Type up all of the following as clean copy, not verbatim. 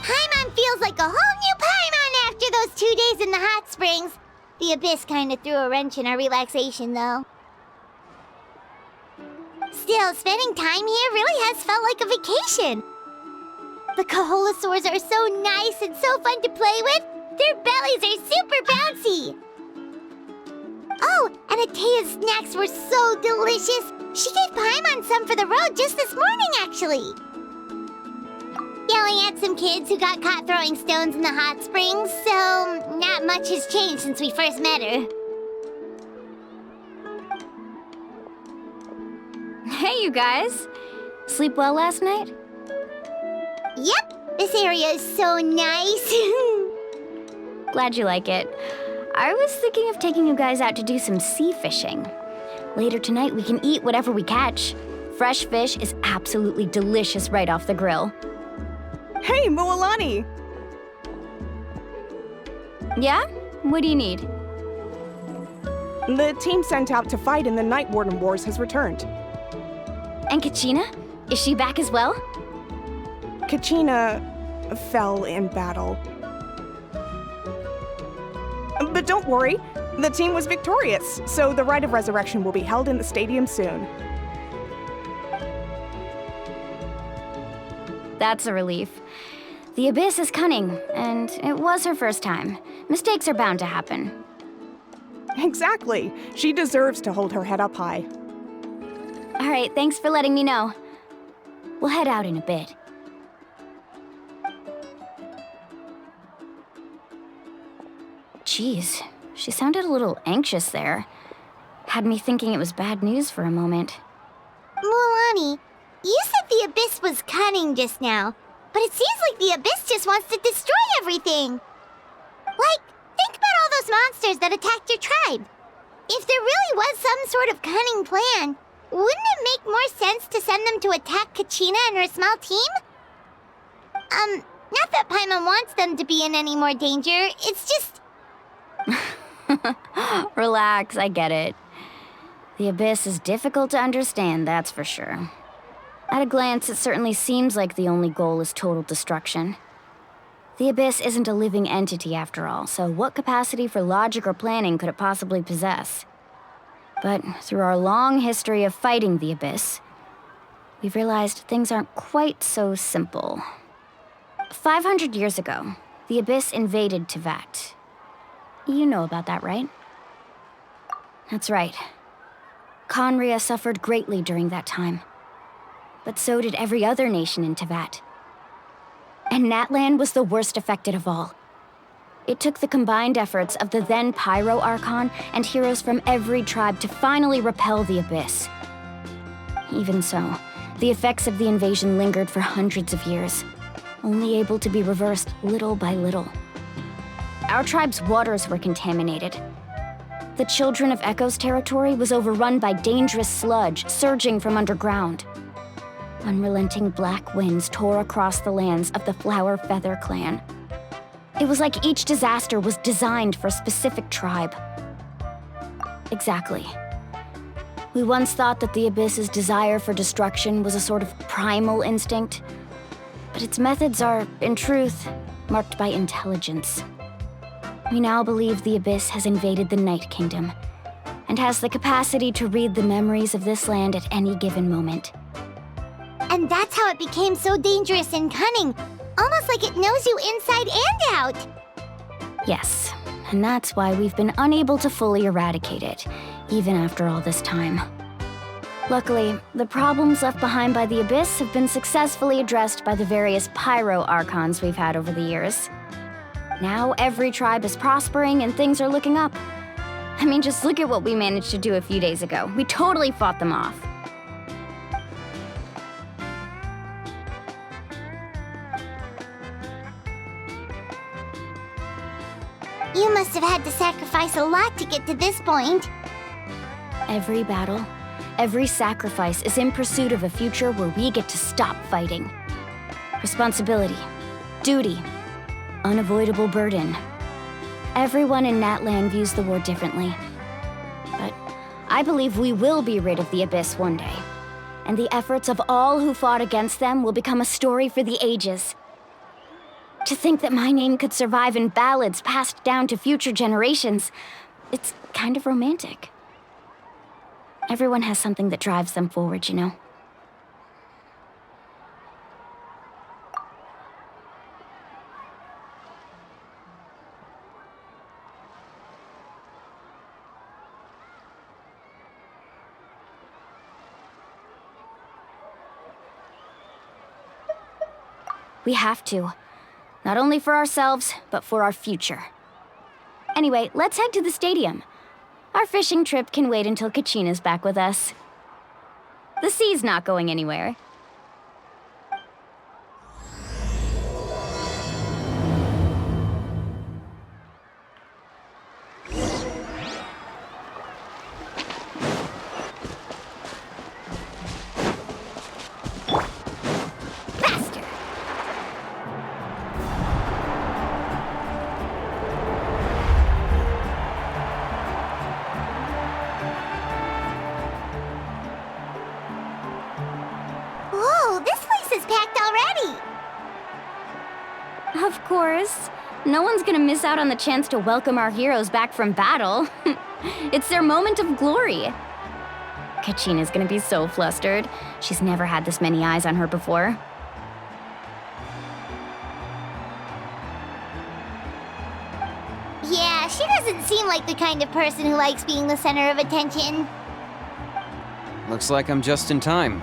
Paimon feels like a whole new Paimon after those 2 days in the hot springs. The Abyss kinda threw a wrench in our relaxation, though. Still, spending time here really has felt like a vacation. The Kaholosaurs are so nice and so fun to play with. Their bellies are super bouncy. Oh, and Atea's snacks were so delicious. She gave Paimon some for the road just this morning, actually. Yelling at some kids who got caught throwing stones in the hot springs, so not much has changed since we first met her. Hey, you guys. Sleep well last night? Yep, this area is so nice. Glad you like it. I was thinking of taking you guys out to do some sea fishing. Later tonight, we can eat whatever we catch. Fresh fish is absolutely delicious right off the grill. Hey, Mualani! Yeah? What do you need? The team sent out to fight in the Night Warden Wars has returned. And Kachina? Is she back as well? Kachina fell in battle. But don't worry, the team was victorious, so the Rite of Resurrection will be held in the stadium soon. That's a relief. The Abyss is cunning, and it was her first time. Mistakes are bound to happen. Exactly. She deserves to hold her head up high. All right, thanks for letting me know. We'll head out in a bit. Jeez, she sounded a little anxious there. Had me thinking it was bad news for a moment. Mualani, you said the Abyss was cunning just now, but it seems like the Abyss just wants to destroy everything. Like, think about all those monsters that attacked your tribe. If there really was some sort of cunning plan, wouldn't it make more sense to send them to attack Kachina and her small team? Not that Paimon wants them to be in any more danger, it's just... Relax, I get it. The Abyss is difficult to understand, that's for sure. At a glance, it certainly seems like the only goal is total destruction. The Abyss isn't a living entity after all, so what capacity for logic or planning could it possibly possess? But through our long history of fighting the Abyss, we've realized things aren't quite so simple. 500 years ago, the Abyss invaded Teyvat. You know about that, right? That's right. Khaenri'ah suffered greatly during that time. But so did every other nation in Teyvat. And Natlan was the worst affected of all. It took the combined efforts of the then Pyro Archon and heroes from every tribe to finally repel the Abyss. Even so, the effects of the invasion lingered for hundreds of years, only able to be reversed little by little. Our tribe's waters were contaminated. The Children of Echo's territory was overrun by dangerous sludge surging from underground. Unrelenting black winds tore across the lands of the Flower Feather clan. It was like each disaster was designed for a specific tribe. Exactly. We once thought that the Abyss's desire for destruction was a sort of primal instinct, but its methods are, in truth, marked by intelligence. We now believe the Abyss has invaded the Night Kingdom, and has the capacity to read the memories of this land at any given moment. And that's how it became so dangerous and cunning, almost like it knows you inside and out. Yes, and that's why we've been unable to fully eradicate it, even after all this time. Luckily, the problems left behind by the Abyss have been successfully addressed by the various Pyro Archons we've had over the years. Now every tribe is prospering and things are looking up. I mean, just look at what we managed to do a few days ago. We totally fought them off. You must have had to sacrifice a lot to get to this point. Every battle, every sacrifice is in pursuit of a future where we get to stop fighting. Responsibility, duty, unavoidable burden. Everyone in Natlan views the war differently. But I believe we will be rid of the Abyss one day. And the efforts of all who fought against them will become a story for the ages. To think that my name could survive in ballads passed down to future generations, it's kind of romantic. Everyone has something that drives them forward, you know? We have to. Not only for ourselves, but for our future. Anyway, let's head to the stadium. Our fishing trip can wait until Kachina's back with us. The sea's not going anywhere. Of course. No one's gonna miss out on the chance to welcome our heroes back from battle. It's their moment of glory. Kachina's gonna be so flustered. She's never had this many eyes on her before. Yeah, she doesn't seem like the kind of person who likes being the center of attention. Looks like I'm just in time.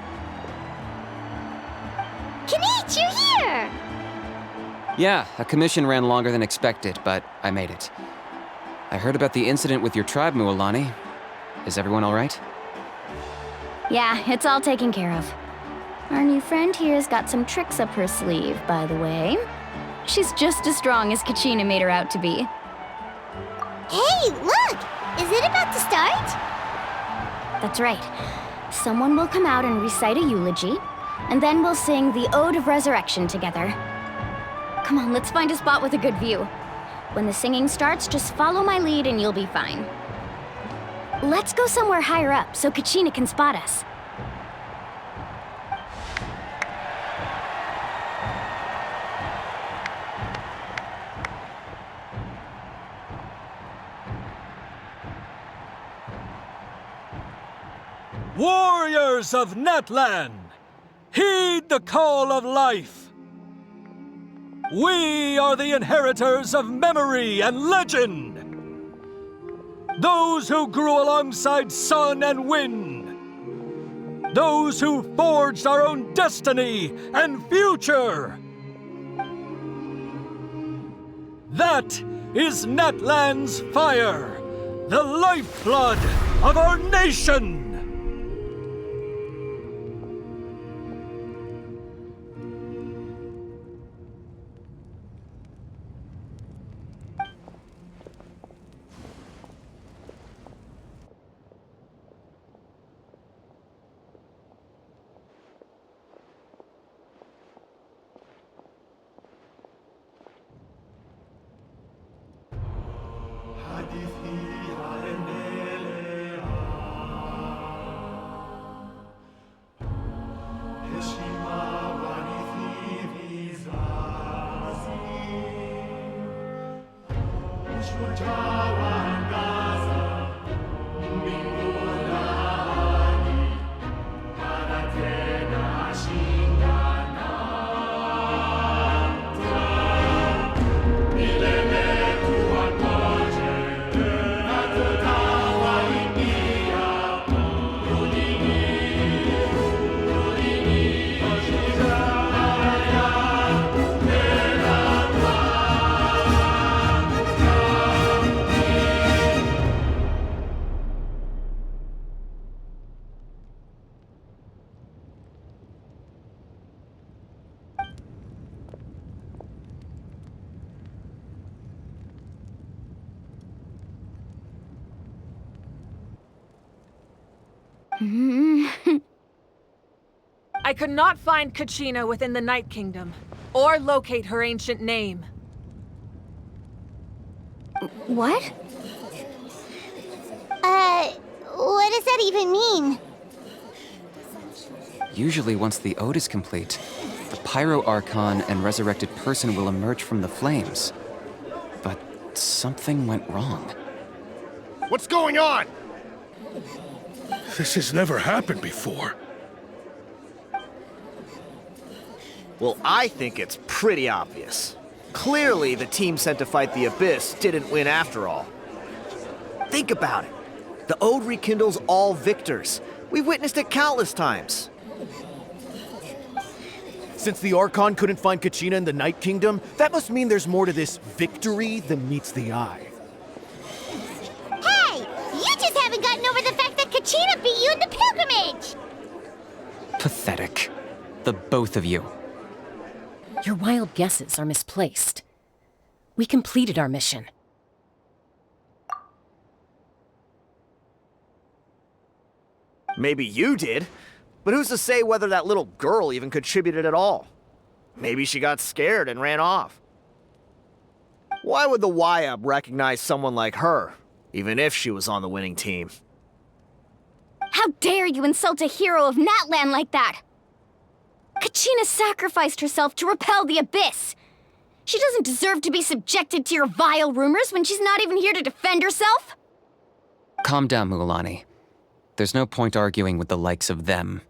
Kinich, you're here! Yeah, a commission ran longer than expected, but I made it. I heard about the incident with your tribe, Mualani. Is everyone all right? Yeah, it's all taken care of. Our new friend here's got some tricks up her sleeve, by the way. She's just as strong as Kachina made her out to be. Hey, look! Is it about to start? That's right. Someone will come out and recite a eulogy, and then we'll sing the Ode of Resurrection together. Come on, let's find a spot with a good view. When the singing starts, just follow my lead and you'll be fine. Let's go somewhere higher up so Kachina can spot us. Warriors of Natlan, heed the call of life. We are the inheritors of memory and legend. Those who grew alongside sun and wind. Those who forged our own destiny and future. That is Natlan's fire, the lifeblood of our nation. I could not find Kachina within the Night Kingdom, or locate her ancient name. What? What does that even mean? Usually once the ode is complete, the Pyro Archon and resurrected person will emerge from the flames. But something went wrong. What's going on? This has never happened before. Well, I think it's pretty obvious. Clearly, the team sent to fight the Abyss didn't win after all. Think about it. The Ode rekindles all victors. We've witnessed it countless times. Since the Archon couldn't find Kachina in the Night Kingdom, that must mean there's more to this victory than meets the eye. Hey! You just haven't gotten over the fact that Kachina beat you in the pilgrimage! Pathetic. The both of you. Your wild guesses are misplaced. We completed our mission. Maybe you did, but who's to say whether that little girl even contributed at all? Maybe she got scared and ran off. Why would the YUB recognize someone like her, even if she was on the winning team? How dare you insult a hero of Natlan like that? Kachina sacrificed herself to repel the Abyss. She doesn't deserve to be subjected to your vile rumors when she's not even here to defend herself. Calm down, Mualani. There's no point arguing with the likes of them.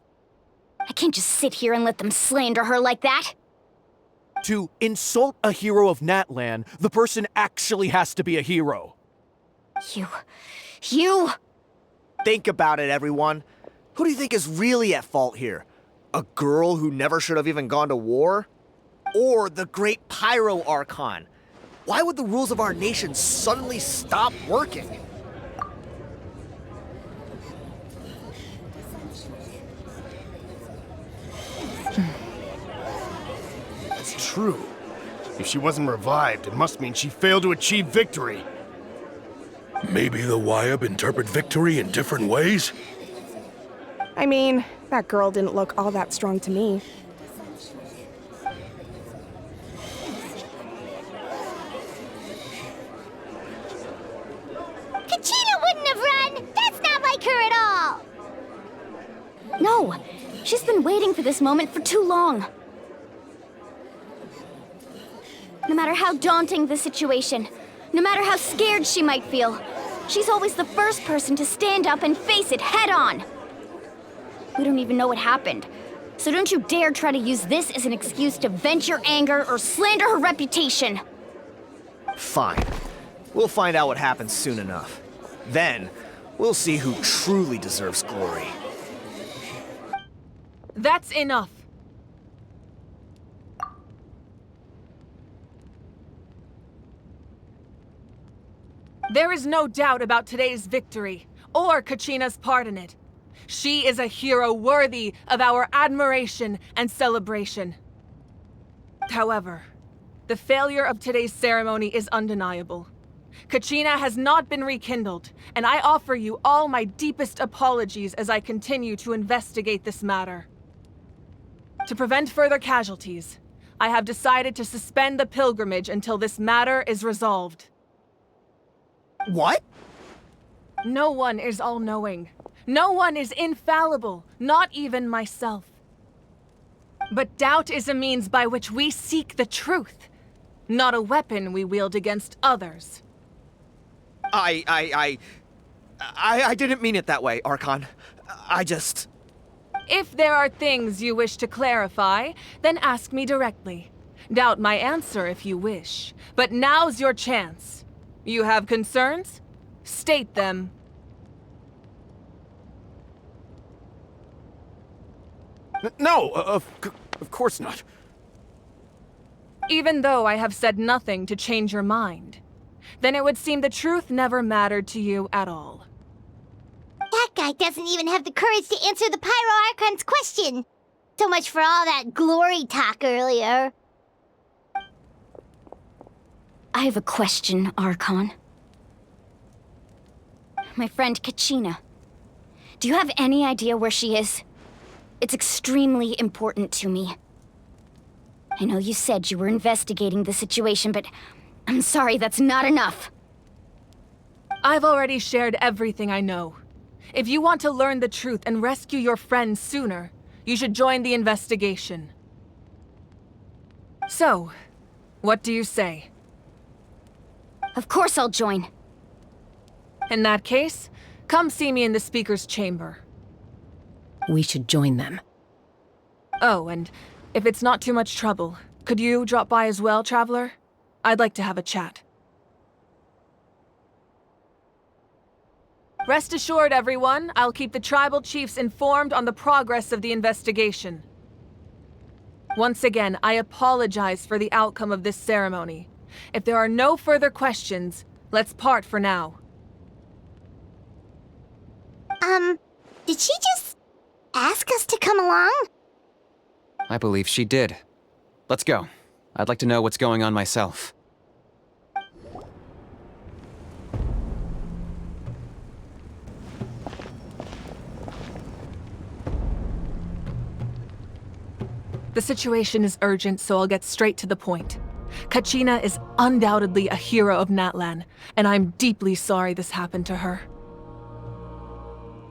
I can't just sit here and let them slander her like that. To insult a hero of Natlan, the person actually has to be a hero. You... Think about it, everyone. Who do you think is really at fault here? A girl who never should have even gone to war? Or the great Pyro Archon? Why would the rules of our nation suddenly stop working? That's true. If she wasn't revived, it must mean she failed to achieve victory. Maybe the YUB interpret victory in different ways? I mean, that girl didn't look all that strong to me. Kachina wouldn't have run! That's not like her at all! No, she's been waiting for this moment for too long. No matter how daunting the situation, no matter how scared she might feel, she's always the first person to stand up and face it head on. We don't even know what happened, so don't you dare try to use this as an excuse to vent your anger or slander her reputation. Fine. We'll find out what happens soon enough. Then, we'll see who truly deserves glory. That's enough. There is no doubt about today's victory, or Kachina's part in it. She is a hero worthy of our admiration and celebration. However, the failure of today's ceremony is undeniable. Kachina has not been rekindled, and I offer you all my deepest apologies as I continue to investigate this matter. To prevent further casualties, I have decided to suspend the pilgrimage until this matter is resolved. What? No one is all-knowing. No one is infallible, not even myself. But doubt is a means by which we seek the truth, not a weapon we wield against others. I didn't mean it that way, Archon. I just... If there are things you wish to clarify, then ask me directly. Doubt my answer if you wish, but now's your chance. You have concerns? State them. No, of course not. Even though I have said nothing to change your mind, then it would seem the truth never mattered to you at all. That guy doesn't even have the courage to answer the Pyro Archon's question. So much for all that glory talk earlier. I have a question, Archon. My friend Kachina. Do you have any idea where she is? It's extremely important to me. I know you said you were investigating the situation, but I'm sorry, that's not enough. I've already shared everything I know. If you want to learn the truth and rescue your friend sooner, you should join the investigation. So, what do you say? Of course I'll join. In that case, come see me in the speaker's chamber. We should join them. Oh, and if it's not too much trouble, could you drop by as well, Traveler? I'd like to have a chat. Rest assured, everyone, I'll keep the tribal chiefs informed on the progress of the investigation. Once again, I apologize for the outcome of this ceremony. If there are no further questions, let's part for now. Did she just ask us to come along? I believe she did. Let's go. I'd like to know what's going on myself. The situation is urgent, so I'll get straight to the point. Kachina is undoubtedly a hero of Natlan, and I'm deeply sorry this happened to her.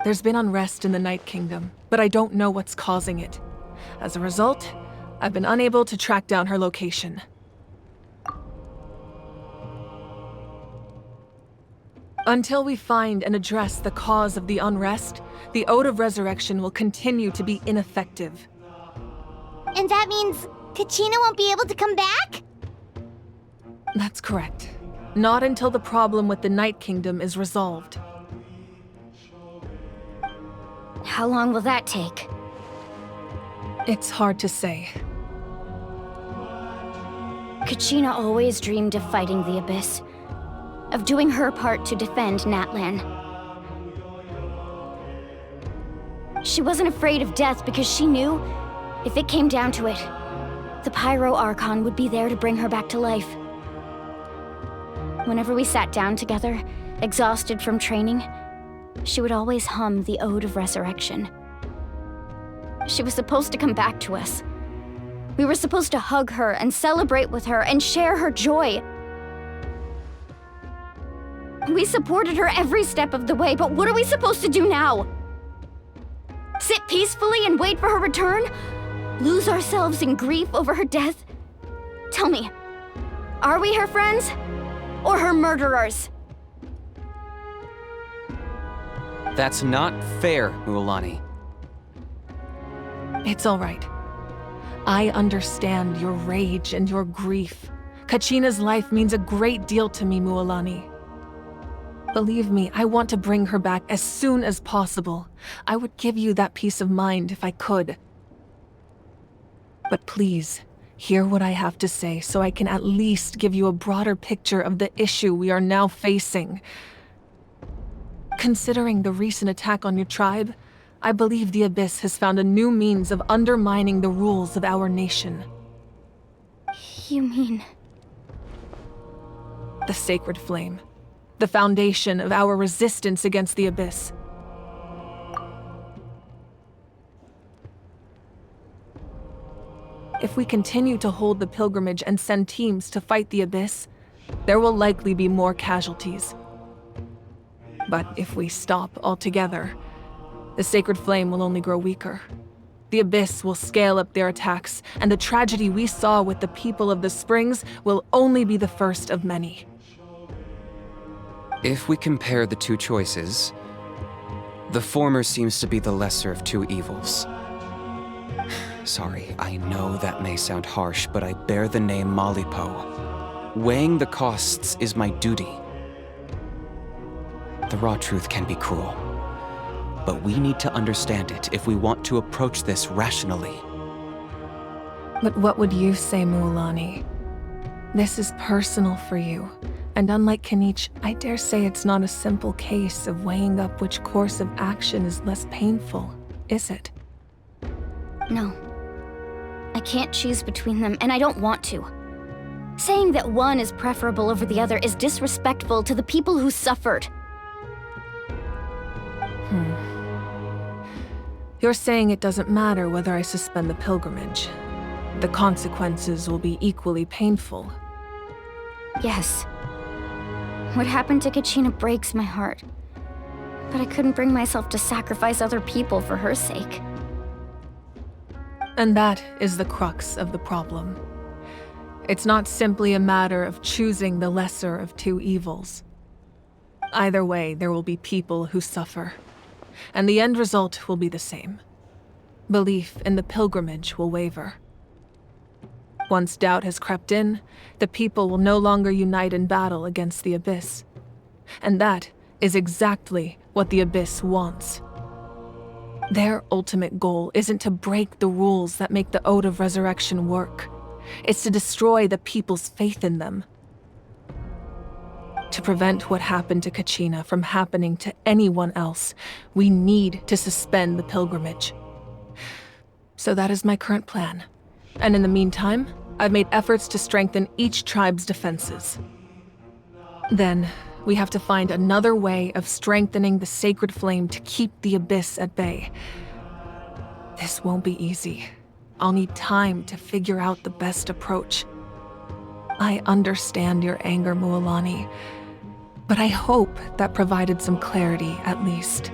There's been unrest in the Night Kingdom, but I don't know what's causing it. As a result, I've been unable to track down her location. Until we find and address the cause of the unrest, the Ode of Resurrection will continue to be ineffective. And that means Kachina won't be able to come back? That's correct. Not until the problem with the Night Kingdom is resolved. How long will that take? It's hard to say. Kachina always dreamed of fighting the Abyss, of doing her part to defend Natlan. She wasn't afraid of death because she knew, if it came down to it, the Pyro Archon would be there to bring her back to life. Whenever we sat down together, exhausted from training, she would always hum the Ode of Resurrection. She was supposed to come back to us. We were supposed to hug her and celebrate with her and share her joy. We supported her every step of the way, but what are we supposed to do now? Sit peacefully and wait for her return? Lose ourselves in grief over her death? Tell me, are we her friends or her murderers? That's not fair, Mualani. It's all right. I understand your rage and your grief. Kachina's life means a great deal to me, Mualani. Believe me, I want to bring her back as soon as possible. I would give you that peace of mind if I could. But please, hear what I have to say so I can at least give you a broader picture of the issue we are now facing. Considering the recent attack on your tribe, I believe the Abyss has found a new means of undermining the rules of our nation. You mean... The Sacred Flame. The foundation of our resistance against the Abyss. If we continue to hold the pilgrimage and send teams to fight the Abyss, there will likely be more casualties. But if we stop altogether, the Sacred Flame will only grow weaker. The Abyss will scale up their attacks, and the tragedy we saw with the people of the Springs will only be the first of many. If we compare the two choices, the former seems to be the lesser of two evils. Sorry, I know that may sound harsh, but I bear the name Malipo. Weighing the costs is my duty. The raw truth can be cruel, but we need to understand it if we want to approach this rationally. But what would you say, Mualani? This is personal for you, and unlike Kinich, I dare say it's not a simple case of weighing up which course of action is less painful, is it? No. I can't choose between them, and I don't want to. Saying that one is preferable over the other is disrespectful to the people who suffered. You're saying it doesn't matter whether I suspend the pilgrimage. The consequences will be equally painful. Yes. What happened to Kachina breaks my heart. But I couldn't bring myself to sacrifice other people for her sake. And that is the crux of the problem. It's not simply a matter of choosing the lesser of two evils. Either way, there will be people who suffer, and the end result will be the same. Belief in the pilgrimage will waver. Once doubt has crept in, the people will no longer unite in battle against the Abyss. And that is exactly what the Abyss wants. Their ultimate goal isn't to break the rules that make the Ode of Resurrection work. It's to destroy the people's faith in them. To prevent what happened to Kachina from happening to anyone else, we need to suspend the pilgrimage. So that is my current plan. And in the meantime, I've made efforts to strengthen each tribe's defenses. Then, we have to find another way of strengthening the sacred flame to keep the Abyss at bay. This won't be easy. I'll need time to figure out the best approach. I understand your anger, Mualani, but I hope that provided some clarity, at least.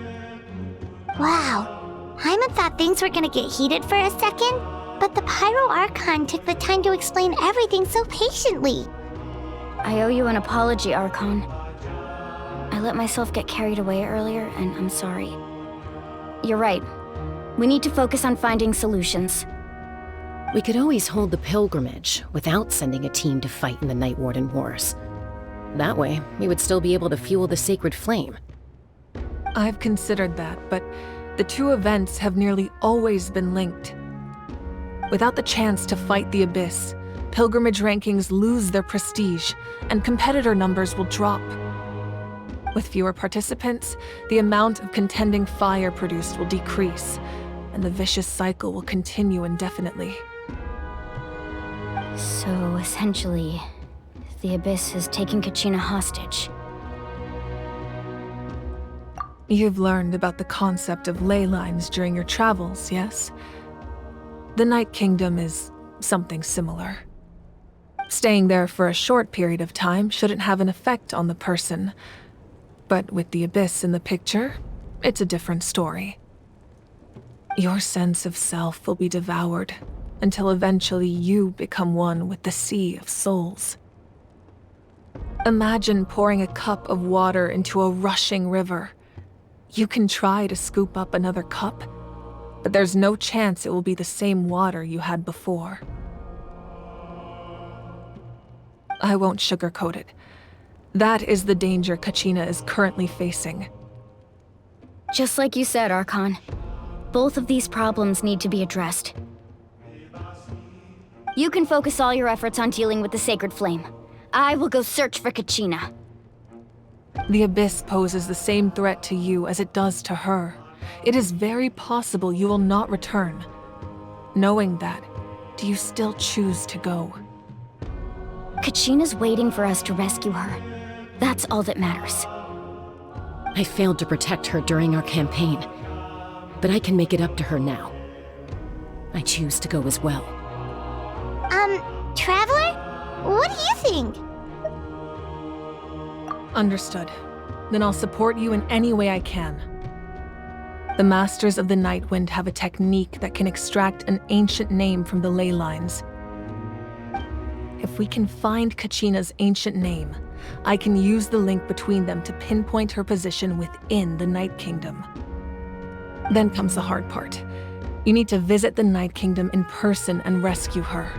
Wow. Hyman thought things were gonna get heated for a second, but the Pyro Archon took the time to explain everything so patiently. I owe you an apology, Archon. I let myself get carried away earlier, and I'm sorry. You're right. We need to focus on finding solutions. We could always hold the pilgrimage without sending a team to fight in the Night Warden Wars. That way, we would still be able to fuel the sacred flame. I've considered that, but the two events have nearly always been linked. Without the chance to fight the Abyss, pilgrimage rankings lose their prestige, and competitor numbers will drop. With fewer participants, the amount of contending fire produced will decrease, and the vicious cycle will continue indefinitely. So, essentially, the Abyss has taken Kachina hostage. You've learned about the concept of ley lines during your travels, yes? The Night Kingdom is something similar. Staying there for a short period of time shouldn't have an effect on the person. But with the Abyss in the picture, it's a different story. Your sense of self will be devoured until eventually you become one with the sea of souls. Imagine pouring a cup of water into a rushing river. You can try to scoop up another cup, but there's no chance it will be the same water you had before. I won't sugarcoat it. That is the danger Kachina is currently facing. Just like you said, Archon. Both of these problems need to be addressed. You can focus all your efforts on dealing with the Sacred Flame. I will go search for Kachina. The Abyss poses the same threat to you as it does to her. It is very possible you will not return. Knowing that, do you still choose to go? Kachina's waiting for us to rescue her. That's all that matters. I failed to protect her during our campaign, but I can make it up to her now. I choose to go as well. Traveler? What do you think? Understood. Then I'll support you in any way I can. The Masters of the Nightwind have a technique that can extract an ancient name from the ley lines. If we can find Kachina's ancient name, I can use the link between them to pinpoint her position within the Night Kingdom. Then comes the hard part. You need to visit the Night Kingdom in person and rescue her.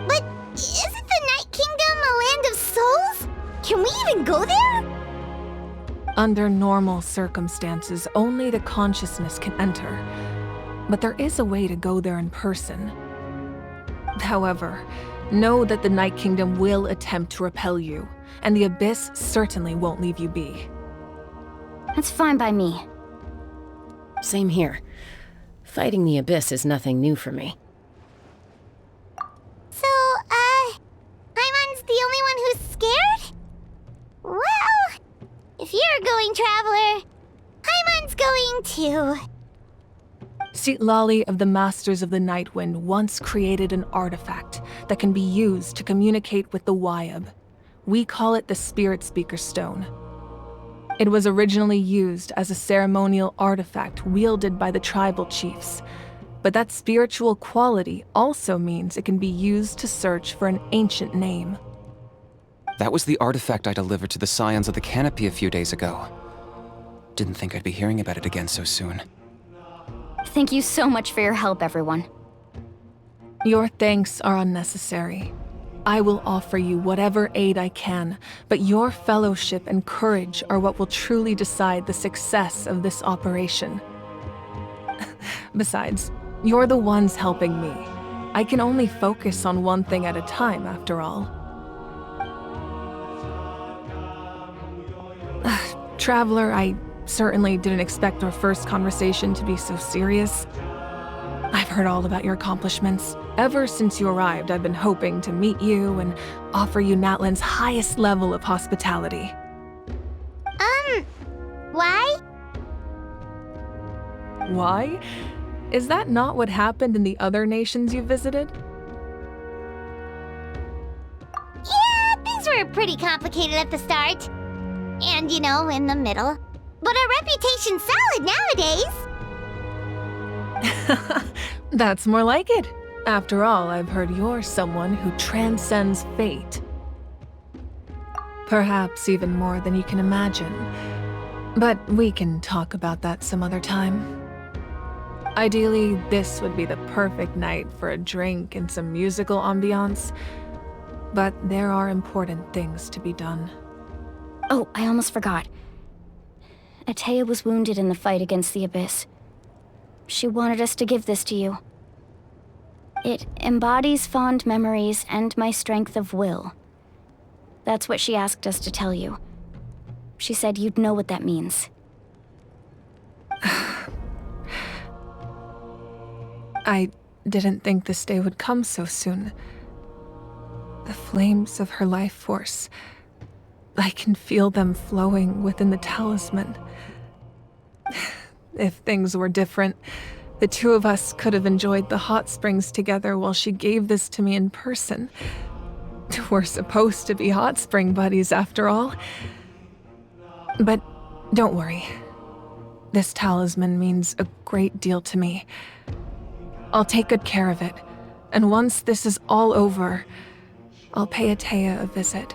But isn't the Night Kingdom a land of souls? Can we even go there? Under normal circumstances, only the consciousness can enter. But there is a way to go there in person. However, know that the Night Kingdom will attempt to repel you, and the Abyss certainly won't leave you be. That's fine by me. Same here. Fighting the Abyss is nothing new for me. So, Paimon's the only one who's scared? Well, if you're going, Traveler, Paimon's going too. Citlali of the Masters of the Nightwind once created an artifact that can be used to communicate with the Wyab. We call it the Spirit Speaker Stone. It was originally used as a ceremonial artifact wielded by the tribal chiefs, But that spiritual quality also means it can be used to search for an ancient name. That was the artifact I delivered to the Scions of the Canopy a few days ago. Didn't think I'd be hearing about it again so soon. Thank you so much for your help, everyone. Your thanks are unnecessary. I will offer you whatever aid I can, but your fellowship and courage are what will truly decide the success of this operation. Besides, you're the ones helping me. I can only focus on one thing at a time, after all. Traveler, I certainly didn't expect our first conversation to be so serious. I've heard all about your accomplishments. Ever since you arrived, I've been hoping to meet you and offer you Natlan's highest level of hospitality. Why? Why? Is that not what happened in the other nations you visited? Yeah, things were pretty complicated at the start. And, in the middle. But our reputation's solid nowadays. That's more like it. After all, I've heard you're someone who transcends fate. Perhaps even more than you can imagine. But we can talk about that some other time. Ideally, this would be the perfect night for a drink and some musical ambiance. But there are important things to be done. Oh, I almost forgot. Atea was wounded in the fight against the Abyss. She wanted us to give this to you. It embodies fond memories and my strength of will. That's what she asked us to tell you. She said you'd know what that means. I didn't think this day would come so soon. The flames of her life force. I can feel them flowing within the talisman. If things were different, the two of us could have enjoyed the hot springs together while she gave this to me in person. We're supposed to be hot spring buddies after all. But don't worry. This talisman means a great deal to me. I'll take good care of it, and once this is all over, I'll pay Atea a visit.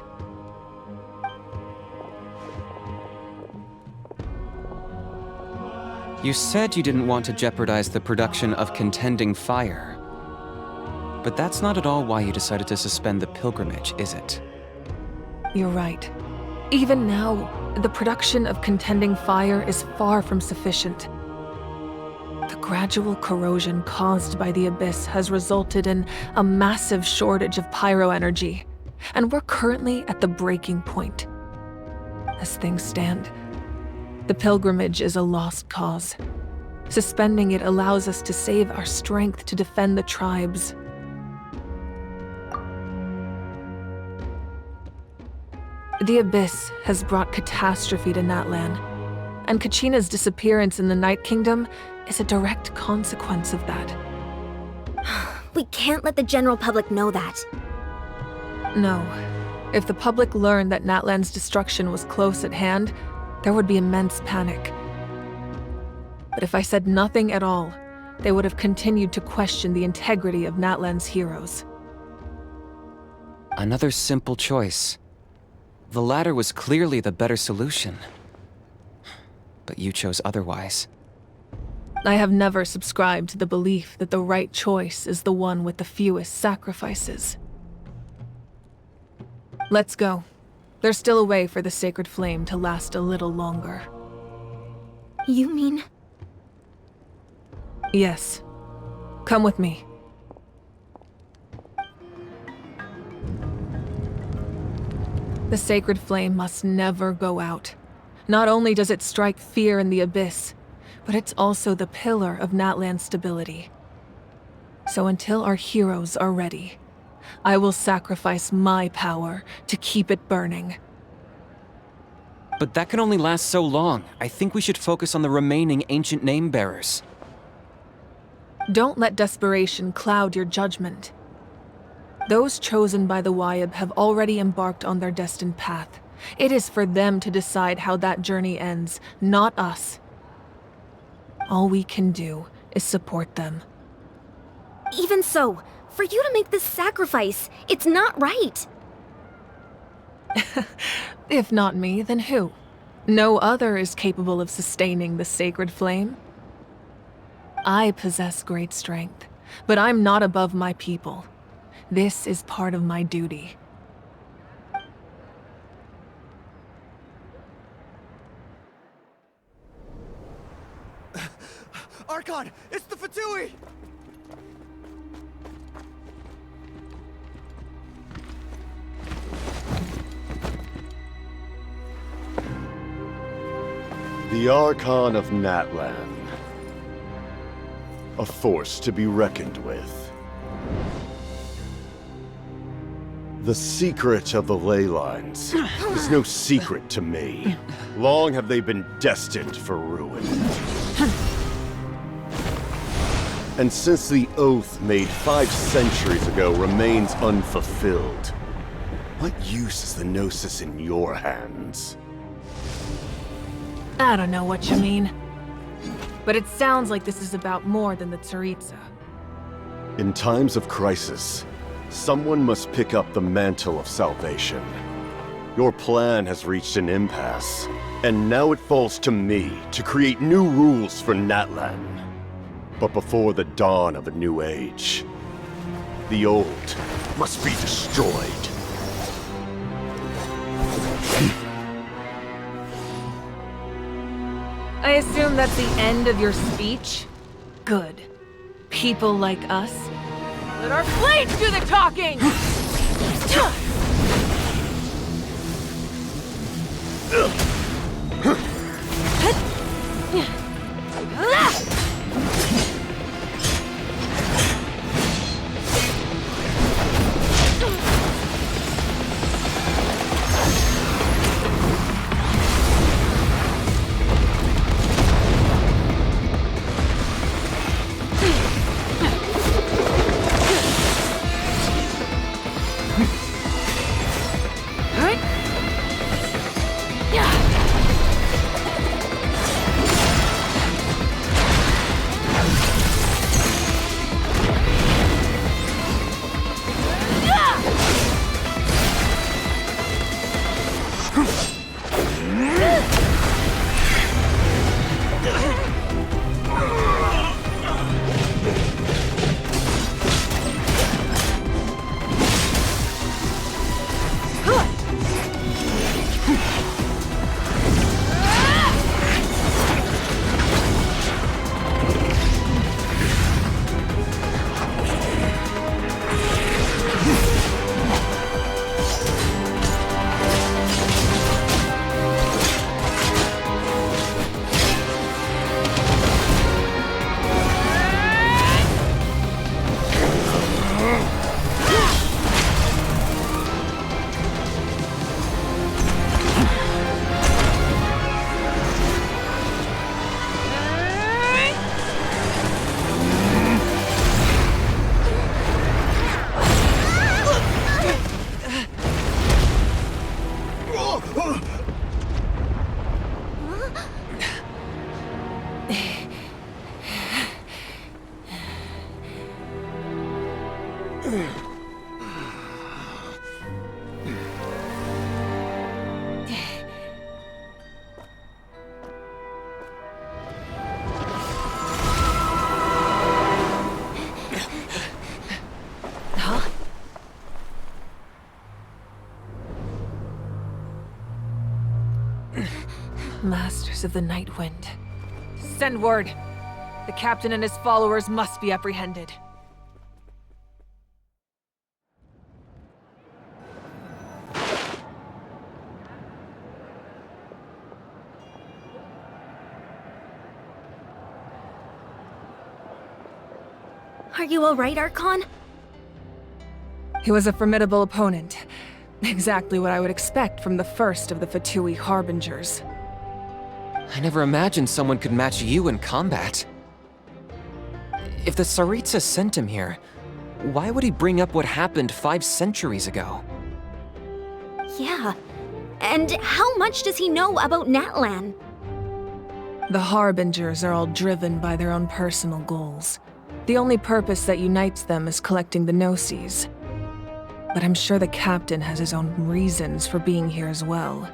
You said you didn't want to jeopardize the production of contending fire. But that's not at all why you decided to suspend the pilgrimage, is it? You're right. Even now, the production of contending fire is far from sufficient. The gradual corrosion caused by the Abyss has resulted in a massive shortage of pyro energy, and we're currently at the breaking point. As things stand, the pilgrimage is a lost cause. Suspending it allows us to save our strength to defend the tribes. The Abyss has brought catastrophe to Natlan, and Kachina's disappearance in the Night Kingdom is a direct consequence of that. We can't let the general public know that. No. If the public learned that Natlan's destruction was close at hand, there would be immense panic. But if I said nothing at all, they would have continued to question the integrity of Natlan's heroes. Another simple choice. The latter was clearly the better solution. But you chose otherwise. I have never subscribed to the belief that the right choice is the one with the fewest sacrifices. Let's go. There's still a way for the sacred flame to last a little longer. You mean? Yes. Come with me. The sacred flame must never go out. Not only does it strike fear in the Abyss, but it's also the pillar of Natlan's stability. So until our heroes are ready, I will sacrifice my power to keep it burning. But that can only last so long. I think we should focus on the remaining ancient name bearers. Don't let desperation cloud your judgment. Those chosen by the Wyab have already embarked on their destined path. It is for them to decide how that journey ends, not us. All we can do is support them. Even so, for you to make this sacrifice, it's not right. If not me, then who? No other is capable of sustaining the sacred flame. I possess great strength, but I'm not above my people. This is part of my duty. Archon, it's the Fatui! The Archon of Natlan. A force to be reckoned with. The secret of the ley lines is no secret to me. Long have they been destined for ruin. And since the oath made 5 centuries ago remains unfulfilled, what use is the Gnosis in your hands? I don't know what you mean. But it sounds like this is about more than the Tsaritsa. In times of crisis, someone must pick up the mantle of salvation. Your plan has reached an impasse, and now it falls to me to create new rules for Natlan. But before the dawn of a new age, the old must be destroyed. I assume that's the end of your speech? Good. People like us. Let our blades do the talking! Masters of the Night Wind. Send word. The captain and his followers must be apprehended. Are you alright, Archon? He was a formidable opponent. Exactly what I would expect from the first of the Fatui Harbingers. I never imagined someone could match you in combat. If the Tsaritsa sent him here, why would he bring up what happened 5 centuries ago? Yeah. And how much does he know about Natlan? The Harbingers are all driven by their own personal goals. The only purpose that unites them is collecting the Gnosis. But I'm sure the captain has his own reasons for being here as well.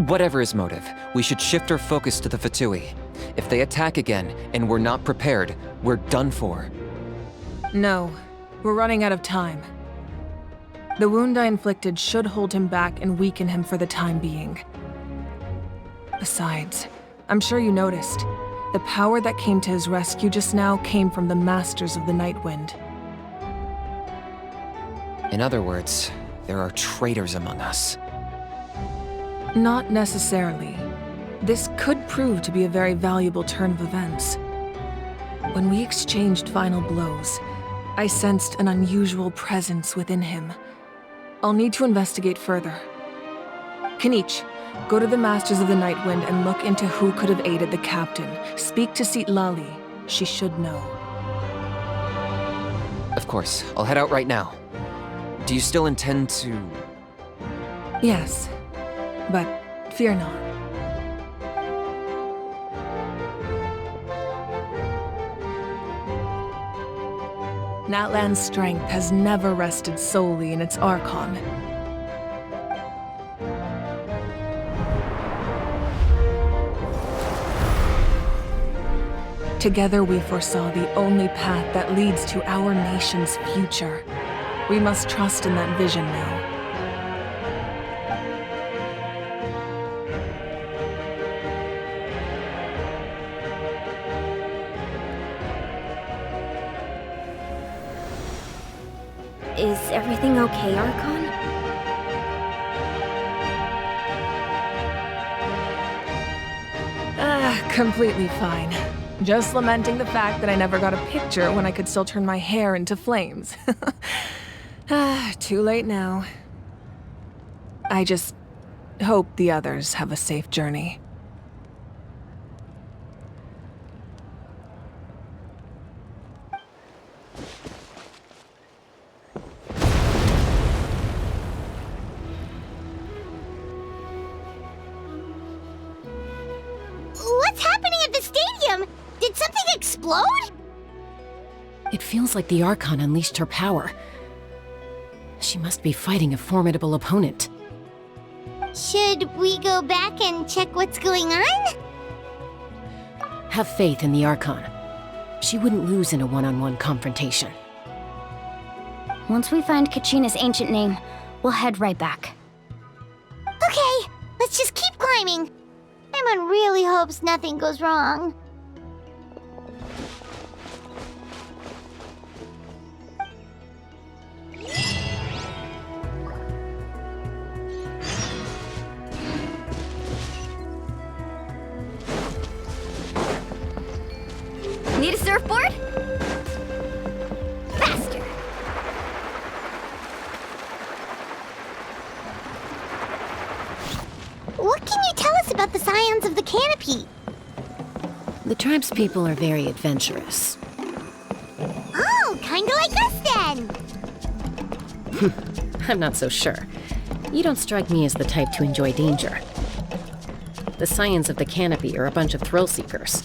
Whatever his motive, we should shift our focus to the Fatui. If they attack again and we're not prepared, we're done for. No, we're running out of time. The wound I inflicted should hold him back and weaken him for the time being. Besides, I'm sure you noticed, the power that came to his rescue just now came from the Masters of the Nightwind. In other words, there are traitors among us. Not necessarily. This could prove to be a very valuable turn of events. When we exchanged final blows, I sensed an unusual presence within him. I'll need to investigate further. Kinich, go to the Masters of the Nightwind and look into who could have aided the captain. Speak to Citlali. She should know. Of course, I'll head out right now. Do you still intend to... Yes, but fear not. Natlan's strength has never rested solely in its Archon. Together we foresaw the only path that leads to our nation's future. We must trust in that vision now. Is everything okay, Archon? Completely fine. Just lamenting the fact that I never got a picture when I could still turn my hair into flames. Too late now. I just hope the others have a safe journey. What's happening at the stadium? Did something explode? It feels like the Archon unleashed her power. She must be fighting a formidable opponent. Should we go back and check what's going on? Have faith in the Archon. She wouldn't lose in a one-on-one confrontation. Once we find Kachina's ancient name, we'll head right back. Okay, let's just keep climbing. Paimon really hopes nothing goes wrong. Need a surfboard? Faster! What can you tell us about the scions of the canopy? The tribespeople are very adventurous. Oh, kinda like us then. I'm not so sure. You don't strike me as the type to enjoy danger. The scions of the canopy are a bunch of thrill-seekers.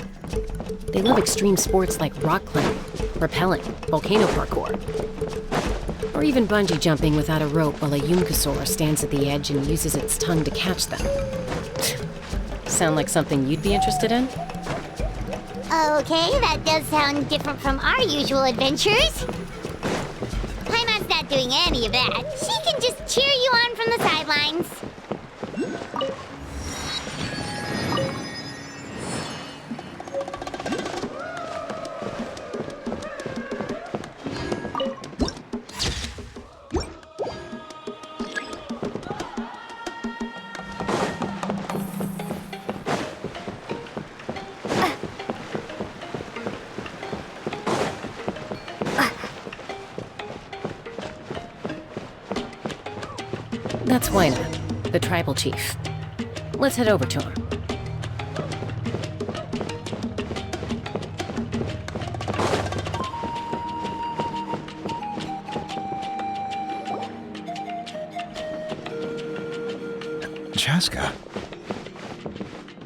They love extreme sports like rock climbing, rappelling, volcano parkour, or even bungee jumping without a rope while a Yunkasaur stands at the edge and uses its tongue to catch them. Sound like something you'd be interested in? Okay, that does sound different from our usual adventures. Paimon's not doing any of that. She can just cheer you on from the sidelines. That's Waina, the tribal chief. Let's head over to him. Chasca.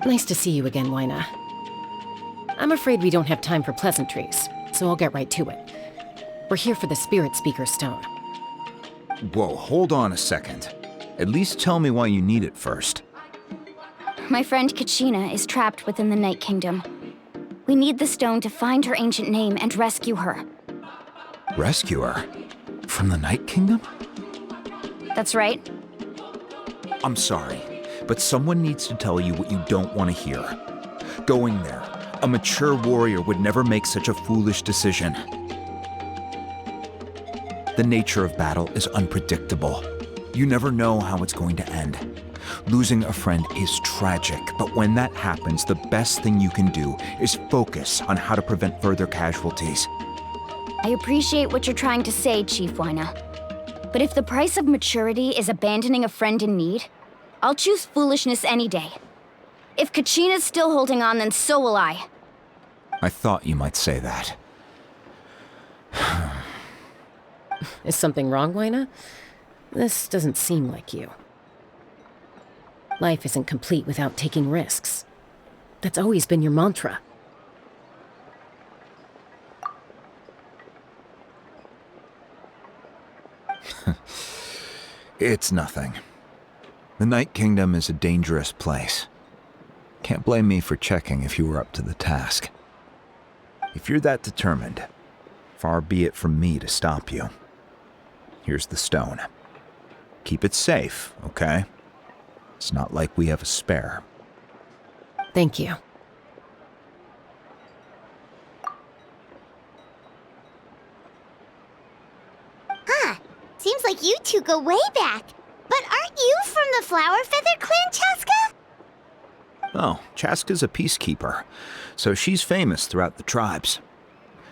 Nice to see you again, Waina. I'm afraid we don't have time for pleasantries, so so I'll get right to it. We're here for the Spirit Speaker Stone. Whoa, hold on a second. At least tell me why you need it first. My friend Kachina is trapped within the Night Kingdom. We need the stone to find her ancient name and rescue her. Rescue her? From the Night Kingdom? That's right. I'm sorry, but someone needs to tell you what you don't want to hear. Going there, a mature warrior would never make such a foolish decision. The nature of battle is unpredictable. You never know how it's going to end. Losing a friend is tragic, but when that happens, the best thing you can do is focus on how to prevent further casualties. I appreciate what you're trying to say, Chief Wyna. But if the price of maturity is abandoning a friend in need, I'll choose foolishness any day. If Kachina's still holding on, then so will I. I thought you might say that. Is something wrong, Wyna? This doesn't seem like you. Life isn't complete without taking risks. That's always been your mantra. It's nothing. The Night Kingdom is a dangerous place. Can't blame me for checking if you were up to the task. If you're that determined, far be it from me to stop you. Here's the stone. Keep it safe, okay? It's not like we have a spare. Thank you. Huh. Seems like you two go way back. But aren't you from the Flower Feather Clan, Chasca? Oh, Chasca's a peacekeeper, so she's famous throughout the tribes.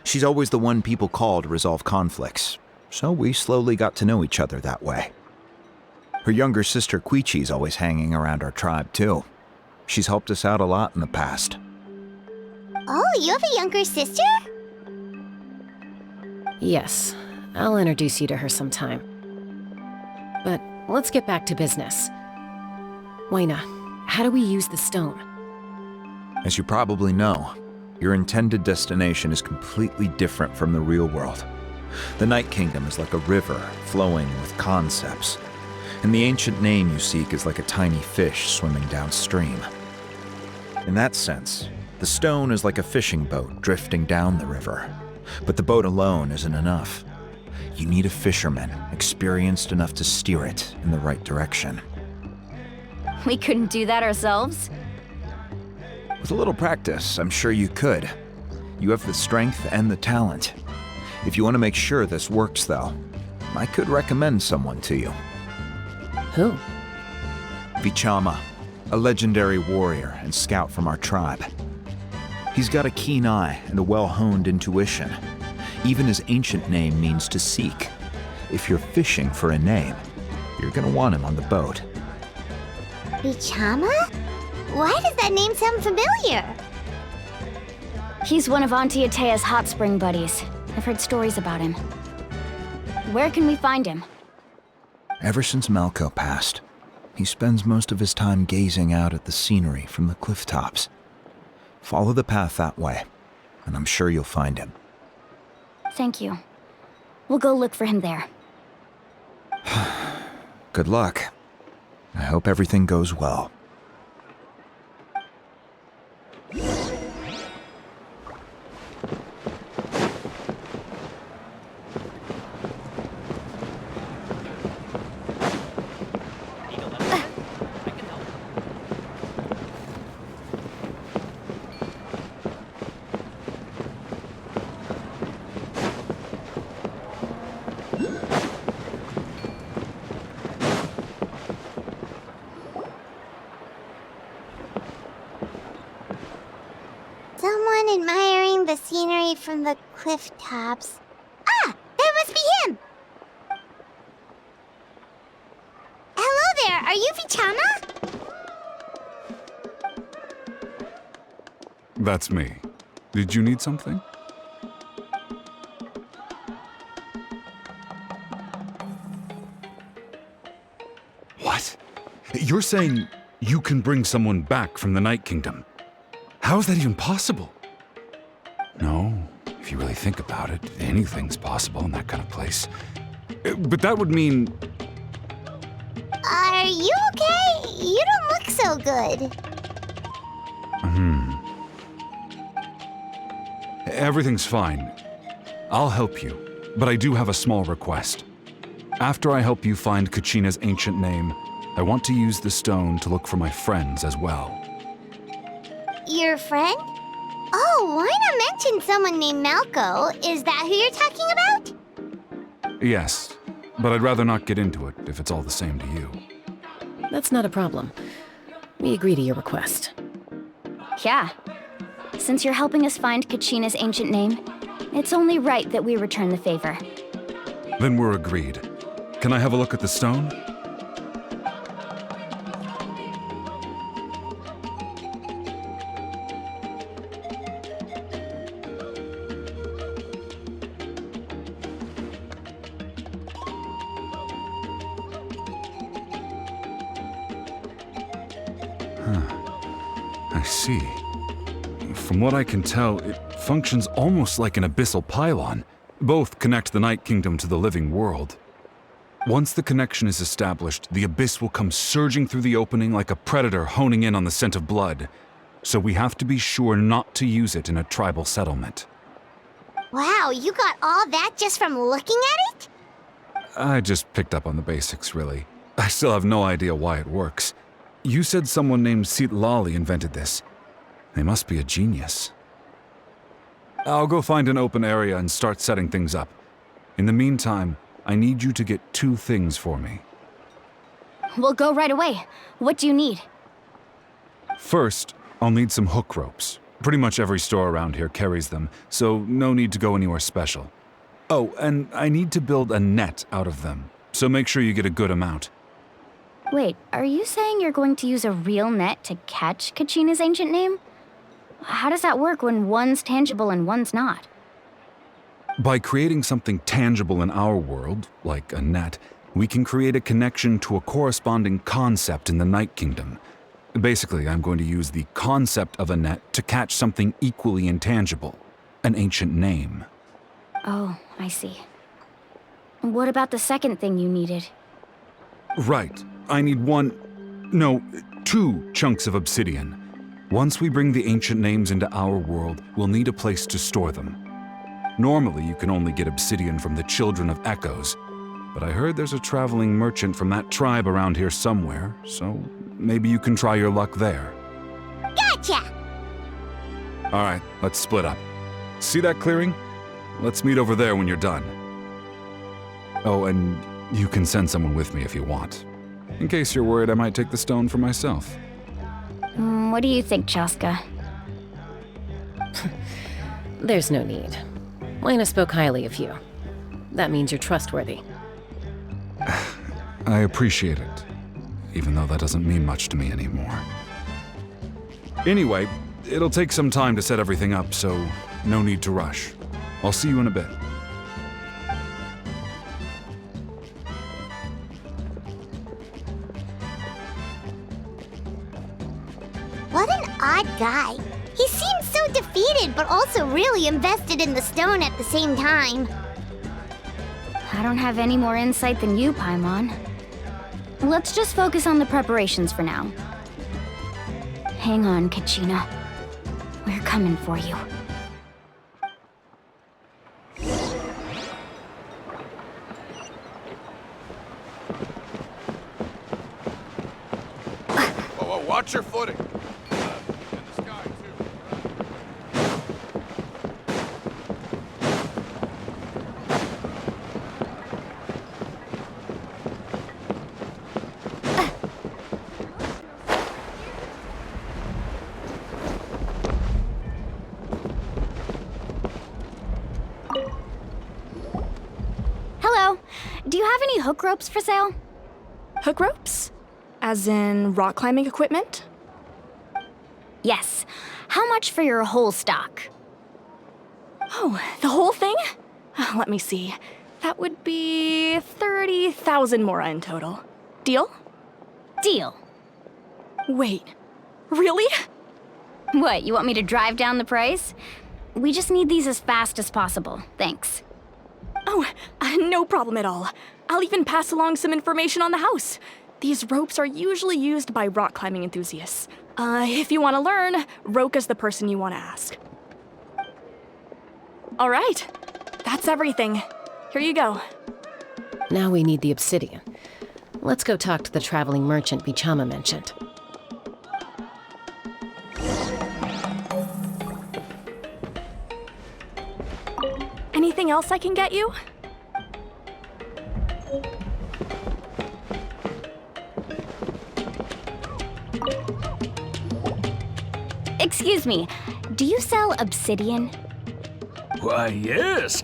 She's always the one people call to resolve conflicts, so we slowly got to know each other that way. Her younger sister Quichi's always hanging around our tribe, too. She's helped us out a lot in the past. Oh, you have a younger sister? Yes, I'll introduce you to her sometime. But let's get back to business. Wyna, how do we use the stone? As you probably know, your intended destination is completely different from the real world. The Night Kingdom is like a river flowing with concepts, and the ancient name you seek is like a tiny fish swimming downstream. In that sense, the stone is like a fishing boat drifting down the river, but the boat alone isn't enough. You need a fisherman experienced enough to steer it in the right direction. We couldn't do that ourselves? With a little practice, I'm sure you could. You have the strength and the talent. If you want to make sure this works, though, I could recommend someone to you. Who? Vichama, a legendary warrior and scout from our tribe. He's got a keen eye and a well-honed intuition. Even his ancient name means to seek. If you're fishing for a name, you're gonna want him on the boat. Vichama? Why does that name sound familiar? He's one of Auntie Atea's hot spring buddies. I've heard stories about him. Where can we find him? Ever since Malco passed, he spends most of his time gazing out at the scenery from the cliff tops. Follow the path that way, and I'm sure you'll find him. Thank you. We'll go look for him there. Good luck. I hope everything goes well. Someone admiring the scenery from the cliff tops. Ah! That must be him! Hello there, are you Vichama? That's me. Did you need something? What? You're saying you can bring someone back from the Night Kingdom? How is that even possible? No, If you really think about it, anything's possible in that kind of place. But that would mean... Are you okay? You don't look so good. Everything's fine. I'll help you, but I do have a small request. After I help you find Kachina's ancient name, I want to use the stone to look for my friends as well. Your friend? Oh, why not mention someone named Malco? Is that who you're talking about? Yes, but I'd rather not get into it if it's all the same to you. That's not a problem. We agree to your request. Yeah. Since you're helping us find Kachina's ancient name, it's only right that we return the favor. Then we're agreed. Can I have a look at the stone? I see. From what I can tell, it functions almost like an abyssal pylon. Both connect the Night Kingdom to the living world. Once the connection is established, the abyss will come surging through the opening like a predator honing in on the scent of blood. So we have to be sure not to use it in a tribal settlement. Wow, you got all that just from looking at it? I just picked up on the basics, really. I still have no idea why it works. You said someone named Citlali invented this. They must be a genius. I'll go find an open area and start setting things up. In the meantime, I need you to get 2 things for me. We'll go right away. What do you need? First, I'll need some hook ropes. Pretty much every store around here carries them, so no need to go anywhere special. Oh, and I need to build a net out of them, so make sure you get a good amount. Wait, are you saying you're going to use a real net to catch Kachina's ancient name? How does that work when one's tangible and one's not? By creating something tangible in our world, like a net, we can create a connection to a corresponding concept in the Night Kingdom. Basically, I'm going to use the concept of a net to catch something equally intangible, an ancient name. Oh, I see. What about the second thing you needed? Right. I need 2 chunks of obsidian. Once we bring the ancient names into our world, we'll need a place to store them. Normally, you can only get obsidian from the Children of Echoes, but I heard there's a traveling merchant from that tribe around here somewhere, so maybe you can try your luck there. Gotcha! All right, let's split up. See that clearing? Let's meet over there when you're done. Oh, and you can send someone with me if you want. In case you're worried I might take the stone for myself. What do you think, Chasca? There's no need. Lena spoke highly of you. That means you're trustworthy. I appreciate it, even though that doesn't mean much to me anymore. Anyway, it'll take some time to set everything up, so no need to rush. I'll see you in a bit. What an odd guy. He seems so defeated, but also really invested in the stone at the same time. I don't have any more insight than you, Paimon. Let's just focus on the preparations for now. Hang on, Kachina. We're coming for you. Whoa, watch your footing. In the sky, too. Hello. Do you have any hook ropes for sale? Hook ropes? As in rock climbing equipment? Yes. How much for your whole stock? Oh, the whole thing? Let me see. That would be 30,000 mora in total. Deal? Deal. Wait, really? What, you want me to drive down the price? We just need these as fast as possible. Thanks. Oh, no problem at all. I'll even pass along some information on the house. These ropes are usually used by rock climbing enthusiasts. If you want to learn, Roka's the person you want to ask. All right, that's everything. Here you go. Now we need the obsidian. Let's go talk to the traveling merchant Vichama mentioned. Anything else I can get you? Excuse me, do you sell obsidian? Why, yes.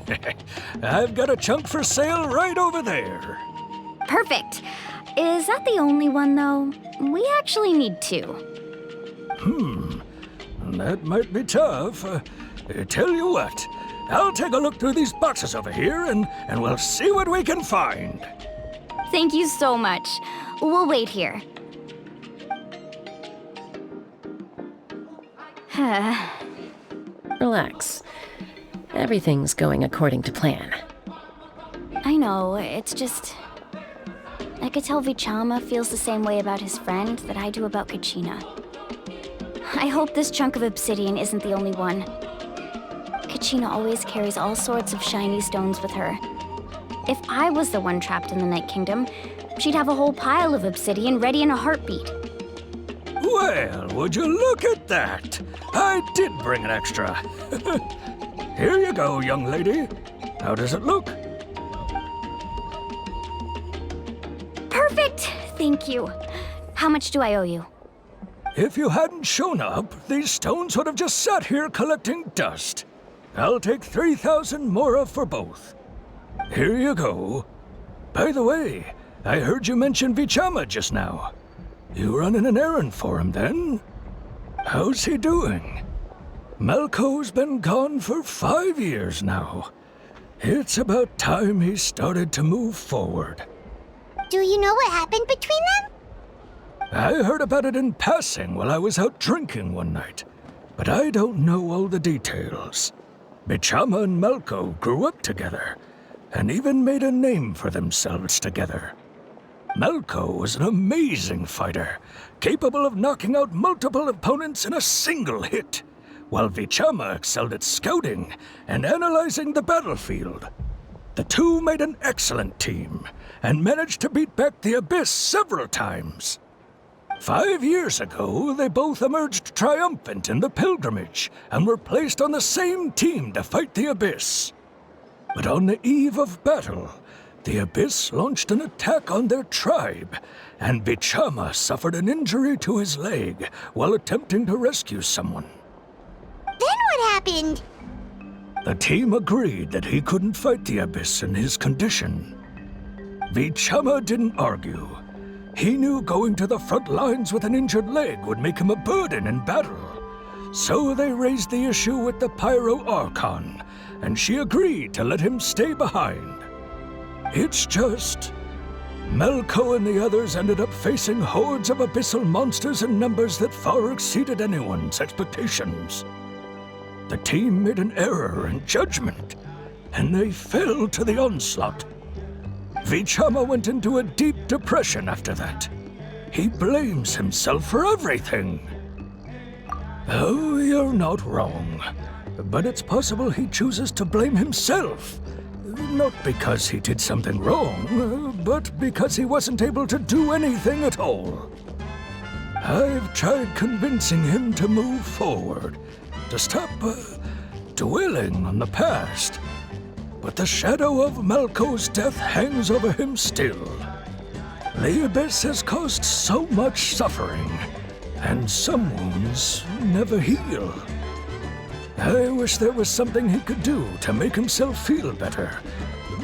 I've got a chunk for sale right over there. Perfect. Is that the only one, though? We actually need two. That might be tough. Tell you what, I'll take a look through these boxes over here and we'll see what we can find. Thank you so much. We'll wait here. Relax. Everything's going according to plan. I know, it's just... I could tell Vichama feels the same way about his friend that I do about Kachina. I hope this chunk of obsidian isn't the only one. Kachina always carries all sorts of shiny stones with her. If I was the one trapped in the Night Kingdom, she'd have a whole pile of obsidian ready in a heartbeat. Well, would you look at that? I did bring an extra. Here you go, young lady. How does it look? Perfect! Thank you. How much do I owe you? If you hadn't shown up, these stones would have just sat here collecting dust. I'll take 3,000 mora for both. Here you go. By the way, I heard you mention Vichama just now. You running an errand for him, then? How's he doing? Malco's been gone for 5 years now. It's about time he started to move forward. Do you know what happened between them? I heard about it in passing while I was out drinking one night, but I don't know all the details. Vichama and Malco grew up together, and even made a name for themselves together. Malco was an amazing fighter, capable of knocking out multiple opponents in a single hit, while Vichama excelled at scouting and analyzing the battlefield. The two made an excellent team, and managed to beat back the Abyss several times. 5 years ago, they both emerged triumphant in the pilgrimage, and were placed on the same team to fight the Abyss. But on the eve of battle, the Abyss launched an attack on their tribe, and Vichama suffered an injury to his leg while attempting to rescue someone. Then what happened? The team agreed that he couldn't fight the Abyss in his condition. Vichama didn't argue. He knew going to the front lines with an injured leg would make him a burden in battle. So they raised the issue with the Pyro Archon, and she agreed to let him stay behind. It's just... Malco and the others ended up facing hordes of abyssal monsters in numbers that far exceeded anyone's expectations. The team made an error in judgment, and they fell to the onslaught. Vichama went into a deep depression after that. He blames himself for everything. Oh, you're not wrong. But it's possible he chooses to blame himself. Not because he did something wrong, but because he wasn't able to do anything at all. I've tried convincing him to move forward, to stop dwelling on the past. But the shadow of Malco's death hangs over him still. The Abyss has caused so much suffering, and some wounds never heal. I wish there was something he could do to make himself feel better.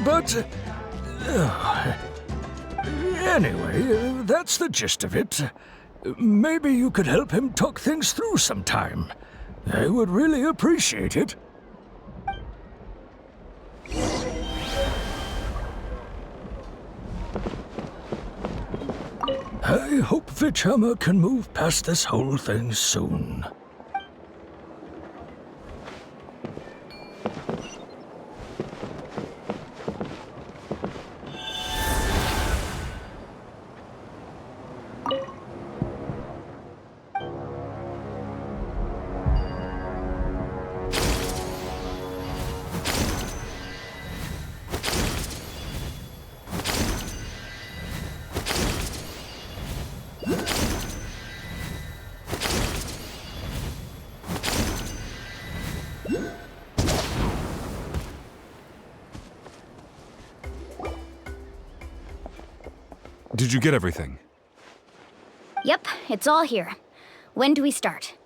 But... anyway, that's the gist of it. Maybe you could help him talk things through sometime. I would really appreciate it. I hope Vichama can move past this whole thing soon. Did you get everything? Yep, it's all here. When do we start?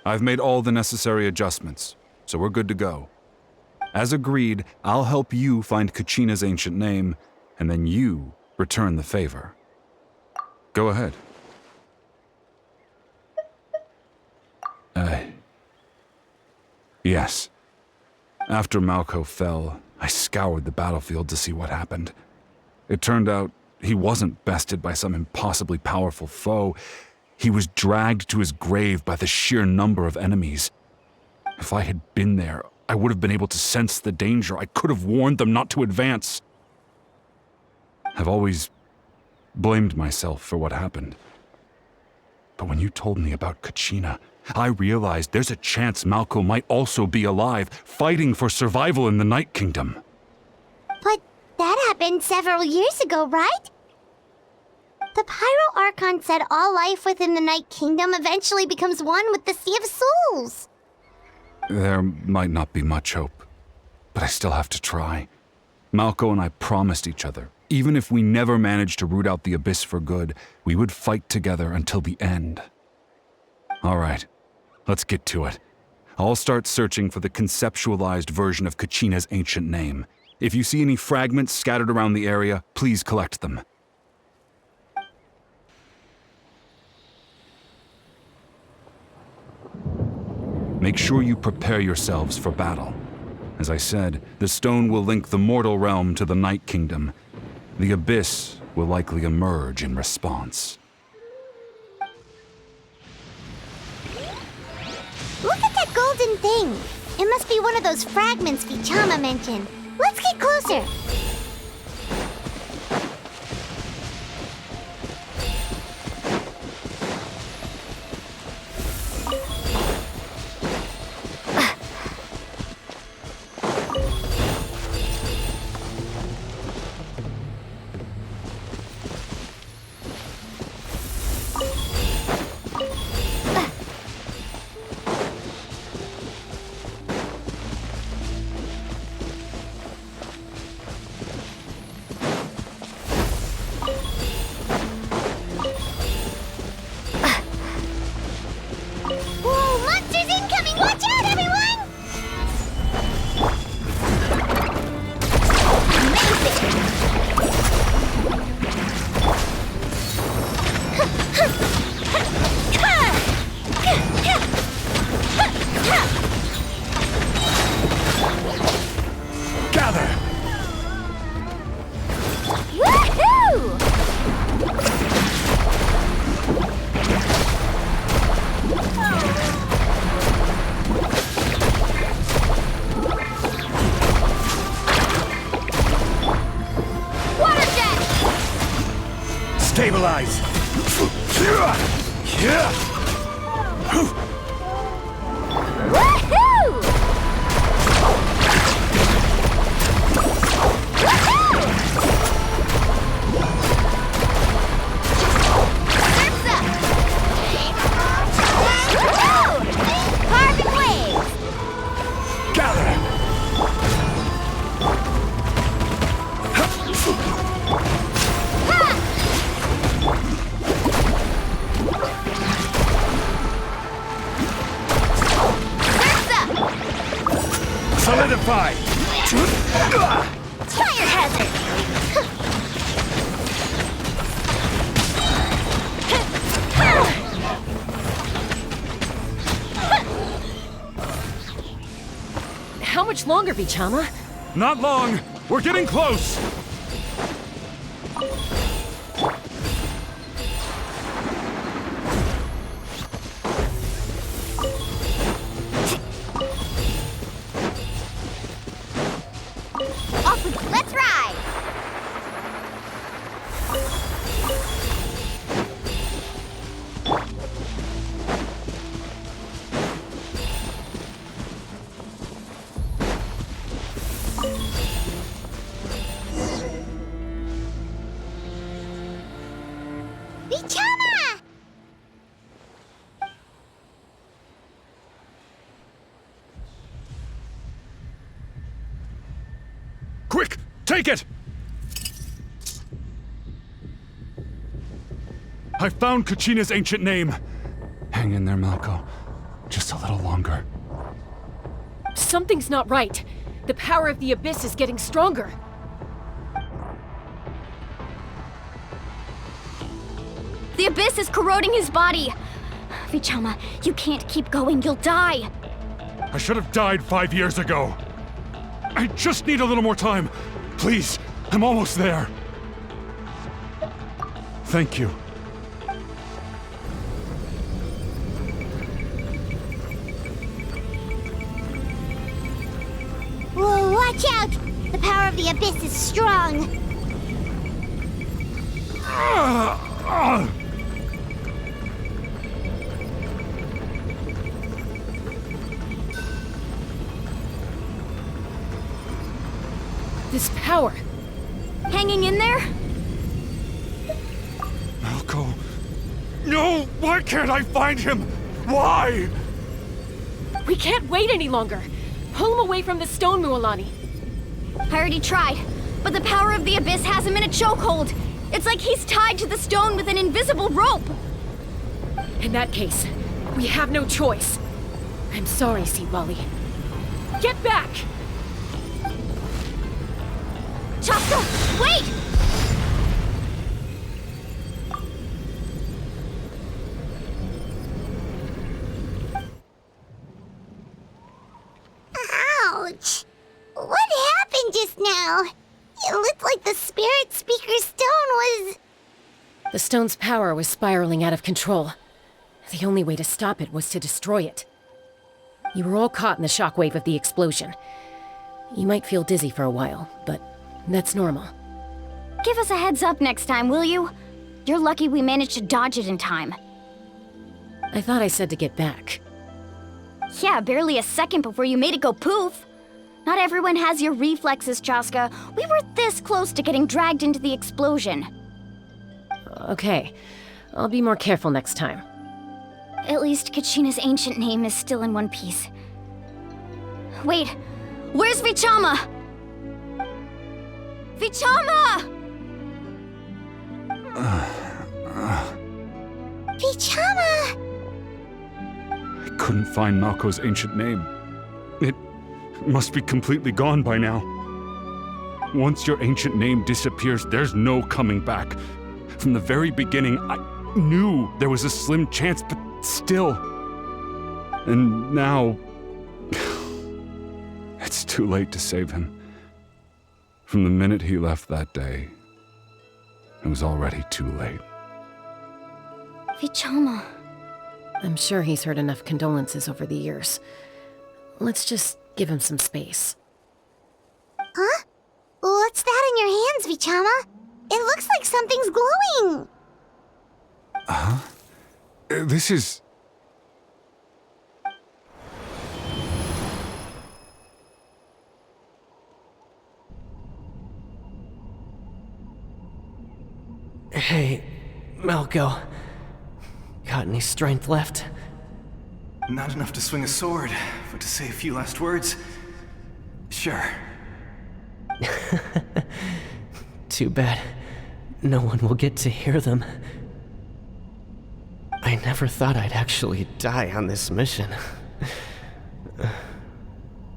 I've made all the necessary adjustments, so we're good to go. As agreed, I'll help you find Kachina's ancient name, and then you return the favor. Go ahead. Yes. After Malko fell, I scoured the battlefield to see what happened. It turned out he wasn't bested by some impossibly powerful foe. He was dragged to his grave by the sheer number of enemies. If I had been there, I would have been able to sense the danger. I could have warned them not to advance. I've always blamed myself for what happened. But when you told me about Kachina, I realized there's a chance Malko might also be alive, fighting for survival in the Night Kingdom. But that happened several years ago, right? The Pyro Archon said all life within the Night Kingdom eventually becomes one with the Sea of Souls. There might not be much hope, but I still have to try. Malko and I promised each other, even if we never managed to root out the Abyss for good, we would fight together until the end. All right, let's get to it. I'll start searching for the conceptualized version of Kachina's ancient name. If you see any fragments scattered around the area, please collect them. Make sure you prepare yourselves for battle. As I said, the stone will link the mortal realm to the Night Kingdom. The Abyss will likely emerge in response. Look at that golden thing. It must be one of those fragments Vichama mentioned. Let's get closer. Stabilize! Solidify! Fire hazard! How much longer, Vichama? Not long! We're getting close! Let's ride! Vichama! Quick! Take it! I found Kachina's ancient name. Hang in there, Malko. Just a little longer. Something's not right. The power of the Abyss is getting stronger. The Abyss is corroding his body. Vichama, you can't keep going. You'll die. I should have died 5 years ago. I just need a little more time. Please, I'm almost there. Thank you. Whoa, watch out! The power of the Abyss is strong. This power. Hanging in there? Malko. No! Why can't I find him? Why? We can't wait any longer. Pull him away from the stone, Mualani. I already tried, but the power of the Abyss has him in a chokehold. It's like he's tied to the stone with an invisible rope. In that case, we have no choice. I'm sorry, Citlali. Get back! Chasca, wait! Ouch! What happened just now? It looked like the spirit speaker's stone was... The stone's power was spiraling out of control. The only way to stop it was to destroy it. You were all caught in the shockwave of the explosion. You might feel dizzy for a while, but that's normal. Give us a heads up next time, will you? You're lucky we managed to dodge it in time. I thought I said to get back. Yeah, barely a second before you made it go poof. Not everyone has your reflexes, Chasca. We were this close to getting dragged into the explosion. Okay, I'll be more careful next time. At least Kachina's ancient name is still in one piece. Wait, where's Vichama? Vichama! Vichama! I couldn't find Malko's ancient name. It must be completely gone by now. Once your ancient name disappears, there's no coming back. From the very beginning, I knew there was a slim chance, but still. And now... it's too late to save him. From the minute he left that day, it was already too late. Vichama. I'm sure he's heard enough condolences over the years. Let's just give him some space. Huh? What's that in your hands, Vichama? It looks like something's glowing. Huh? This is... Hey, Malko. Got any strength left? Not enough to swing a sword, but to say a few last words? Sure. Too bad. No one will get to hear them. I never thought I'd actually die on this mission.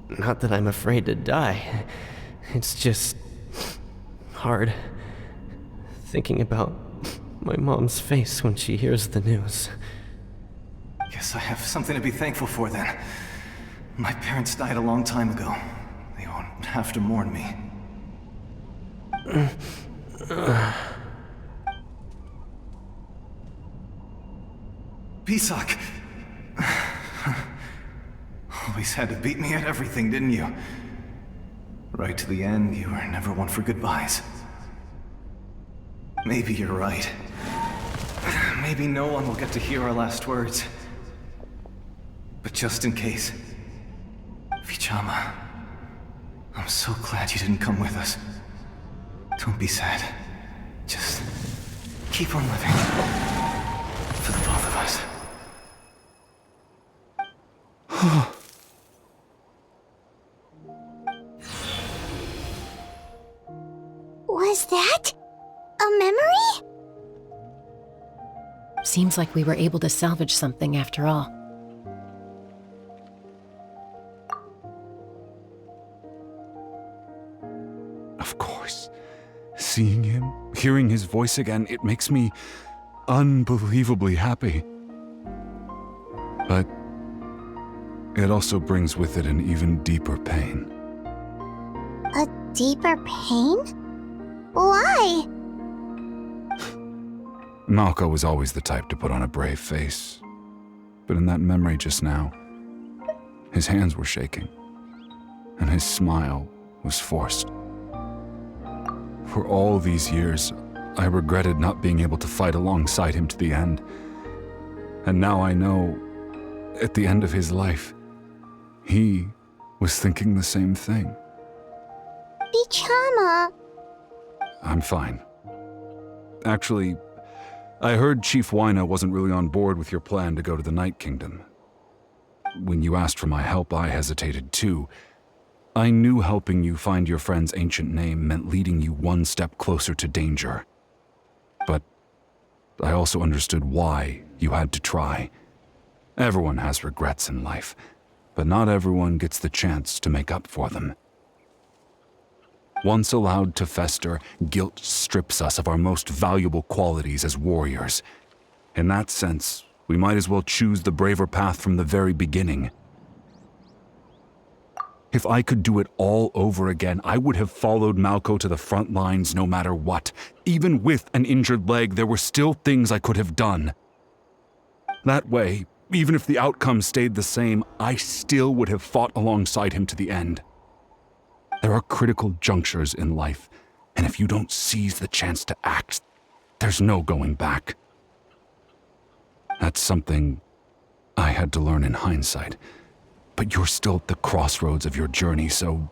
Not that I'm afraid to die. It's just... hard. Thinking about my mom's face when she hears the news. Guess I have something to be thankful for then. My parents died a long time ago. They won't have to mourn me. Pisak! Always had to beat me at everything, didn't you? Right to the end, you were never one for goodbyes. Maybe you're right. Maybe no one will get to hear our last words. But just in case... Vichama... I'm so glad you didn't come with us. Don't be sad. Just... keep on living. For the both of us. Was that a memory? Seems like we were able to salvage something after all. Of course. Seeing him, hearing his voice again, it makes me unbelievably happy. But it also brings with it an even deeper pain. A deeper pain? Why? Malco was always the type to put on a brave face. But in that memory just now, his hands were shaking, and his smile was forced. For all these years, I regretted not being able to fight alongside him to the end. And now I know, at the end of his life, he was thinking the same thing. Vichama. I'm fine. Actually, I heard Chief Wyna wasn't really on board with your plan to go to the Night Kingdom. When you asked for my help, I hesitated too. I knew helping you find your friend's ancient name meant leading you one step closer to danger. But I also understood why you had to try. Everyone has regrets in life, but not everyone gets the chance to make up for them. Once allowed to fester, guilt strips us of our most valuable qualities as warriors. In that sense, we might as well choose the braver path from the very beginning. If I could do it all over again, I would have followed Malco to the front lines no matter what. Even with an injured leg, there were still things I could have done. That way, even if the outcome stayed the same, I still would have fought alongside him to the end. There are critical junctures in life, and if you don't seize the chance to act, there's no going back. That's something I had to learn in hindsight. But you're still at the crossroads of your journey, so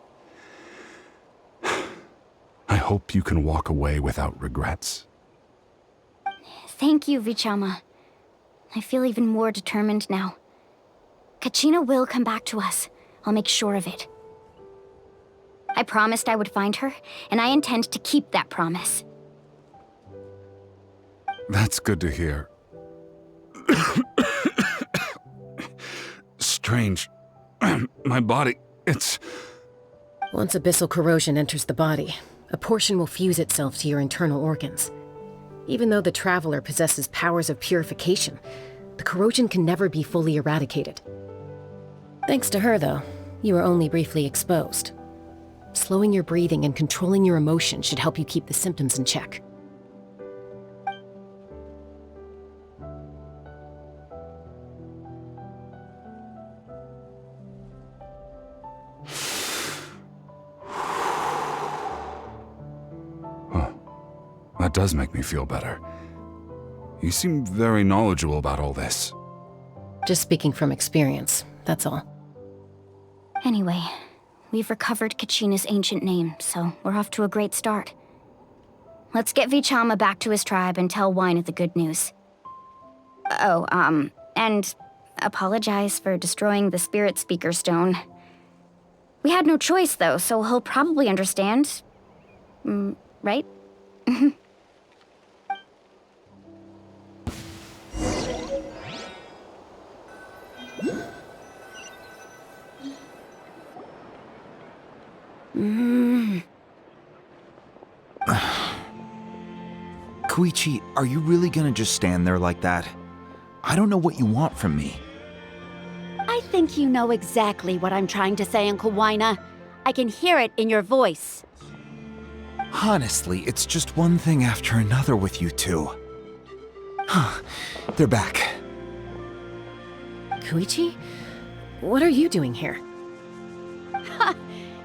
I hope you can walk away without regrets. Thank you, Vichama. I feel even more determined now. Kachina will come back to us. I'll make sure of it. I promised I would find her, and I intend to keep that promise. That's good to hear. Strange. My body, it's... Once abyssal corrosion enters the body, a portion will fuse itself to your internal organs. Even though the Traveler possesses powers of purification, the corrosion can never be fully eradicated. Thanks to her, though, you are only briefly exposed. Slowing your breathing and controlling your emotions should help you keep the symptoms in check. That does make me feel better. You seem very knowledgeable about all this. Just speaking from experience, that's all. Anyway, we've recovered Kachina's ancient name, so we're off to a great start. Let's get Vichama back to his tribe and tell Wyna the good news. Oh, and apologize for destroying the Spirit Speaker Stone. We had no choice, though, so he'll probably understand. Right? Koichi, are you really gonna just stand there like that? I don't know what you want from me. I think you know exactly what I'm trying to say, Uncle Wyna. I can hear it in your voice. Honestly, it's just one thing after another with you two. They're back. Koichi? What are you doing here?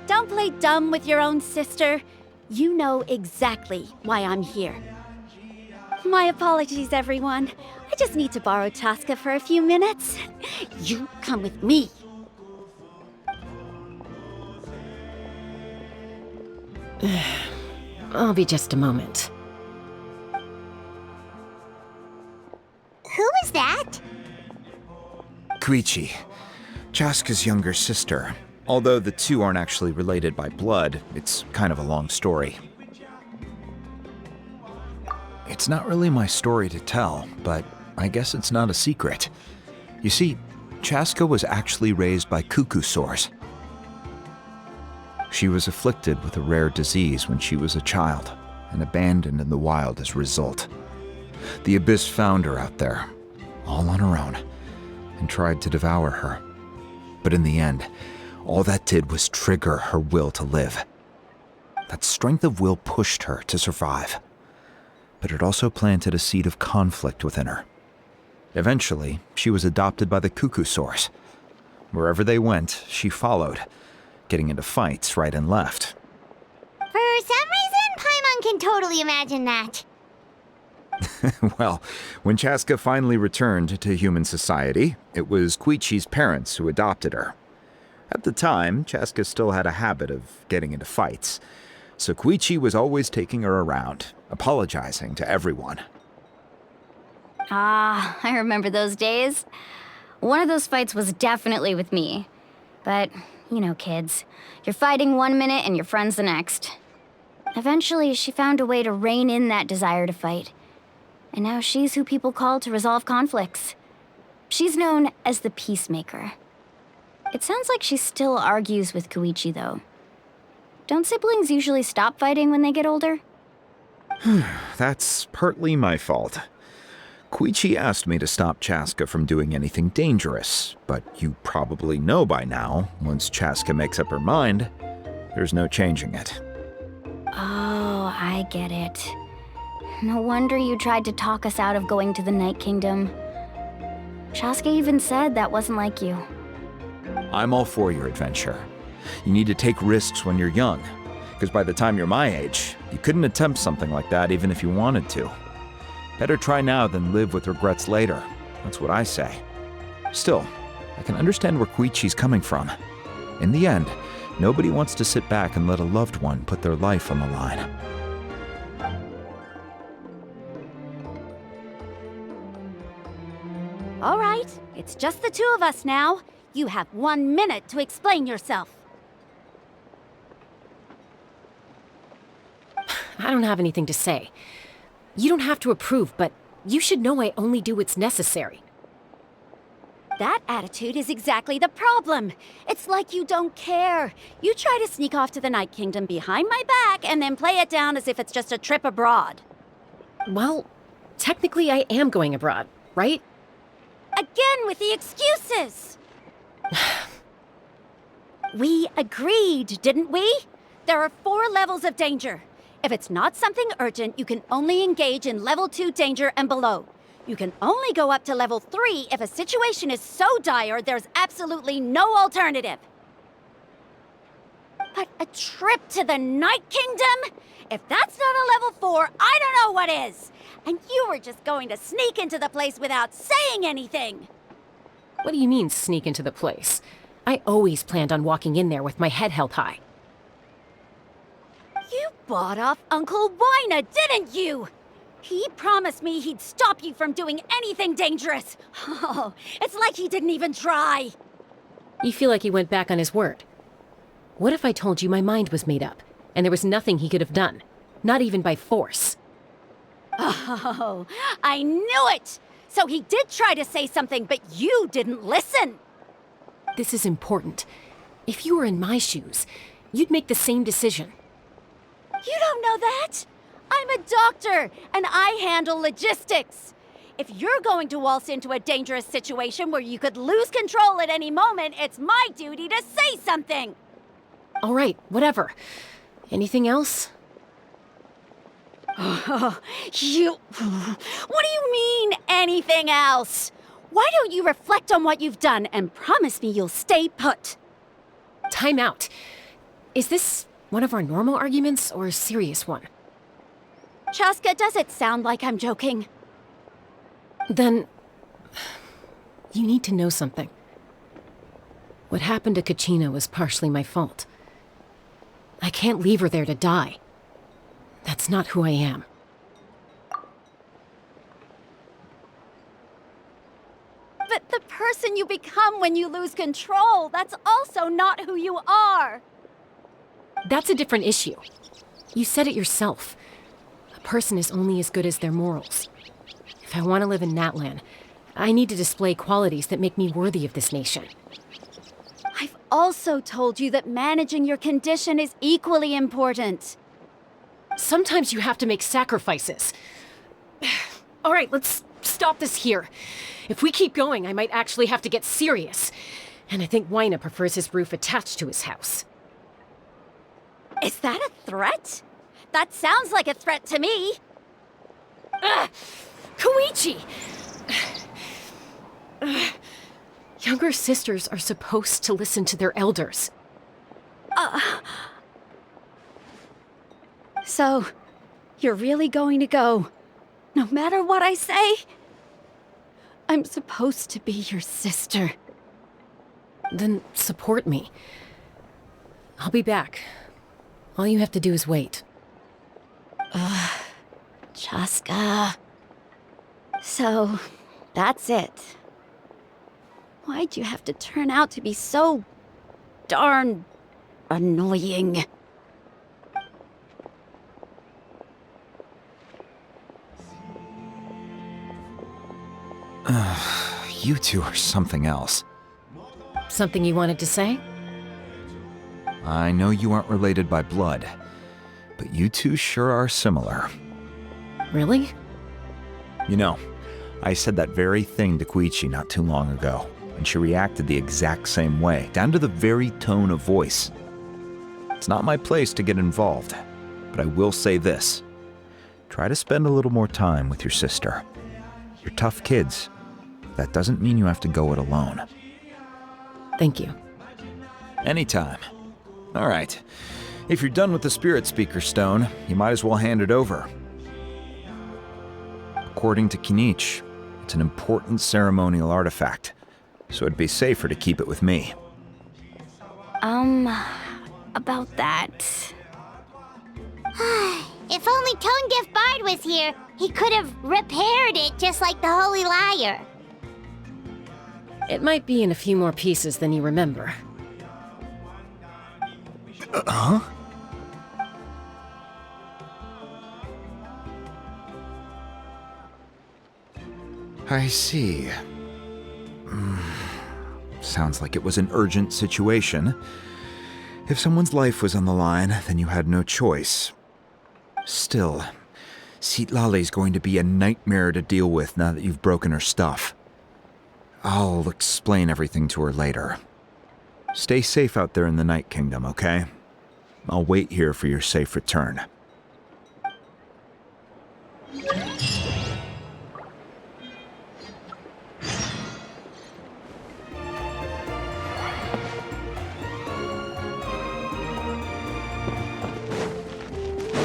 Don't play dumb with your own sister. You know exactly why I'm here. My apologies, everyone. I just need to borrow Chasca for a few minutes. You come with me. I'll be just a moment. Who is that? Koichi, Chasca's younger sister. Although the two aren't actually related by blood, it's kind of a long story. It's not really my story to tell, but I guess it's not a secret. You see, Chasca was actually raised by cuckoo sores. She was afflicted with a rare disease when she was a child and abandoned in the wild as a result. The Abyss found her out there, all on her own, and tried to devour her. But in the end, all that did was trigger her will to live. That strength of will pushed her to survive, but it also planted a seed of conflict within her. Eventually, she was adopted by the cuckoo sores. Wherever they went, she followed, getting into fights right and left. For some reason, Paimon can totally imagine that. Well, when Chasca finally returned to human society, it was Koichi's parents who adopted her. At the time, Chasca still had a habit of getting into fights, so Koichi was always taking her around, apologizing to everyone. Ah, I remember those days. One of those fights was definitely with me. But, you know, kids. You're fighting one minute and your friend's the next. Eventually, she found a way to rein in that desire to fight. And now she's who people call to resolve conflicts. She's known as the Peacemaker. It sounds like she still argues with Koichi, though. Don't siblings usually stop fighting when they get older? That's partly my fault. Koichi asked me to stop Chasca from doing anything dangerous, but you probably know by now, once Chasca makes up her mind, there's no changing it. Oh, I get it. No wonder you tried to talk us out of going to the Night Kingdom. Chasca even said that wasn't like you. I'm all for your adventure. You need to take risks when you're young, because by the time you're my age, you couldn't attempt something like that even if you wanted to. Better try now than live with regrets later. That's what I say. Still, I can understand where Koichi's coming from. In the end, nobody wants to sit back and let a loved one put their life on the line. All right, it's just the two of us now. You have 1 minute to explain yourself. I don't have anything to say. You don't have to approve, but you should know I only do what's necessary. That attitude is exactly the problem. It's like you don't care. You try to sneak off to the Night Kingdom behind my back and then play it down as if it's just a trip abroad. Well, technically I am going abroad, right? Again with the excuses! We agreed, didn't we? There are 4 levels of danger. If it's not something urgent, you can only engage in level 2 danger and below. You can only go up to level 3 if a situation is so dire there's absolutely no alternative. But a trip to the Night Kingdom? If that's not a level 4, I don't know what is! And you were just going to sneak into the place without saying anything! What do you mean, sneak into the place? I always planned on walking in there with my head held high. You bought off Uncle Wina, didn't you? He promised me he'd stop you from doing anything dangerous. Oh, it's like he didn't even try. You feel like he went back on his word. What if I told you my mind was made up, and there was nothing he could have done? Not even by force. Oh, I knew it! So he did try to say something, but you didn't listen. This is important. If you were in my shoes, you'd make the same decision. You don't know that? I'm a doctor, and I handle logistics. If you're going to waltz into a dangerous situation where you could lose control at any moment, it's my duty to say something. All right, whatever. Anything else? What do you mean, anything else? Why don't you reflect on what you've done and promise me you'll stay put? Time out. Is this one of our normal arguments or a serious one? Chasca, does it sound like I'm joking? Then, you need to know something. What happened to Kachina was partially my fault. I can't leave her there to die. That's not who I am. But the person you become when you lose control, that's also not who you are. That's a different issue. You said it yourself. A person is only as good as their morals. If I want to live in Natlan, I need to display qualities that make me worthy of this nation. I've also told you that managing your condition is equally important. Sometimes you have to make sacrifices. All right, let's stop this here. If we keep going, I might actually have to get serious. And I think Wyna prefers his roof attached to his house. Is that a threat? That sounds like a threat to me. Koichi! Younger sisters are supposed to listen to their elders. So, you're really going to go, no matter what I say? I'm supposed to be your sister. Then support me. I'll be back. All you have to do is wait. Chasca. So, that's it. Why'd you have to turn out to be so darn annoying? You two are something else. Something you wanted to say? I know you aren't related by blood, but you two sure are similar. Really? You know, I said that very thing to Koichi not too long ago, and she reacted the exact same way, down to the very tone of voice. It's not my place to get involved, but I will say this. Try to spend a little more time with your sister. You're tough kids. That doesn't mean you have to go it alone. Thank you. Anytime. All right. If you're done with the Spirit Speaker Stone, you might as well hand it over. According to Kinich, it's an important ceremonial artifact, so it'd be safer to keep it with me. About that. If only Tone-Deaf Bard was here, he could have repaired it just like the Holy Liar. It might be in a few more pieces than you remember. Huh? I see. Sounds like it was an urgent situation. If someone's life was on the line, then you had no choice. Still, Citlali's going to be a nightmare to deal with now that you've broken her stuff. I'll explain everything to her later. Stay safe out there in the Night Kingdom, okay? I'll wait here for your safe return.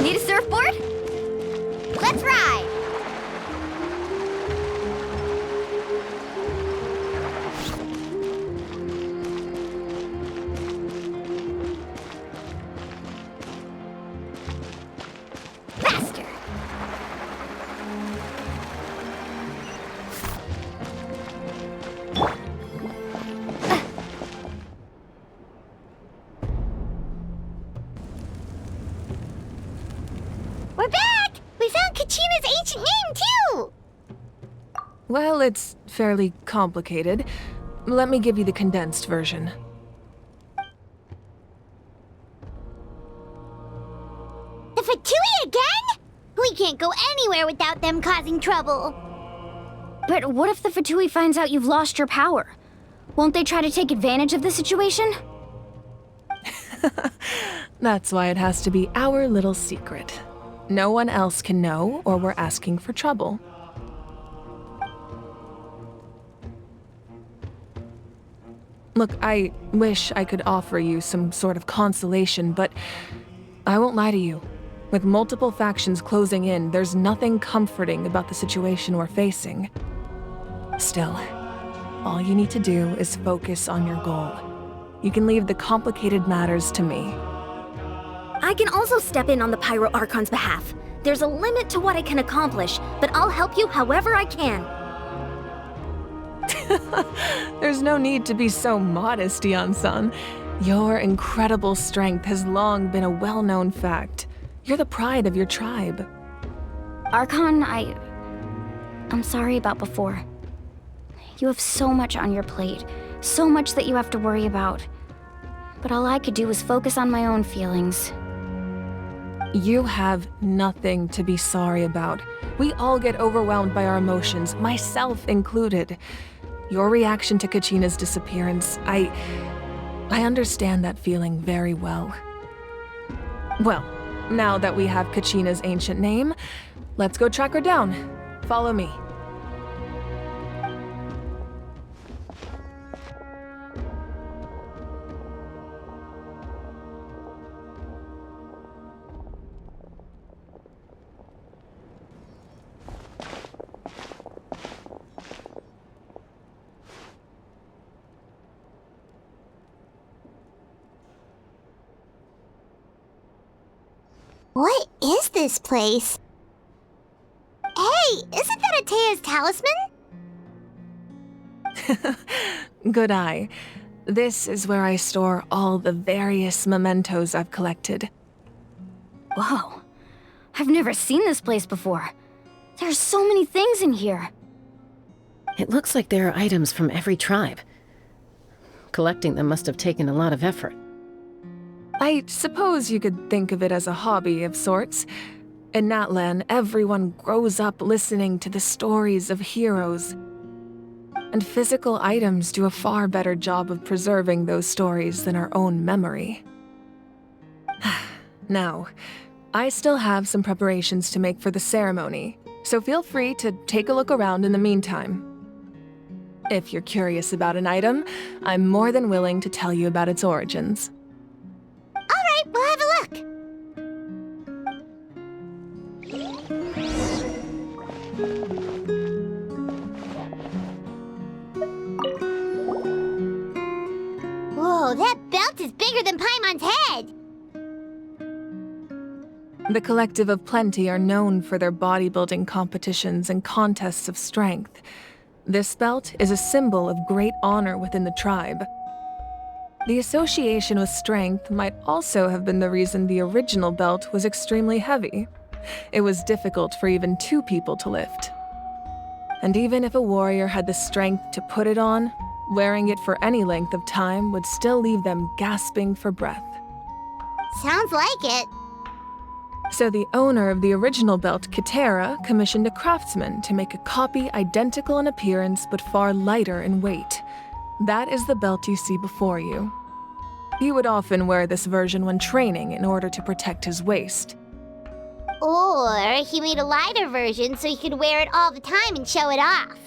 Need a surfboard? Let's ride! Faster! We're back! We found Kachina's ancient name, too! Well, it's fairly complicated. Let me give you the condensed version. The Fatui again? We can't go anywhere without them causing trouble. But what if the Fatui finds out you've lost your power? Won't they try to take advantage of the situation? That's why it has to be our little secret. No one else can know, or we're asking for trouble. Look, I wish I could offer you some sort of consolation, but I won't lie to you. With multiple factions closing in, there's nothing comforting about the situation we're facing. Still, all you need to do is focus on your goal. You can leave the complicated matters to me. I can also step in on the Pyro Archon's behalf. There's a limit to what I can accomplish, but I'll help you however I can. There's no need to be so modest, Iansen. Your incredible strength has long been a well-known fact. You're the pride of your tribe. Archon, I'm sorry about before. You have so much on your plate, so much that you have to worry about. But all I could do was focus on my own feelings. You have nothing to be sorry about. We all get overwhelmed by our emotions, myself included. Your reaction to Kachina's disappearance, I understand that feeling very well. Well, now that we have Kachina's ancient name, let's go track her down. Follow me. What is this place? Hey, isn't that Atea's talisman? Good eye. This is where I store all the various mementos I've collected. Whoa. I've never seen this place before. There's so many things in here. It looks like there are items from every tribe. Collecting them must have taken a lot of effort. I suppose you could think of it as a hobby of sorts. In Natlan, everyone grows up listening to the stories of heroes. And physical items do a far better job of preserving those stories than our own memory. Now, I still have some preparations to make for the ceremony, so feel free to take a look around in the meantime. If you're curious about an item, I'm more than willing to tell you about its origins. Alright, we'll have a look. Whoa, that belt is bigger than Paimon's head! The Collective of Plenty are known for their bodybuilding competitions and contests of strength. This belt is a symbol of great honor within the tribe. The association with strength might also have been the reason the original belt was extremely heavy. It was difficult for even two people to lift. And even if a warrior had the strength to put it on, wearing it for any length of time would still leave them gasping for breath. Sounds like it. So the owner of the original belt, Kitera, commissioned a craftsman to make a copy identical in appearance but far lighter in weight. That is the belt you see before you. He would often wear this version when training in order to protect his waist. Or he made a lighter version so he could wear it all the time and show it off.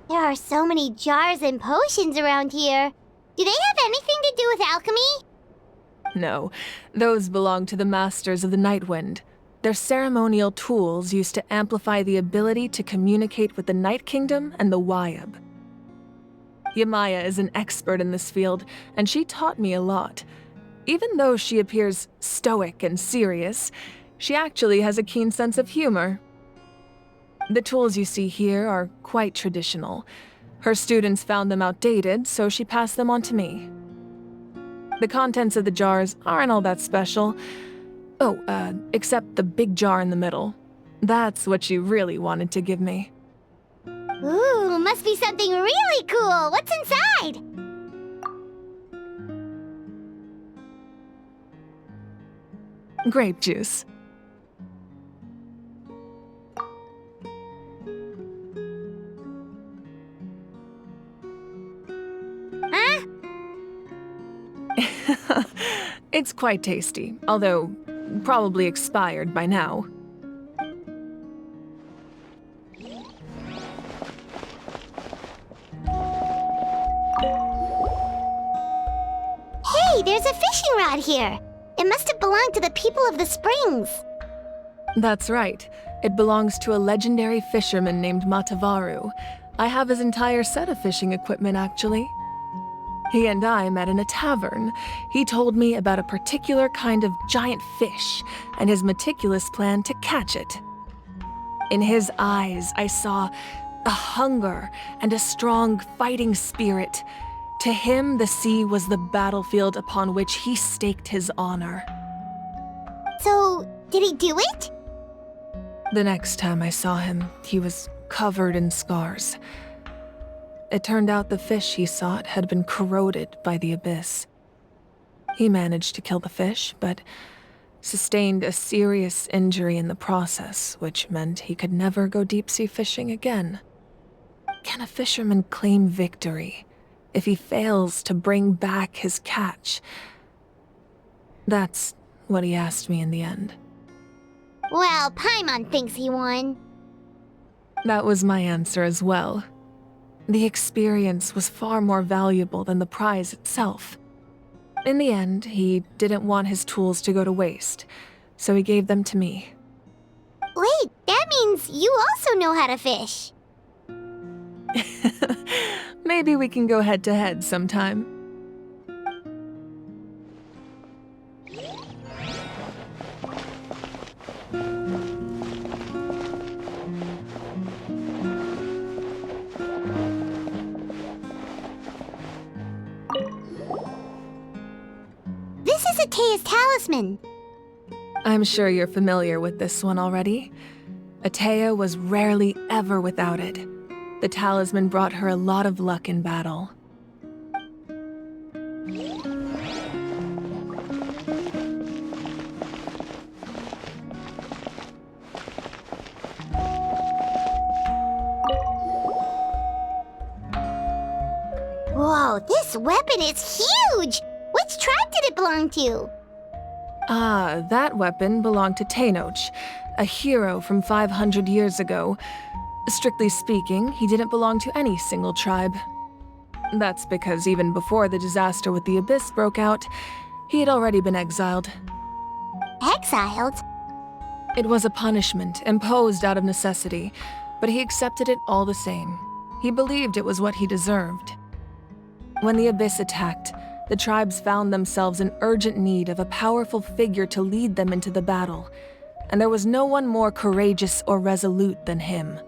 There are so many jars and potions around here. Do they have anything to do with alchemy? No, those belong to the Masters of the Nightwind. They're ceremonial tools used to amplify the ability to communicate with the Night Kingdom and the Wyab. Yamaya is an expert in this field, and she taught me a lot. Even though she appears stoic and serious, she actually has a keen sense of humor. The tools you see here are quite traditional. Her students found them outdated, so she passed them on to me. The contents of the jars aren't all that special. Oh, except the big jar in the middle. That's what she really wanted to give me. Ooh, must be something really cool. What's inside? Grape juice. Huh? It's quite tasty, although probably expired by now. Hey, there's a fishing rod here. It must have belonged to the people of the springs. That's right. It belongs to a legendary fisherman named Matavaru. I have his entire set of fishing equipment, actually. He and I met in a tavern. He told me about a particular kind of giant fish and his meticulous plan to catch it. In his eyes, I saw a hunger and a strong fighting spirit. To him, the sea was the battlefield upon which he staked his honor. So, did he do it? The next time I saw him, he was covered in scars. It turned out the fish he sought had been corroded by the abyss. He managed to kill the fish, but sustained a serious injury in the process, which meant he could never go deep-sea fishing again. Can a fisherman claim victory if he fails to bring back his catch? That's what he asked me in the end. Well, Paimon thinks he won. That was my answer as well. The experience was far more valuable than the prize itself. In the end, he didn't want his tools to go to waste, so he gave them to me. Wait, that means you also know how to fish. Maybe we can go head-to-head sometime. This is Atea's talisman. I'm sure you're familiar with this one already. Atea was rarely ever without it. The talisman brought her a lot of luck in battle. Whoa, this weapon is huge! Which tribe did it belong to? Ah, that weapon belonged to Tenoch, a hero from 500 years ago. Strictly speaking, he didn't belong to any single tribe. That's because even before the disaster with the Abyss broke out, he had already been exiled. Exiled? It was a punishment imposed out of necessity, but he accepted it all the same. He believed it was what he deserved. When the Abyss attacked, the tribes found themselves in urgent need of a powerful figure to lead them into the battle, and there was no one more courageous or resolute than him.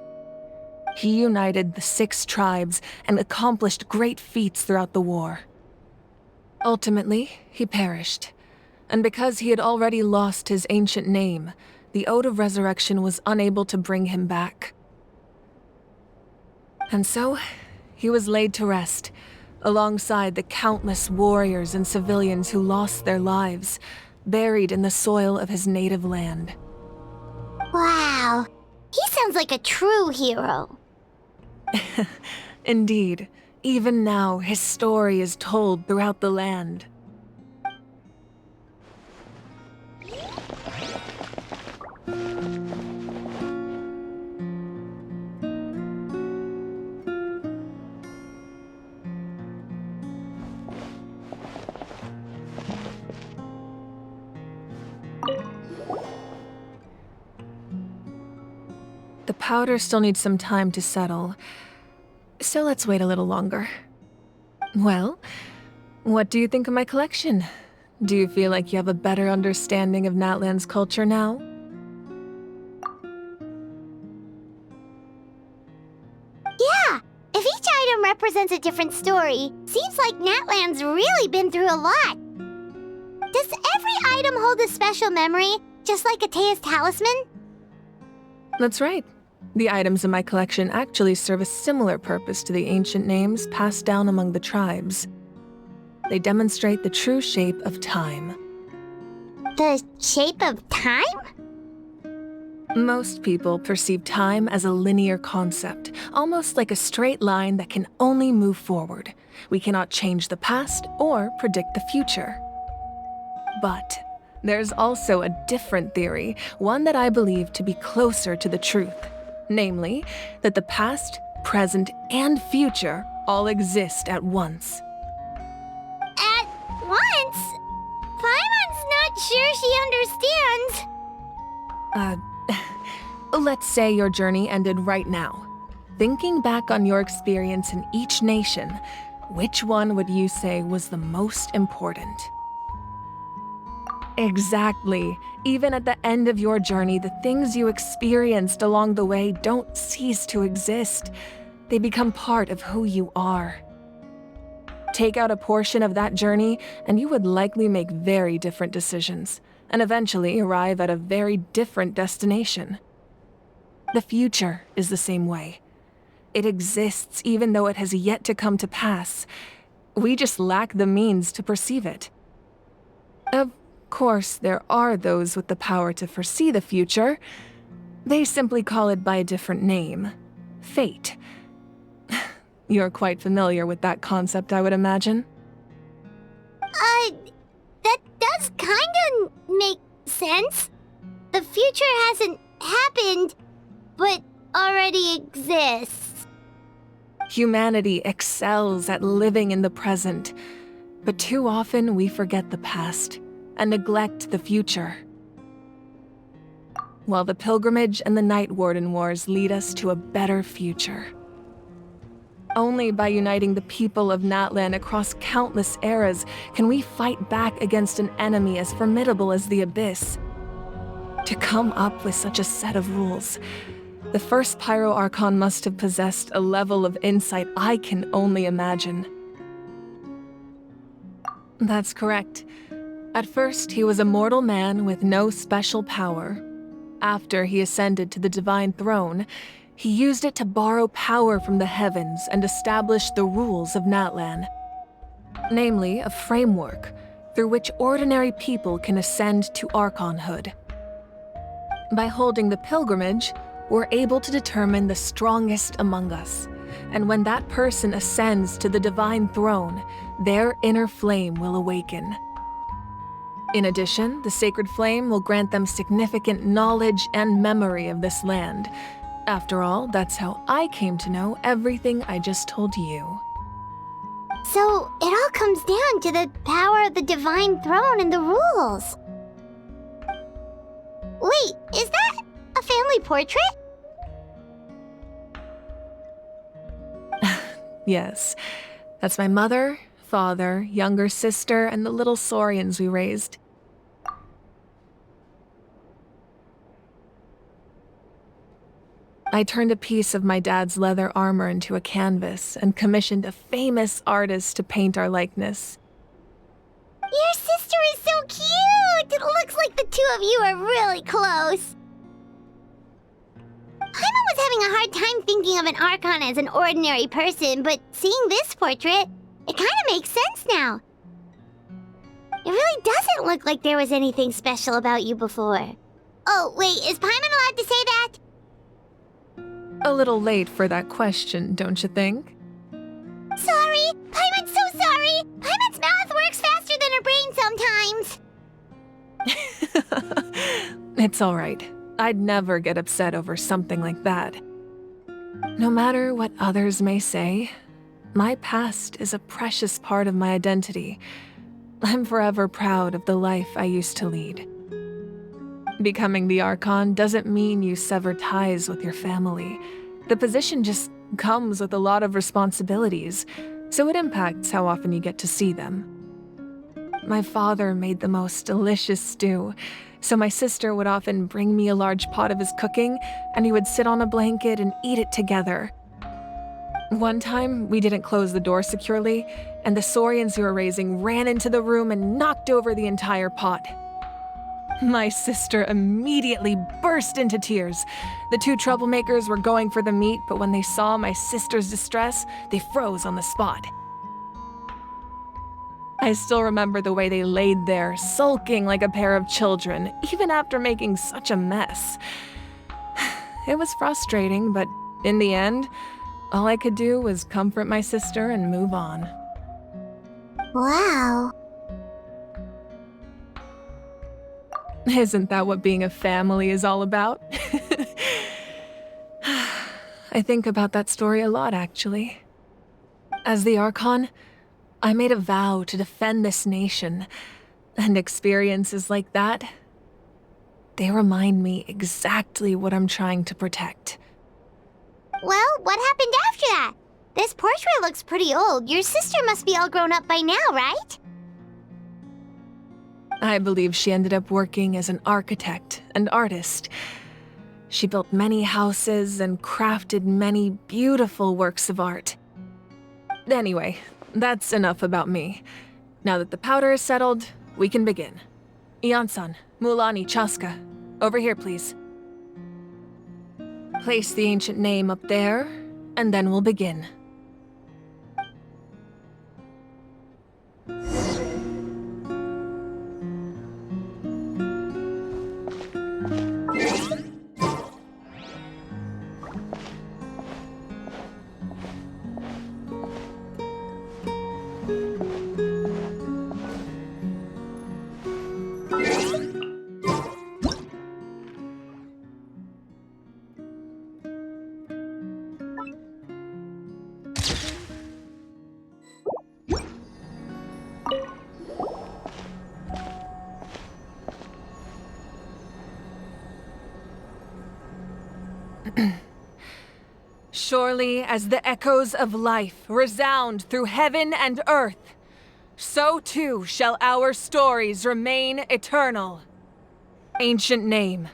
He united the 6 tribes and accomplished great feats throughout the war. Ultimately, he perished, and because he had already lost his ancient name, the Ode of Resurrection was unable to bring him back. And so, he was laid to rest, alongside the countless warriors and civilians who lost their lives, buried in the soil of his native land. Wow, he sounds like a true hero. Indeed, even now his story is told throughout the land. The powder still needs some time to settle, so let's wait a little longer. Well, what do you think of my collection? Do you feel like you have a better understanding of Natlan's culture now? Yeah, if each item represents a different story, seems like Natlan's really been through a lot. Does every item hold a special memory, just like Atea's talisman? That's right. The items in my collection actually serve a similar purpose to the ancient names passed down among the tribes. They demonstrate the true shape of time. The shape of time? Most people perceive time as a linear concept, almost like a straight line that can only move forward. We cannot change the past or predict the future. But there's also a different theory, one that I believe to be closer to the truth. Namely, that the past, present, and future all exist at once. At once? Paimon's not sure she understands. Let's say your journey ended right now. Thinking back on your experience in each nation, which one would you say was the most important? Exactly. Even at the end of your journey, the things you experienced along the way don't cease to exist. They become part of who you are. Take out a portion of that journey, and you would likely make very different decisions, and eventually arrive at a very different destination. The future is the same way. It exists even though it has yet to come to pass. We just lack the means to perceive it. Of course, there are those with the power to foresee the future. They simply call it by a different name. Fate. You're quite familiar with that concept, I would imagine. That does kinda make sense. The future hasn't happened, but already exists. Humanity excels at living in the present, but too often we forget the past and neglect the future. While the pilgrimage and the Night Warden Wars lead us to a better future. Only by uniting the people of Natlan across countless eras can we fight back against an enemy as formidable as the Abyss. To come up with such a set of rules, the first Pyro Archon must have possessed a level of insight I can only imagine. That's correct. At first, he was a mortal man with no special power. After he ascended to the divine throne, he used it to borrow power from the heavens and establish the rules of Natlan. Namely, a framework through which ordinary people can ascend to Archonhood. By holding the pilgrimage, we're able to determine the strongest among us, and when that person ascends to the divine throne, their inner flame will awaken. In addition, the sacred flame will grant them significant knowledge and memory of this land. After all, that's how I came to know everything I just told you. So, it all comes down to the power of the divine throne and the rules. Wait, is that a family portrait? Yes, that's my mother, father, younger sister, and the little saurians we raised. I turned a piece of my dad's leather armor into a canvas and commissioned a famous artist to paint our likeness. Your sister is so cute! It looks like the two of you are really close. Paimon was having a hard time thinking of an Archon as an ordinary person, but seeing this portrait, it kind of makes sense now. It really doesn't look like there was anything special about you before. Oh, wait, is Paimon allowed to say that? A little late for that question, don't you think? Sorry! Paimon's so sorry! Paimon's mouth works faster than her brain sometimes! It's all right. I'd never get upset over something like that. No matter what others may say, my past is a precious part of my identity. I'm forever proud of the life I used to lead. Becoming the Archon doesn't mean you sever ties with your family. The position just comes with a lot of responsibilities, so it impacts how often you get to see them. My father made the most delicious stew, so my sister would often bring me a large pot of his cooking, and he would sit on a blanket and eat it together. One time, we didn't close the door securely, and the saurians we were raising ran into the room and knocked over the entire pot. My sister immediately burst into tears. The two troublemakers were going for the meat, but when they saw my sister's distress, they froze on the spot. I still remember the way they laid there, sulking like a pair of children, even after making such a mess. It was frustrating, but in the end, all I could do was comfort my sister and move on. Wow. Isn't that what being a family is all about? I think about that story a lot, actually. As the Archon, I made a vow to defend this nation, and experiences like that, they remind me exactly what I'm trying to protect. Well, what happened after that? This portrait looks pretty old. Your sister must be all grown up by now, right? I believe she ended up working as an architect and artist. She built many houses and crafted many beautiful works of art. Anyway, That's enough about me. Now that the powder is settled, we can begin. Iansen, Mualani, Chasca, over here, please. Place the ancient name up there, and then we'll begin. Surely as the echoes of life resound through heaven and earth, so too shall our stories remain eternal. Ancient name,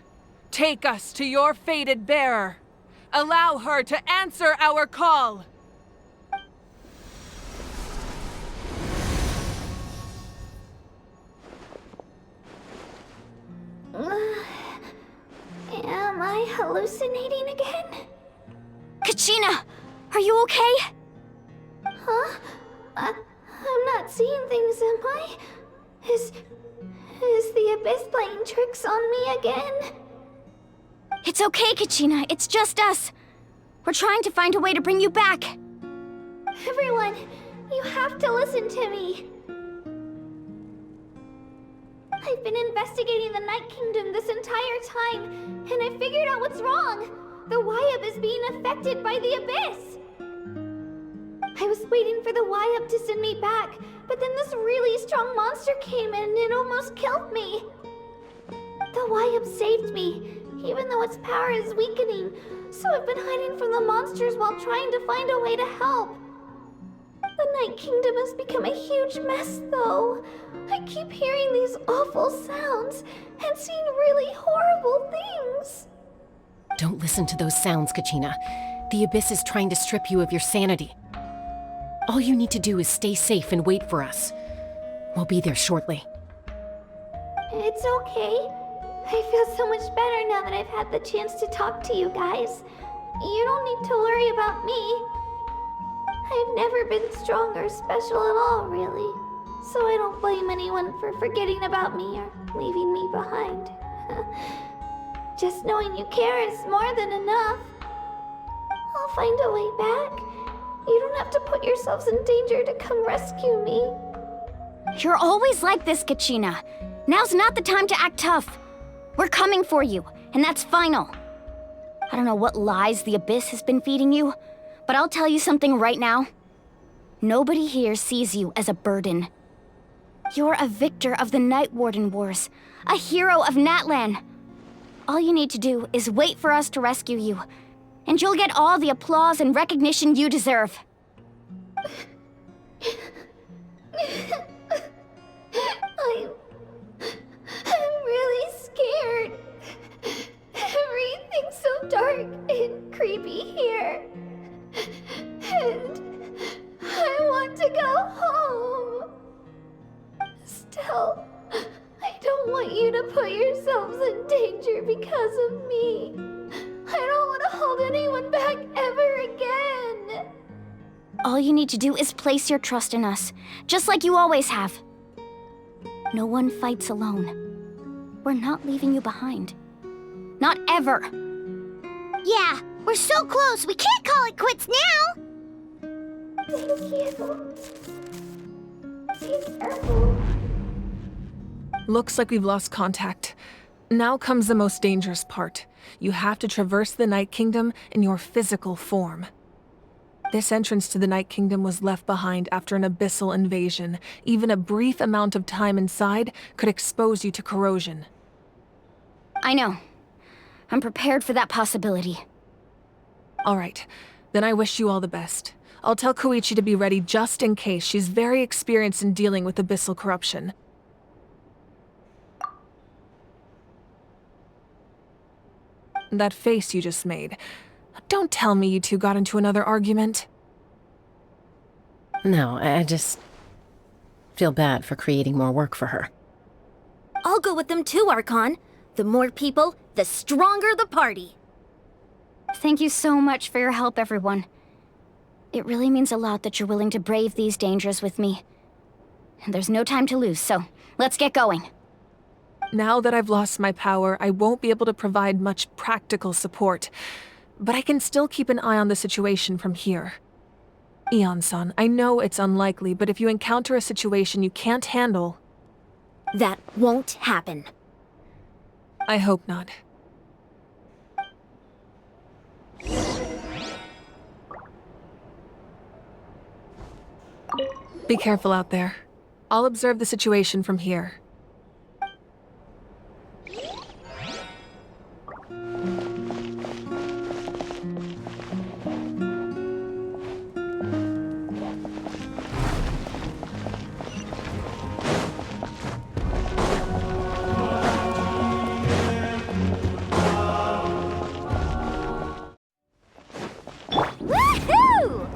take us to your fated bearer. Allow her to answer our call. Am I hallucinating again? Kachina! Are you okay? Huh? I'm not seeing things, am I? Is the Abyss playing tricks on me again? It's okay, Kachina. It's just us. We're trying to find a way to bring you back. Everyone, you have to listen to me. I've been investigating the Night Kingdom this entire time, and I figured out what's wrong. The Wyab is being affected by the Abyss. I was waiting for the Wyab to send me back, but then this really strong monster came in and almost killed me. The Wyab saved me, even though its power is weakening, so I've been hiding from the monsters while trying to find a way to help. The Night Kingdom has become a huge mess, though. I keep hearing these awful sounds and seeing really horrible things. Don't listen to those sounds, Kachina. The Abyss is trying to strip you of your sanity. All you need to do is stay safe and wait for us. We'll be there shortly. It's okay. I feel so much better now that I've had the chance to talk to you guys. You don't need to worry about me. I've never been strong or special at all, really. So I don't blame anyone for forgetting about me or leaving me behind. Just knowing you care is more than enough. I'll find a way back. You don't have to put yourselves in danger to come rescue me. You're always like this, Kachina. Now's not the time to act tough. We're coming for you, and that's final. I don't know what lies the Abyss has been feeding you, but I'll tell you something right now. Nobody here sees you as a burden. You're a victor of the Night Warden Wars, a hero of Natlan. All you need to do is wait for us to rescue you, and you'll get all the applause and recognition you deserve. I'm really scared. Everything's so dark and creepy here. And I want to go home. Still, I don't want you to put yourselves in danger because of me. I don't want to hold anyone back ever again. All you need to do is place your trust in us, just like you always have. No one fights alone. We're not leaving you behind. Not ever. Yeah, we're so close, we can't call it quits now! Thank you. Be careful. Looks like we've lost contact. Now comes the most dangerous part. You have to traverse the Night Kingdom in your physical form. This entrance to the Night Kingdom was left behind after an abyssal invasion. Even a brief amount of time inside could expose you to corrosion. I know. I'm prepared for that possibility. All right, then I wish you all the best. I'll tell Koichi to be ready just in case. She's very experienced in dealing with abyssal corruption. That face you just made. Don't tell me you two got into another argument. No, I just feel bad for creating more work for her. I'll go with them too, Archon. The more people, the stronger the party. Thank you so much for your help, everyone. It really means a lot that you're willing to brave these dangers with me. And there's no time to lose, so let's get going. Now that I've lost my power, I won't be able to provide much practical support. But I can still keep an eye on the situation from here. Iansen, I know it's unlikely, but if you encounter a situation you can't handle... That won't happen. I hope not. Be careful out there. I'll observe the situation from here. Woohoo!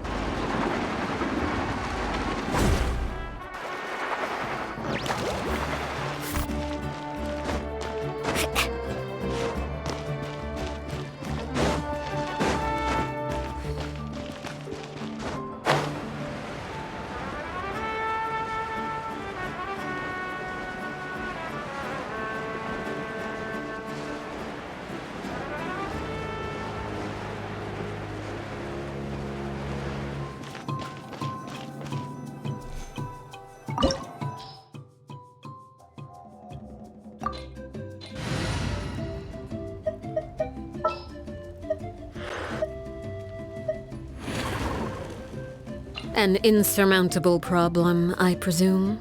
An insurmountable problem, I presume?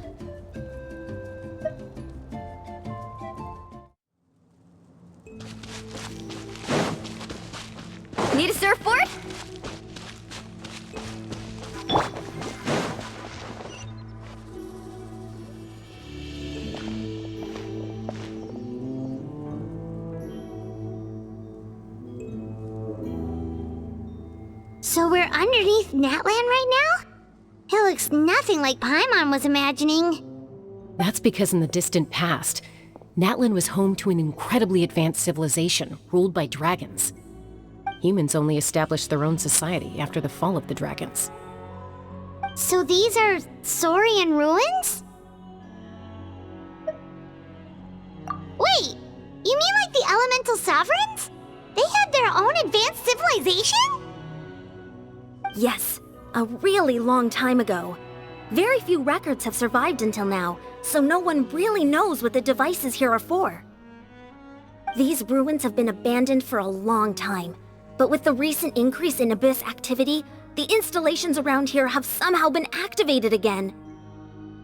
Need a surfboard? So we're underneath Natlan right now? It looks nothing like Paimon was imagining. That's because in the distant past, Natlan was home to an incredibly advanced civilization ruled by dragons. Humans only established their own society after the fall of the dragons. So these are Saurian ruins? Wait, you mean like the elemental sovereigns? They had their own advanced civilization? Yes, a really long time ago. Very few records have survived until now, so no one really knows what the devices here are for. These ruins have been abandoned for a long time, but with the recent increase in Abyss activity, the installations around here have somehow been activated again.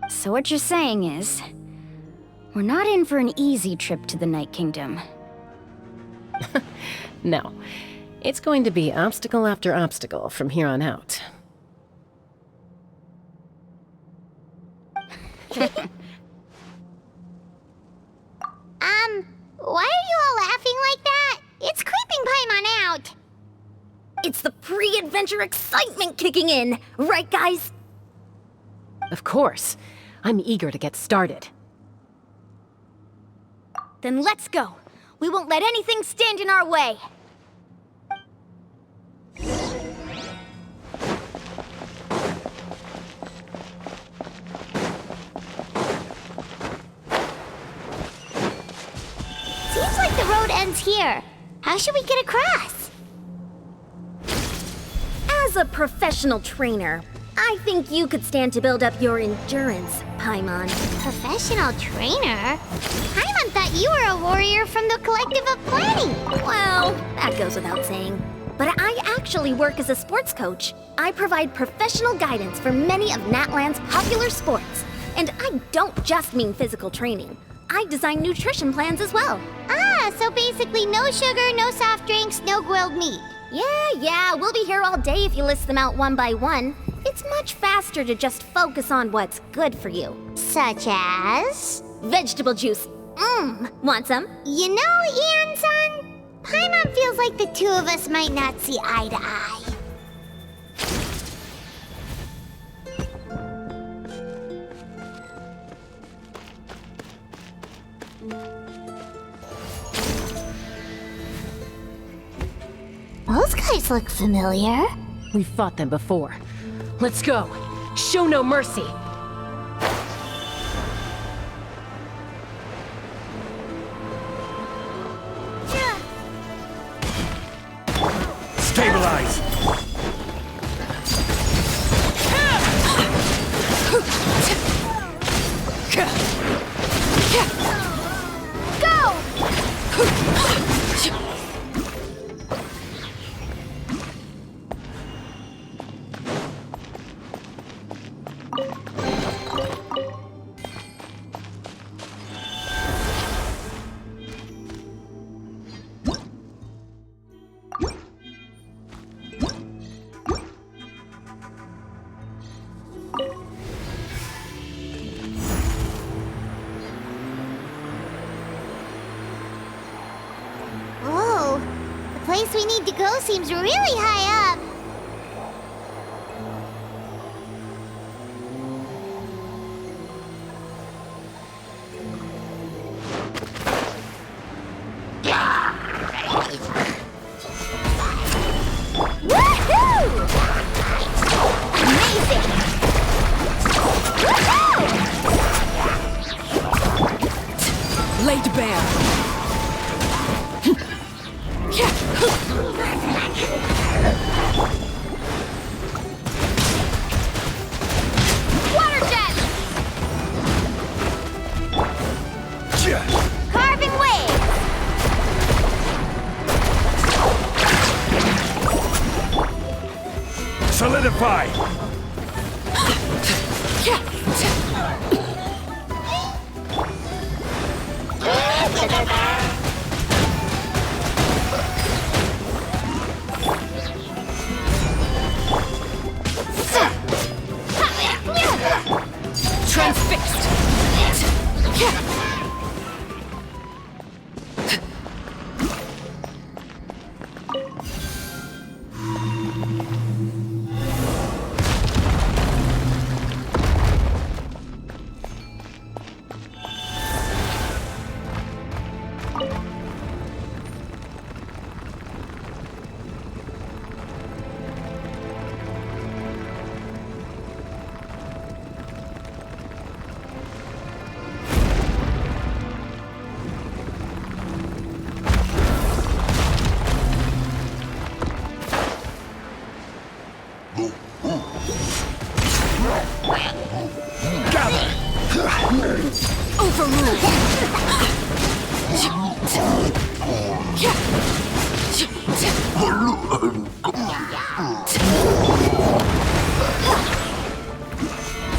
So what you're saying is, we're not in for an easy trip to the Night Kingdom. No. It's going to be obstacle after obstacle from here on out. Why are you all laughing like that? It's creeping Paimon out. It's the pre-adventure excitement kicking in, right guys? Of course. I'm eager to get started. Then let's go. We won't let anything stand in our way. Seems like the road ends here. How should we get across? As a professional trainer, I think you could stand to build up your endurance, Paimon. Professional trainer? Paimon thought you were a warrior from the Collective of Planning. Well, that goes without saying. But I actually work as a sports coach. I provide professional guidance for many of Natlan's popular sports. And I don't just mean physical training. I design nutrition plans as well. Ah, so basically no sugar, no soft drinks, no grilled meat. Yeah, we'll be here all day if you list them out one by one. It's much faster to just focus on what's good for you. Such as? Vegetable juice. Want some? You know, Iansen, Paimon feels like the two of us might not see eye to eye. guys look familiar. We've fought them before. Let's go. Show no mercy. Stabilize! Whoa, the place we need to go seems really high up. Laid bare. Water jet! Carving waves! Solidify! Transfixed.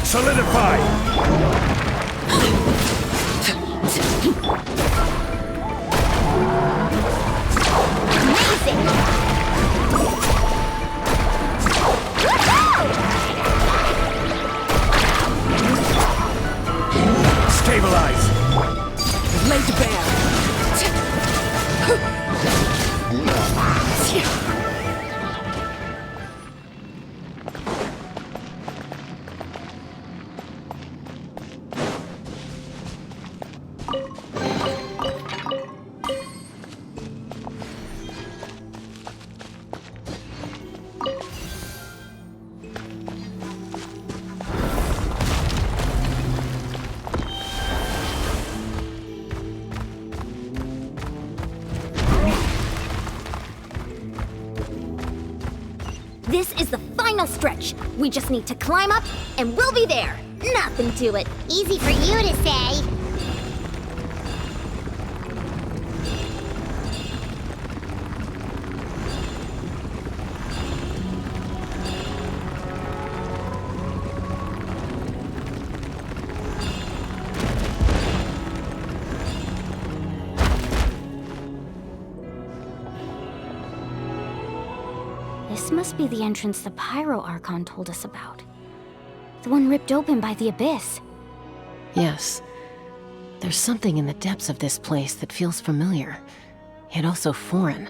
Solidify! Stabilize! Laid bare. This is the final stretch. We just need to climb up, and we'll be there. Nothing to it. Easy for you to say. This must be the entrance the Pyro Archon told us about. The one ripped open by the Abyss. Yes. There's something in the depths of this place that feels familiar, yet also foreign.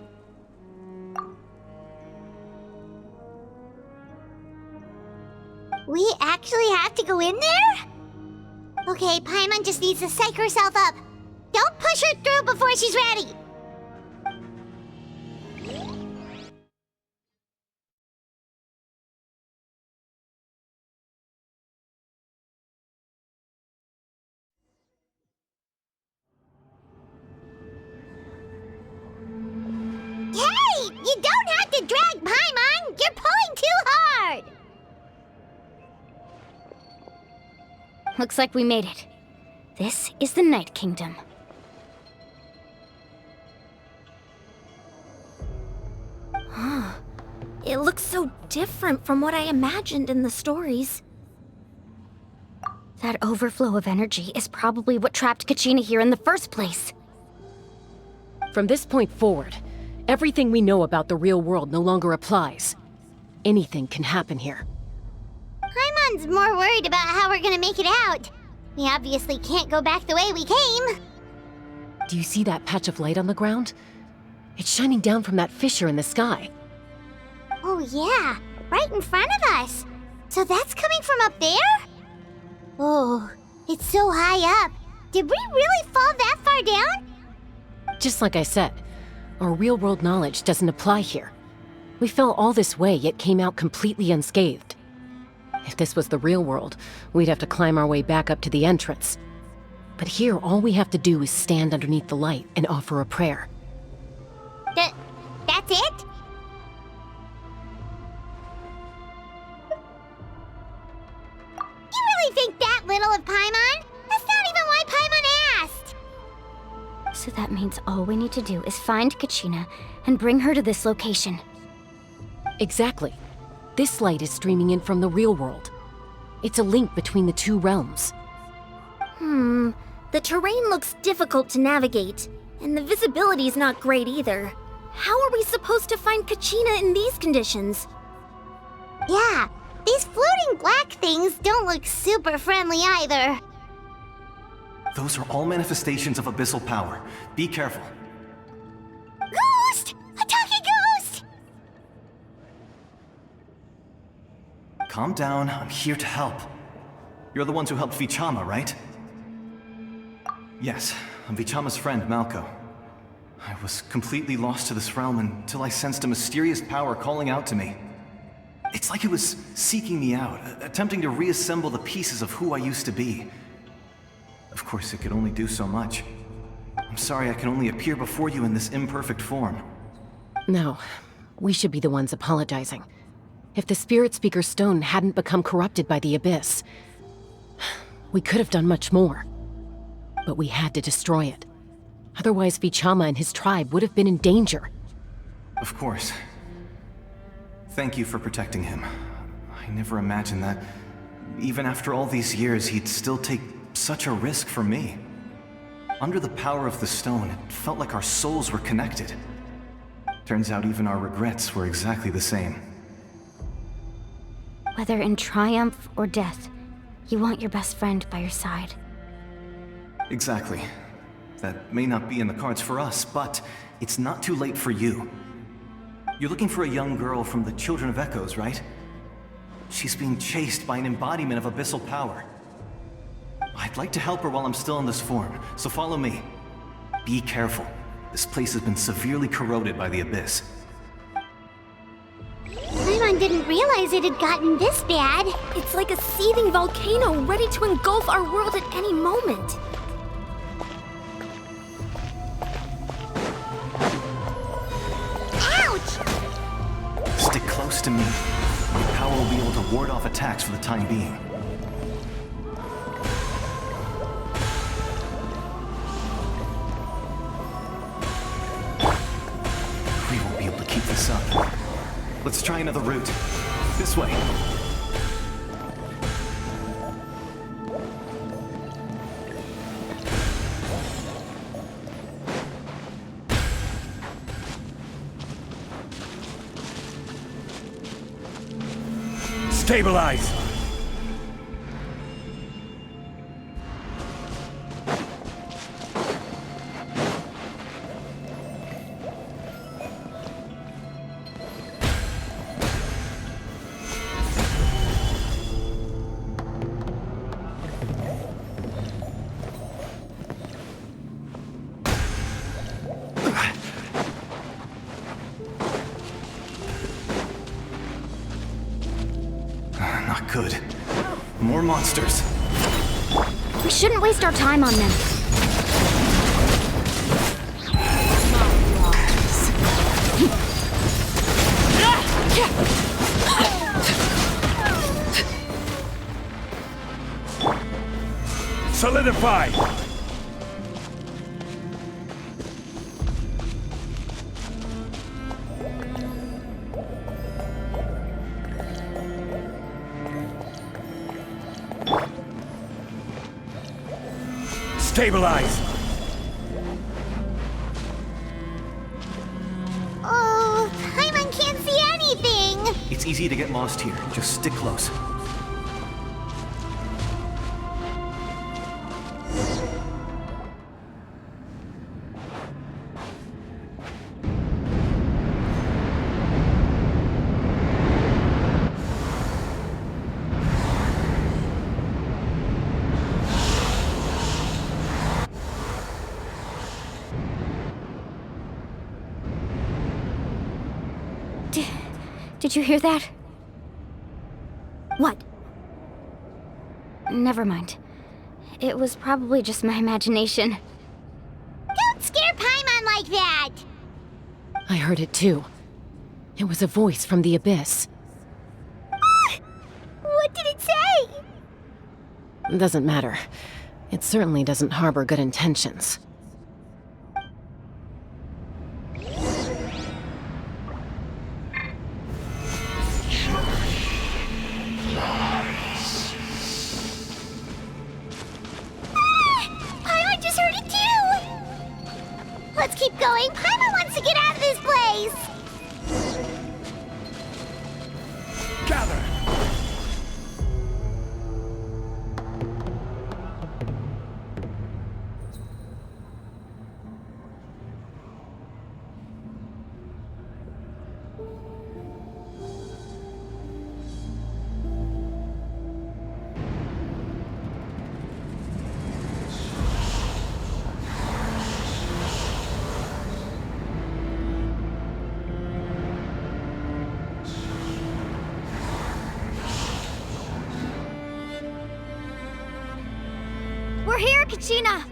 We actually have to go in there? Okay, Paimon just needs to psych herself up. Don't push her through before she's ready. You don't have to drag Paimon! You're pulling too hard! Looks like we made it. This is the Night Kingdom. It looks so different from what I imagined in the stories. That overflow of energy is probably what trapped Kachina here in the first place. From this point forward, everything we know about the real world no longer applies. Anything can happen here. Paimon's more worried about how we're gonna make it out. We obviously can't go back the way we came. Do you see that patch of light on the ground? It's shining down from that fissure in the sky. Oh yeah, right in front of us. So that's coming from up there? Oh, it's so high up. Did we really fall that far down? Just like I said, our real-world knowledge doesn't apply here. We fell all this way, yet came out completely unscathed. If this was the real world, we'd have to climb our way back up to the entrance. But here, all we have to do is stand underneath the light and offer a prayer. That's it? You really think that little of Paimon? That's not even why Paimon asked! So that means all we need to do is find Kachina and bring her to this location. Exactly. This light is streaming in from the real world. It's a link between the two realms. The terrain looks difficult to navigate, and the visibility's not great either. How are we supposed to find Kachina in these conditions? Yeah, these floating black things don't look super friendly either. Those are all manifestations of abyssal power. Be careful. Ghost! A talking ghost! Calm down, I'm here to help. You're the ones who helped Vichama, right? Yes, I'm Vichama's friend, Malco. I was completely lost to this realm until I sensed a mysterious power calling out to me. It's like it was seeking me out, attempting to reassemble the pieces of who I used to be. Of course, it could only do so much. I'm sorry I can only appear before you in this imperfect form. No, we should be the ones apologizing. If the Spirit Speaker Stone hadn't become corrupted by the Abyss, we could have done much more. But we had to destroy it. Otherwise, Vichama and his tribe would have been in danger. Of course. Thank you for protecting him. I never imagined that, even after all these years, he'd still take such a risk for me. Under the power of the stone, it felt like our souls were connected. Turns out even our regrets were exactly the same. Whether in triumph or death, you want your best friend by your side. Exactly. That may not be in the cards for us, but it's not too late for you. You're looking for a young girl from the Children of Echoes, right? She's being chased by an embodiment of abyssal power. I'd like to help her while I'm still in this form, so follow me. Be careful. This place has been severely corroded by the Abyss. Paimon didn't realize it had gotten this bad. It's like a seething volcano ready to engulf our world at any moment. Stick close to me. Your power will be able to ward off attacks for the time being. We won't be able to keep this up. Let's try another route. This way. Stabilize! Not good. More monsters. We shouldn't waste our time on them. Solidify! Stabilize! Oh, Paimon can't see anything! It's easy to get lost here. Just stick close. Did you hear that? What? Never mind. It was probably just my imagination. Don't scare Paimon like that! I heard it too. It was a voice from the abyss. What did it say? Doesn't matter. It certainly doesn't harbor good intentions. Paimon just heard it too! Let's keep going. Paimon wants to get out of this place! Gather! We're here, Kachina!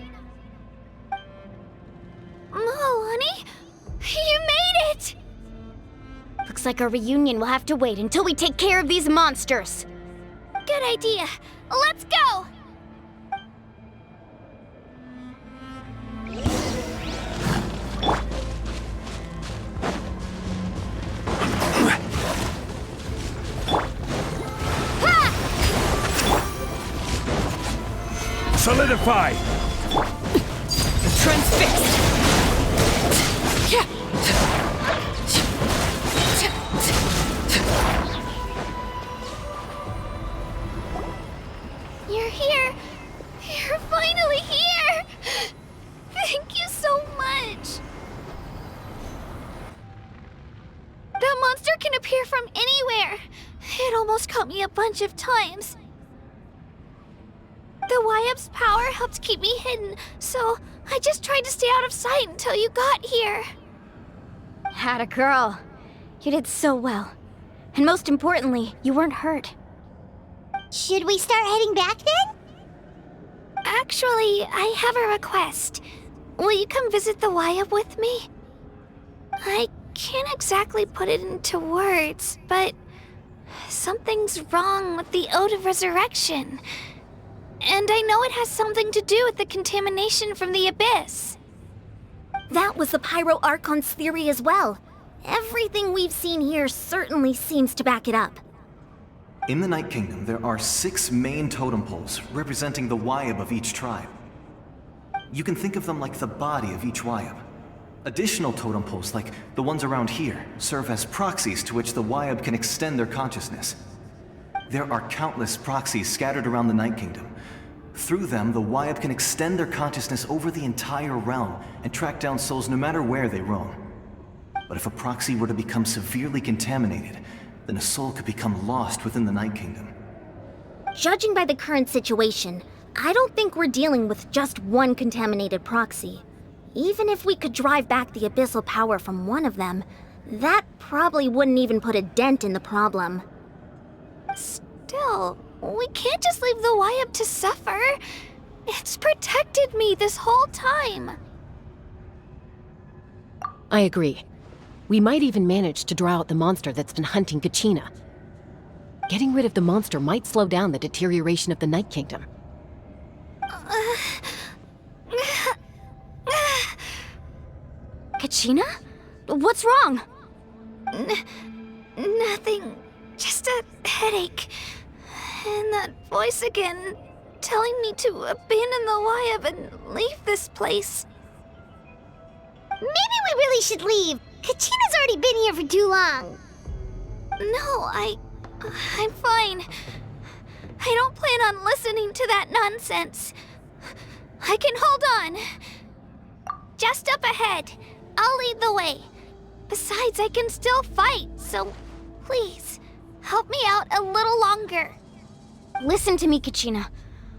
Mualani? You made it! Looks like our reunion will have to wait until we take care of these monsters. Good idea. Let's go! Solidify! Transfixed! You're here! You're finally here! Thank you so much! That monster can appear from anywhere! It almost caught me a bunch of times. The Wyap's power helped keep me hidden, so I just tried to stay out of sight until you got here. Atta girl. You did so well. And most importantly, you weren't hurt. Should we start heading back then? Actually, I have a request. Will you come visit the Wyap with me? I can't exactly put it into words, but something's wrong with the Ode of Resurrection. And I know it has something to do with the contamination from the Abyss. That was the Pyro Archon's theory as well. Everything we've seen here certainly seems to back it up. In the Night Kingdom, there are 6 main totem poles representing the Wyap of each tribe. You can think of them like the body of each Wyap. Additional totem poles, like the ones around here, serve as proxies to which the Wyap can extend their consciousness. There are countless proxies scattered around the Night Kingdom. Through them, the Wyap can extend their consciousness over the entire realm and track down souls no matter where they roam. But if a proxy were to become severely contaminated, then a soul could become lost within the Night Kingdom. Judging by the current situation, I don't think we're dealing with just one contaminated proxy. Even if we could drive back the abyssal power from one of them, that probably wouldn't even put a dent in the problem. Still, we can't just leave the Wyap to suffer. It's protected me this whole time. I agree. We might even manage to draw out the monster that's been hunting Kachina. Getting rid of the monster might slow down the deterioration of the Night Kingdom. Kachina? What's wrong? Nothing. Just a headache. And that voice again, telling me to abandon the Wayab and leave this place. Maybe we really should leave. Kachina's already been here for too long. No, I'm fine. I don't plan on listening to that nonsense. I can hold on. Just up ahead. I'll lead the way. Besides, I can still fight, so please, help me out a little longer. Listen to me, Kachina.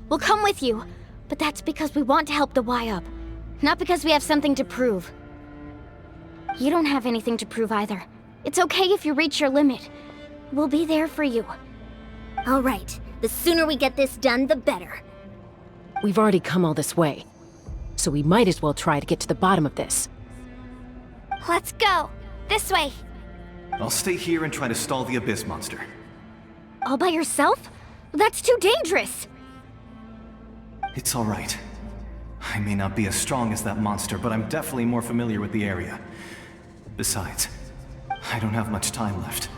We'll come with you, but that's because we want to help the Wayab, not because we have something to prove. You don't have anything to prove either. It's okay if you reach your limit. We'll be there for you. All right. The sooner we get this done, the better. We've already come all this way, so we might as well try to get to the bottom of this. Let's go. This way. I'll stay here and try to stall the Abyss monster. All by yourself? That's too dangerous! It's all right. I may not be as strong as that monster, but I'm definitely more familiar with the area. Besides, I don't have much time left.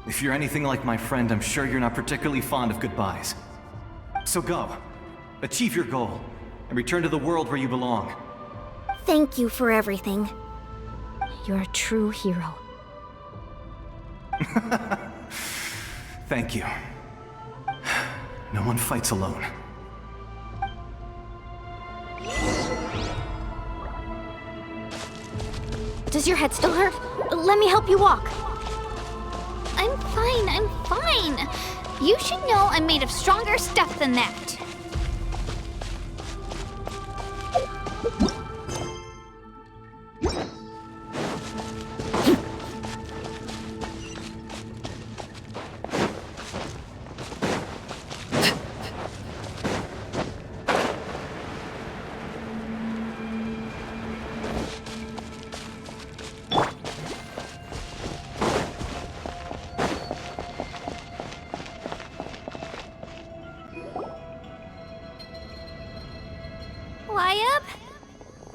If you're anything like my friend, I'm sure you're not particularly fond of goodbyes. So go. Achieve your goal, and return to the world where you belong. Thank you for everything. You're a true hero. Thank you. No one fights alone. Does your head still hurt? Let me help you walk. I'm fine. You should know I'm made of stronger stuff than that.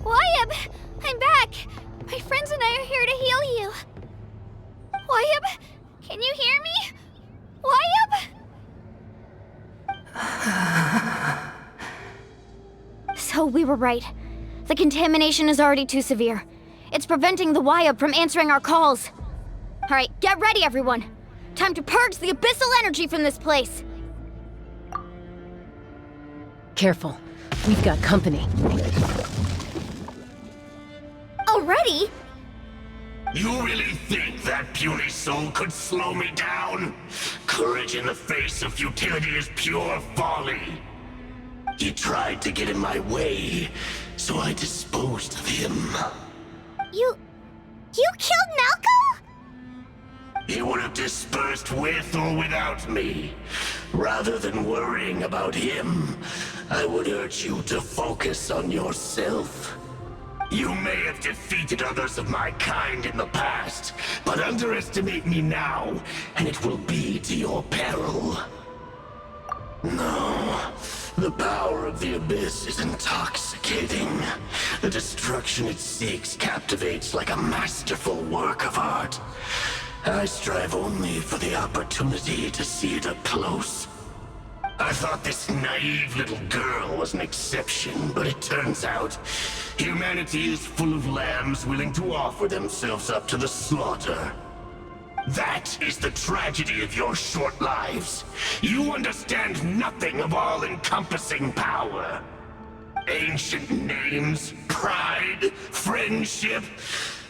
Wayab! I'm back! My friends and I are here to heal you. Wayab, can you hear me? Wayab? So we were right. The contamination is already too severe. It's preventing the Wayab from answering our calls. Alright, get ready everyone. Time to purge the abyssal energy from this place. Careful. We've got company. Already? You really think that puny soul could slow me down? Courage in the face of futility is pure folly. He tried to get in my way, so I disposed of him. You killed Malcolm? He would have dispersed with or without me. Rather than worrying about him, I would urge you to focus on yourself. You may have defeated others of my kind in the past, but underestimate me now, and it will be to your peril. No, the power of the Abyss is intoxicating. The destruction it seeks captivates like a masterful work of art. I strive only for the opportunity to see it up close. I thought this naive little girl was an exception, but it turns out humanity is full of lambs willing to offer themselves up to the slaughter. That is the tragedy of your short lives. You understand nothing of all-encompassing power. Ancient names, pride, friendship,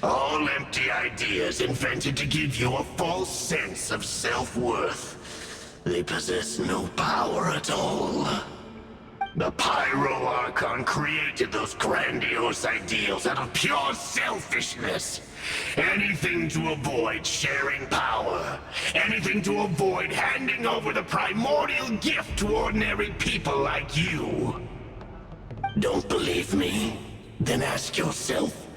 all empty ideas invented to give you a false sense of self-worth. They possess no power at all. The Pyro Archon created those grandiose ideals out of pure selfishness. Anything to avoid sharing power. Anything to avoid handing over the primordial gift to ordinary people like you. Don't believe me? Then ask yourself,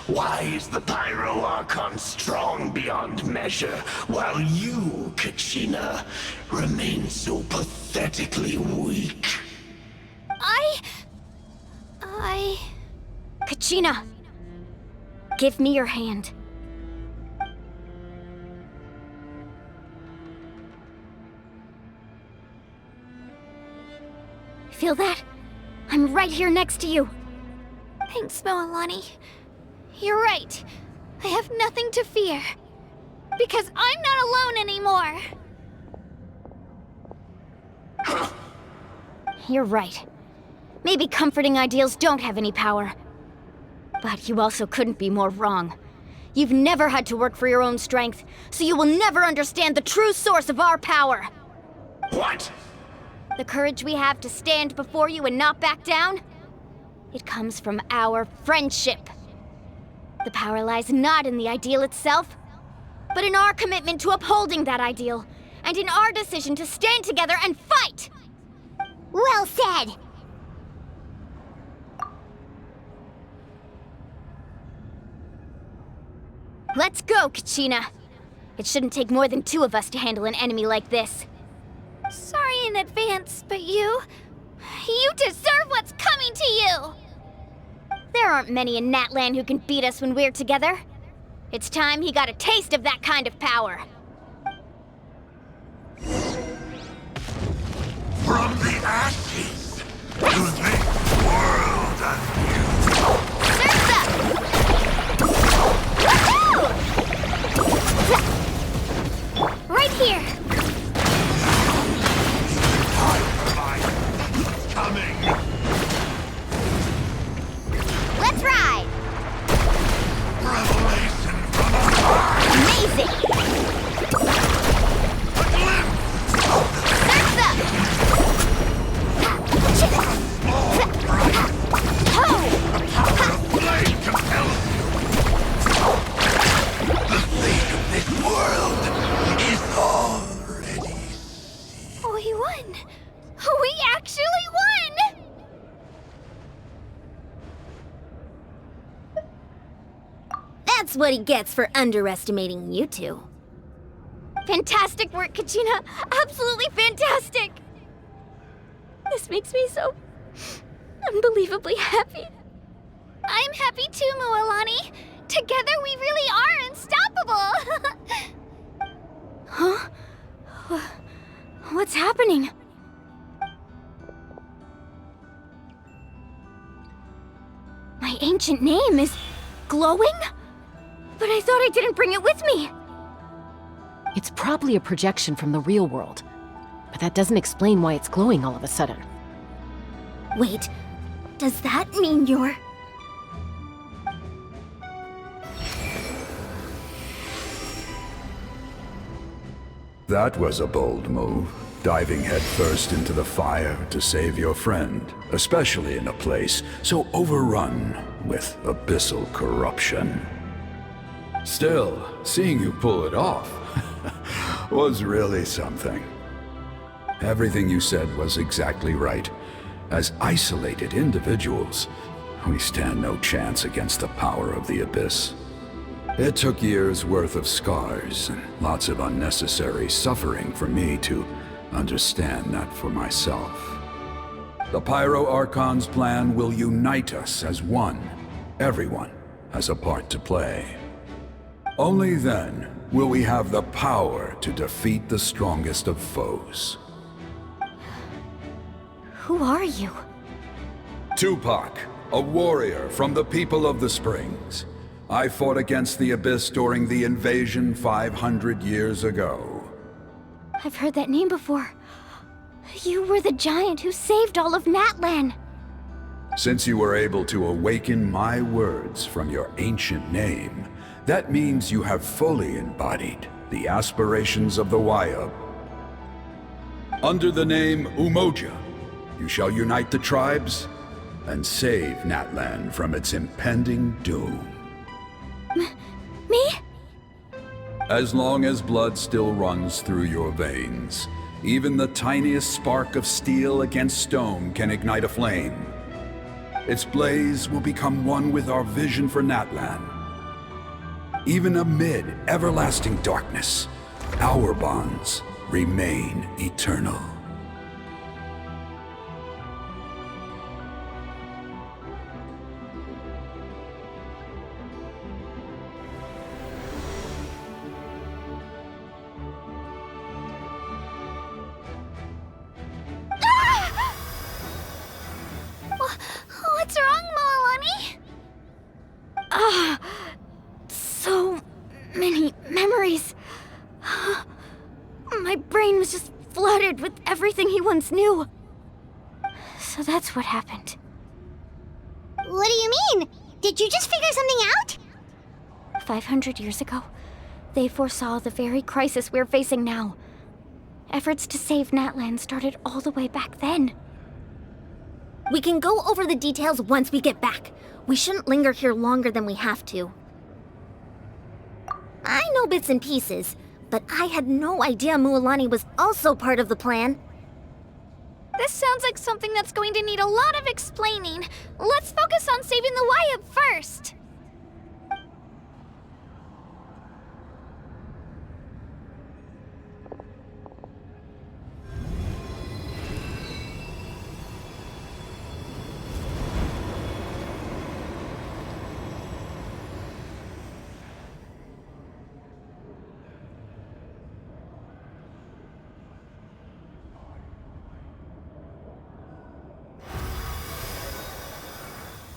Why is the Pyro Archon strong beyond measure, while you, Kachina, remain so pathetically weak? Kachina! Give me your hand. Feel that? I'm right here next to you. Thanks, Mualani. You're right. I have nothing to fear. Because I'm not alone anymore. You're right. Maybe comforting ideals don't have any power. But you also couldn't be more wrong. You've never had to work for your own strength, so you will never understand the true source of our power. What? The courage we have to stand before you and not back down? It comes from our friendship. The power lies not in the ideal itself, but in our commitment to upholding that ideal, and in our decision to stand together and fight! Well said! Let's go, Kachina. It shouldn't take more than 2 of us to handle an enemy like this. Sorry in advance, but you deserve what's coming to you! There aren't many in Natlan who can beat us when we're together. It's time he got a taste of that kind of power. From the ashes to this world anew. Right here! Coming! Let's ride! Revelation from above! Amazing! A glimpse! Surf's up! Blade compels you! The fate of this world is already... We won! We actually won! That's what he gets for underestimating you two. Fantastic work, Kachina! Absolutely fantastic! This makes me so unbelievably happy. I'm happy too, Mualani. Together we really are unstoppable! Huh? What's happening? My ancient name is glowing? But I thought I didn't bring it with me. It's probably a projection from the real world. But that doesn't explain why it's glowing all of a sudden. Wait, does that mean you're... That was a bold move, diving headfirst into the fire to save your friend, especially in a place so overrun with abyssal corruption. Still, seeing you pull it off was really something. Everything you said was exactly right. As isolated individuals, we stand no chance against the power of the Abyss. It took years' worth of scars and lots of unnecessary suffering for me to understand that for myself. The Pyro Archon's plan will unite us as one. Everyone has a part to play. Only then will we have the power to defeat the strongest of foes. Who are you? Tupac, a warrior from the people of the Springs. I fought against the Abyss during the invasion 500 years ago. I've heard that name before. You were the giant who saved all of Natlan. Since you were able to awaken my words from your ancient name, that means you have fully embodied the aspirations of the Wayub. Under the name Umoja, you shall unite the tribes and save Natlan from its impending doom. Me? As long as blood still runs through your veins, even the tiniest spark of steel against stone can ignite a flame. Its blaze will become one with our vision for Natlan. Even amid everlasting darkness, our bonds remain eternal. What's wrong, Mualani? So many memories. My brain was just flooded with everything he once knew. So that's what happened. What do you mean? Did you just figure something out? 500 years ago, they foresaw the very crisis we're facing now. Efforts to save Natlan started all the way back then. We can go over the details once we get back. We shouldn't linger here longer than we have to. I know bits and pieces, but I had no idea Mualani was also part of the plan. This sounds like something that's going to need a lot of explaining. Let's focus on saving the Wyatt first.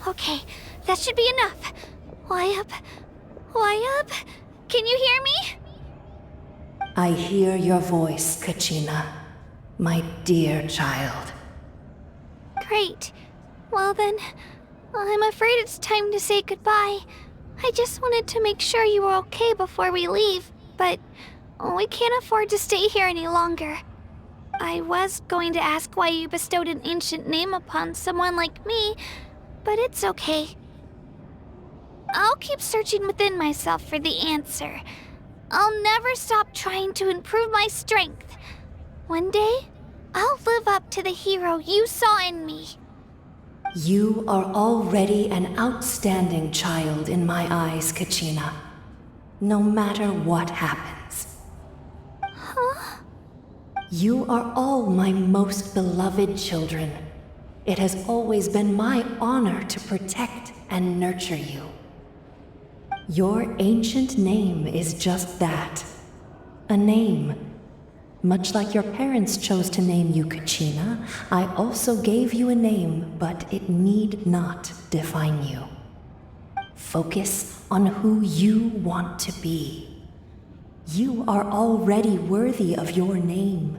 Okay, that should be enough. Wyatt? Can you hear me? I hear your voice, Kachina, my dear child. Great. Well then, I'm afraid it's time to say goodbye. I just wanted to make sure you were okay before we leave, but we can't afford to stay here any longer. I was going to ask why you bestowed an ancient name upon someone like me, but it's okay. I'll keep searching within myself for the answer. I'll never stop trying to improve my strength. One day, I'll live up to the hero you saw in me. You are already an outstanding child in my eyes, Kachina. No matter what happens. Huh? You are all my most beloved children. It has always been my honor to protect and nurture you. Your ancient name is just that. A name. Much like your parents chose to name you Kachina, I also gave you a name, but it need not define you. Focus on who you want to be. You are already worthy of your name.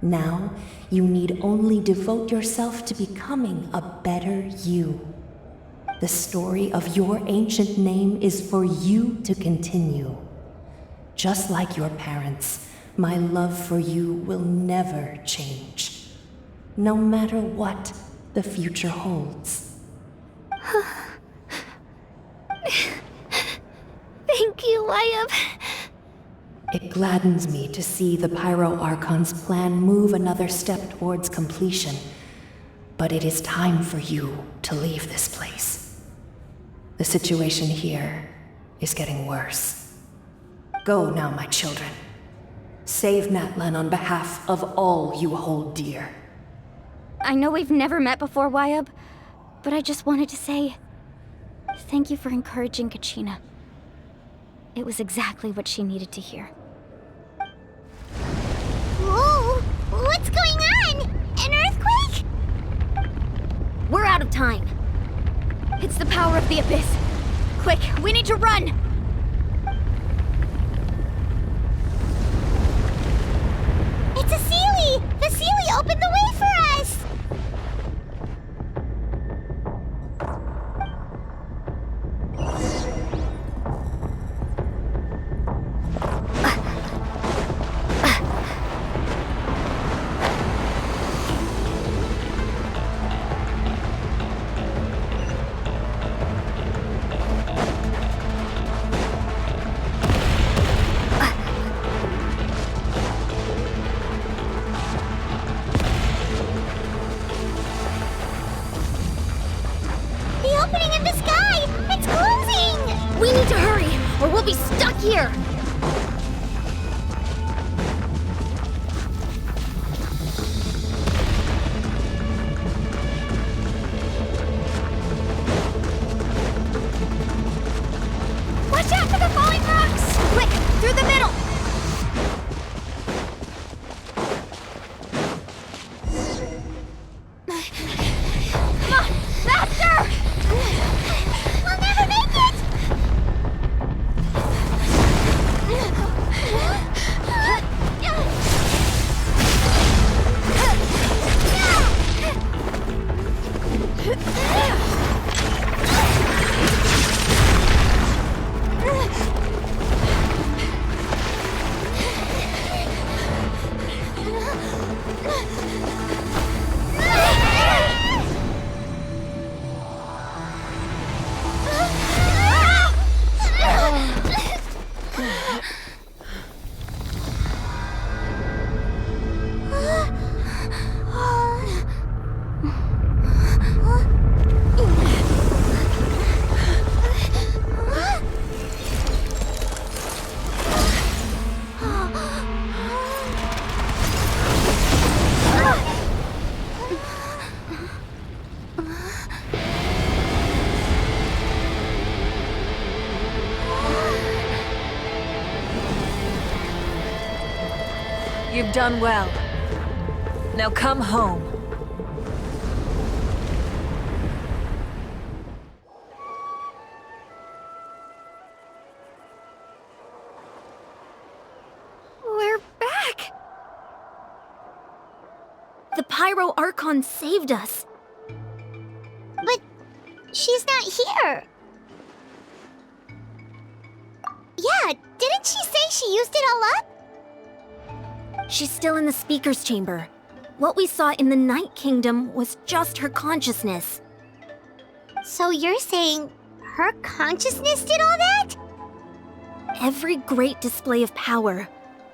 Now, you need only devote yourself to becoming a better you. The story of your ancient name is for you to continue. Just like your parents, my love for you will never change, no matter what the future holds. Thank you, Wyatt. It gladdens me to see the Pyro Archon's plan move another step towards completion, but it is time for you to leave this place. The situation here is getting worse. Go now, my children. Save Natlan on behalf of all you hold dear. I know we've never met before, Wyatt, but I just wanted to say thank you for encouraging Kachina. It was exactly what she needed to hear. Whoa! What's going on? An earthquake? We're out of time. It's the power of the Abyss. Quick, we need to run! It's a Sealy! The Sealy opened the way for us! We'll be stuck here! Watch out for the falling rocks! Quick, through the middle! Come on, faster! We'll never make it! You've done well. Now come home. We're back! The Pyro Archon saved us. But she's not here. Yeah, didn't she say she used it all up? She's still in the Speaker's Chamber. What we saw in the Night Kingdom was just her consciousness. So you're saying her consciousness did all that? Every great display of power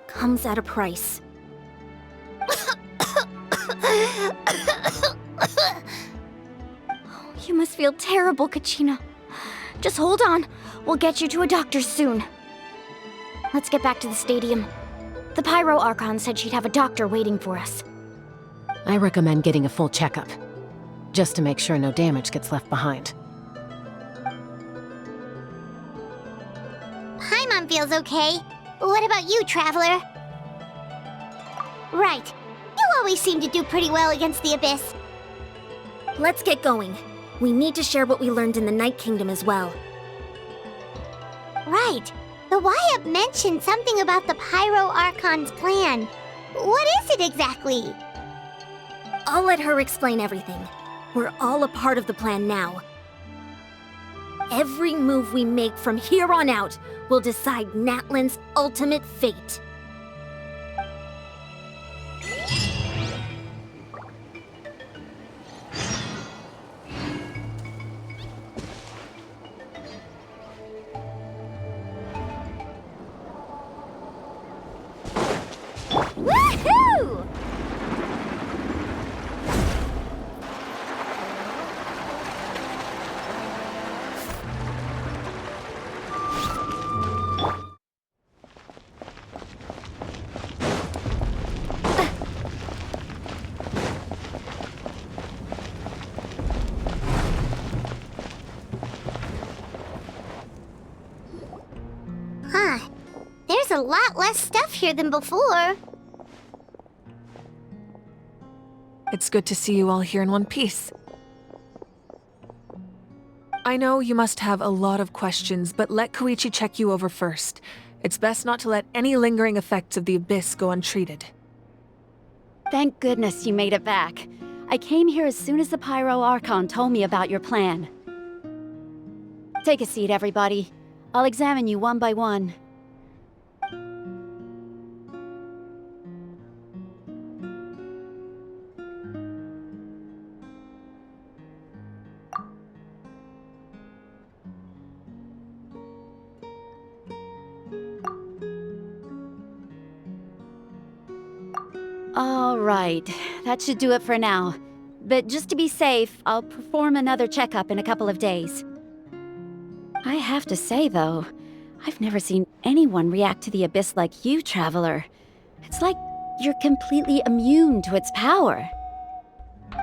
comes at a price. You must feel terrible, Kachina. Just hold on. We'll get you to a doctor soon. Let's get back to the stadium. The Pyro Archon said she'd have a doctor waiting for us. I recommend getting a full checkup, just to make sure no damage gets left behind. Paimon feels okay. What about you, Traveler? Right. You always seem to do pretty well against the Abyss. Let's get going. We need to share what we learned in the Night Kingdom as well. Right. The Wyatt mentioned something about the Pyro Archon's plan. What is it exactly? I'll let her explain everything. We're all a part of the plan now. Every move we make from here on out will decide Natlan's ultimate fate. Woohoo! Huh. There's a lot less stuff here than before. It's good to see you all here in one piece. I know you must have a lot of questions, but let Koichi check you over first. It's best not to let any lingering effects of the Abyss go untreated. Thank goodness you made it back. I came here as soon as the Pyro Archon told me about your plan. Take a seat, everybody. I'll examine you one by one. All right, that should do it for now. But just to be safe, I'll perform another checkup in a couple of days. I have to say, though, I've never seen anyone react to the Abyss like you, Traveler. It's like you're completely immune to its power.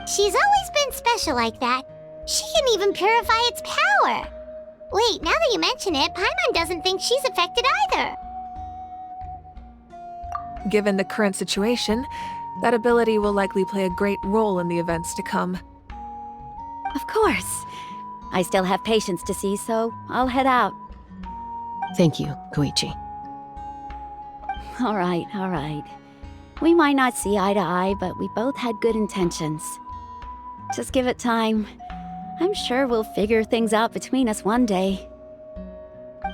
She's always been special like that. She can even purify its power. Wait, now that you mention it, Paimon doesn't think she's affected either. Given the current situation, that ability will likely play a great role in the events to come. Of course. I still have patients to see, so I'll head out. Thank you, Koichi. All right. We might not see eye to eye, but we both had good intentions. Just give it time. I'm sure we'll figure things out between us one day.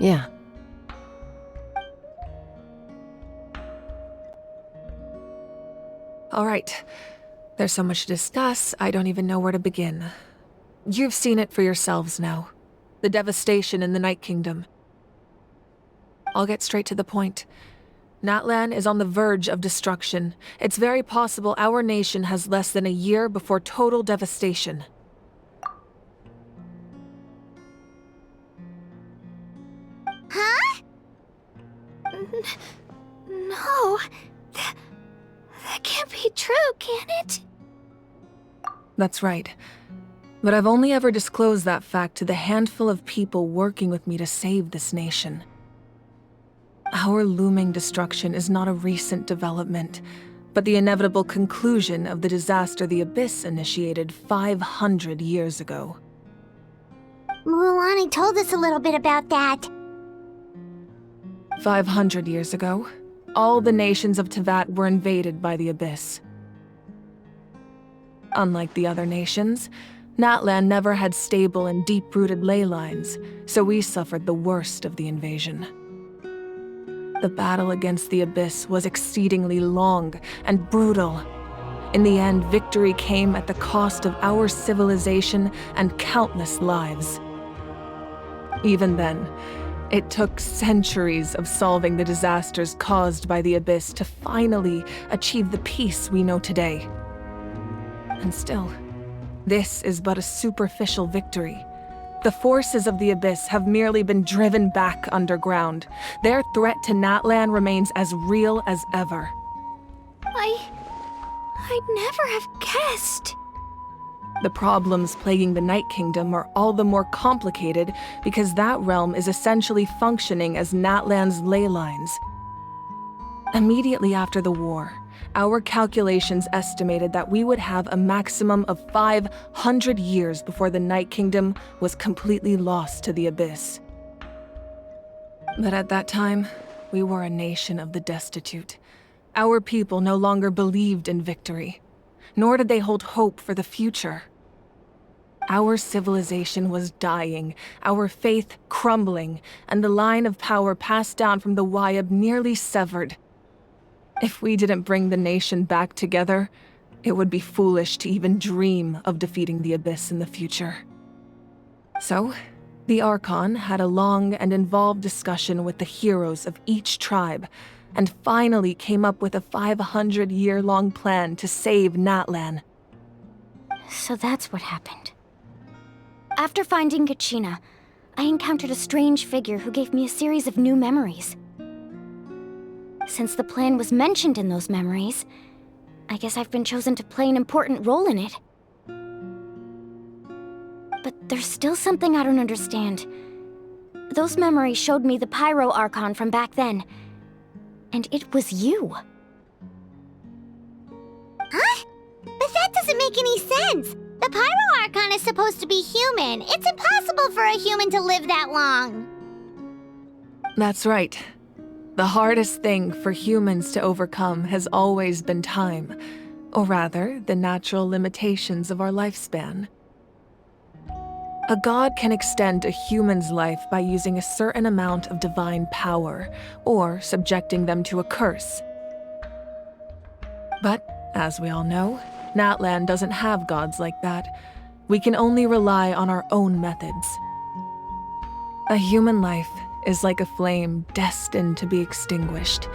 Yeah. All right. There's so much to discuss, I don't even know where to begin. You've seen it for yourselves now. The devastation in the Night Kingdom. I'll get straight to the point. Natlan is on the verge of destruction. It's very possible our nation has less than a year before total devastation. Huh? No. That can't be true, can it? That's right. But I've only ever disclosed that fact to the handful of people working with me to save this nation. Our looming destruction is not a recent development, but the inevitable conclusion of the disaster the Abyss initiated 500 years ago. Mualani told us a little bit about that. 500 years ago, all the nations of Teyvat were invaded by the Abyss. Unlike the other nations, Natlan never had stable and deep-rooted ley lines, so we suffered the worst of the invasion. The battle against the Abyss was exceedingly long and brutal. In the end, victory came at the cost of our civilization and countless lives. Even then, it took centuries of solving the disasters caused by the Abyss to finally achieve the peace we know today. And still, this is but a superficial victory. The forces of the Abyss have merely been driven back underground. Their threat to Natlan remains as real as ever. I'd never have guessed. The problems plaguing the Night Kingdom are all the more complicated because that realm is essentially functioning as Natlan's ley lines. Immediately after the war, our calculations estimated that we would have a maximum of 500 years before the Night Kingdom was completely lost to the Abyss. But at that time, we were a nation of the destitute. Our people no longer believed in victory, nor did they hold hope for the future. Our civilization was dying, our faith crumbling, and the line of power passed down from the Wayab nearly severed. If we didn't bring the nation back together, it would be foolish to even dream of defeating the Abyss in the future. So, the Archon had a long and involved discussion with the heroes of each tribe, and finally came up with a 500-year-long plan to save Natlan. So that's what happened. After finding Kachina, I encountered a strange figure who gave me a series of new memories. Since the plan was mentioned in those memories, I guess I've been chosen to play an important role in it. But there's still something I don't understand. Those memories showed me the Pyro Archon from back then, and it was you. Huh? But that doesn't make any sense. The Pyro Archon is supposed to be human. It's impossible for a human to live that long. That's right. The hardest thing for humans to overcome has always been time, or rather, the natural limitations of our lifespan. A god can extend a human's life by using a certain amount of divine power, or subjecting them to a curse. But, as we all know, Natlan doesn't have gods like that. We can only rely on our own methods. A human life is like a flame destined to be extinguished.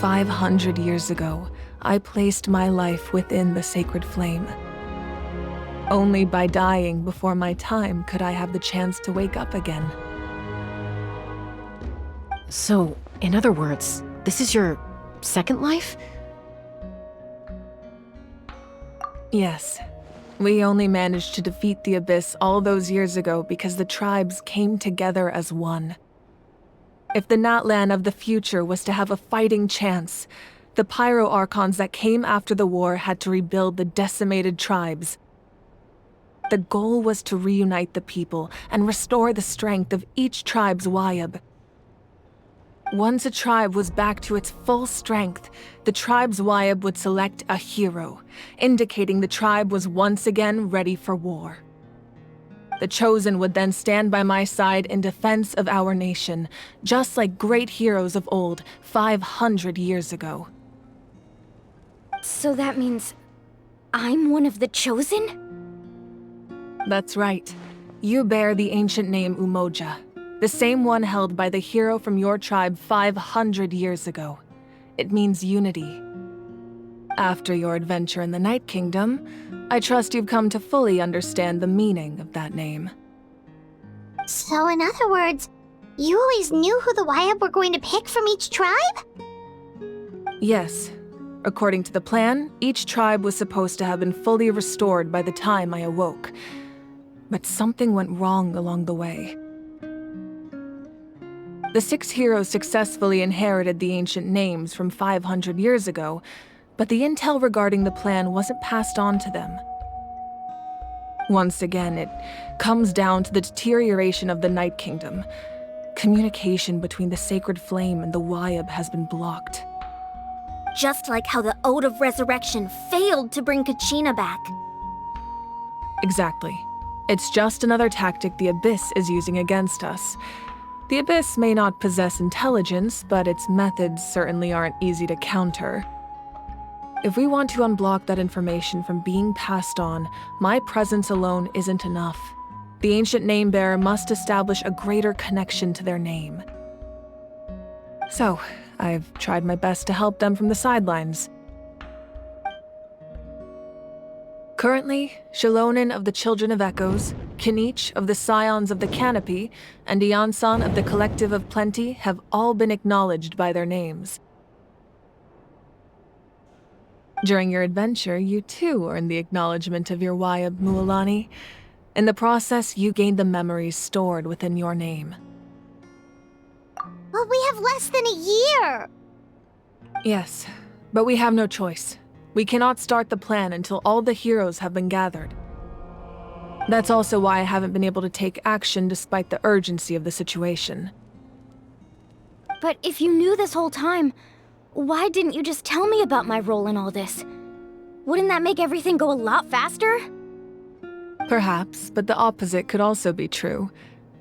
500 years ago, I placed my life within the sacred flame. Only by dying before my time could I have the chance to wake up again. So, in other words, this is your second life? Yes. We only managed to defeat the Abyss all those years ago because the tribes came together as one. If the Natlan of the future was to have a fighting chance, the Pyro Archons that came after the war had to rebuild the decimated tribes. The goal was to reunite the people and restore the strength of each tribe's Wayab. Once a tribe was back to its full strength, the tribe's Wayab would select a hero, indicating the tribe was once again ready for war. The Chosen would then stand by my side in defense of our nation, just like great heroes of old, 500 years ago. So that means I'm one of the Chosen? That's right. You bear the ancient name Umoja, the same one held by the hero from your tribe 500 years ago. It means unity. After your adventure in the Night Kingdom, I trust you've come to fully understand the meaning of that name. So in other words, you always knew who the Wayab were going to pick from each tribe? Yes. According to the plan, each tribe was supposed to have been fully restored by the time I awoke. But something went wrong along the way. The 6 heroes successfully inherited the ancient names from 500 years ago, but the intel regarding the plan wasn't passed on to them. Once again, it comes down to the deterioration of the Night Kingdom. Communication between the Sacred Flame and the Wayab has been blocked. Just like how the Ode of Resurrection failed to bring Kachina back. Exactly. It's just another tactic the Abyss is using against us. The Abyss may not possess intelligence, but its methods certainly aren't easy to counter. If we want to unblock that information from being passed on, my presence alone isn't enough. The ancient name-bearer must establish a greater connection to their name. So, I've tried my best to help them from the sidelines. Currently, Xilonen of the Children of Echoes, Kinich of the Scions of the Canopy, and Iansen of the Collective of Plenty have all been acknowledged by their names. During your adventure, you too earned the acknowledgement of your Wayab, Mualani. In the process, you gained the memories stored within your name. But we have less than a year! Yes, but we have no choice. We cannot start the plan until all the heroes have been gathered. That's also why I haven't been able to take action despite the urgency of the situation. But if you knew this whole time, why didn't you just tell me about my role in all this? Wouldn't that make everything go a lot faster? Perhaps, but the opposite could also be true.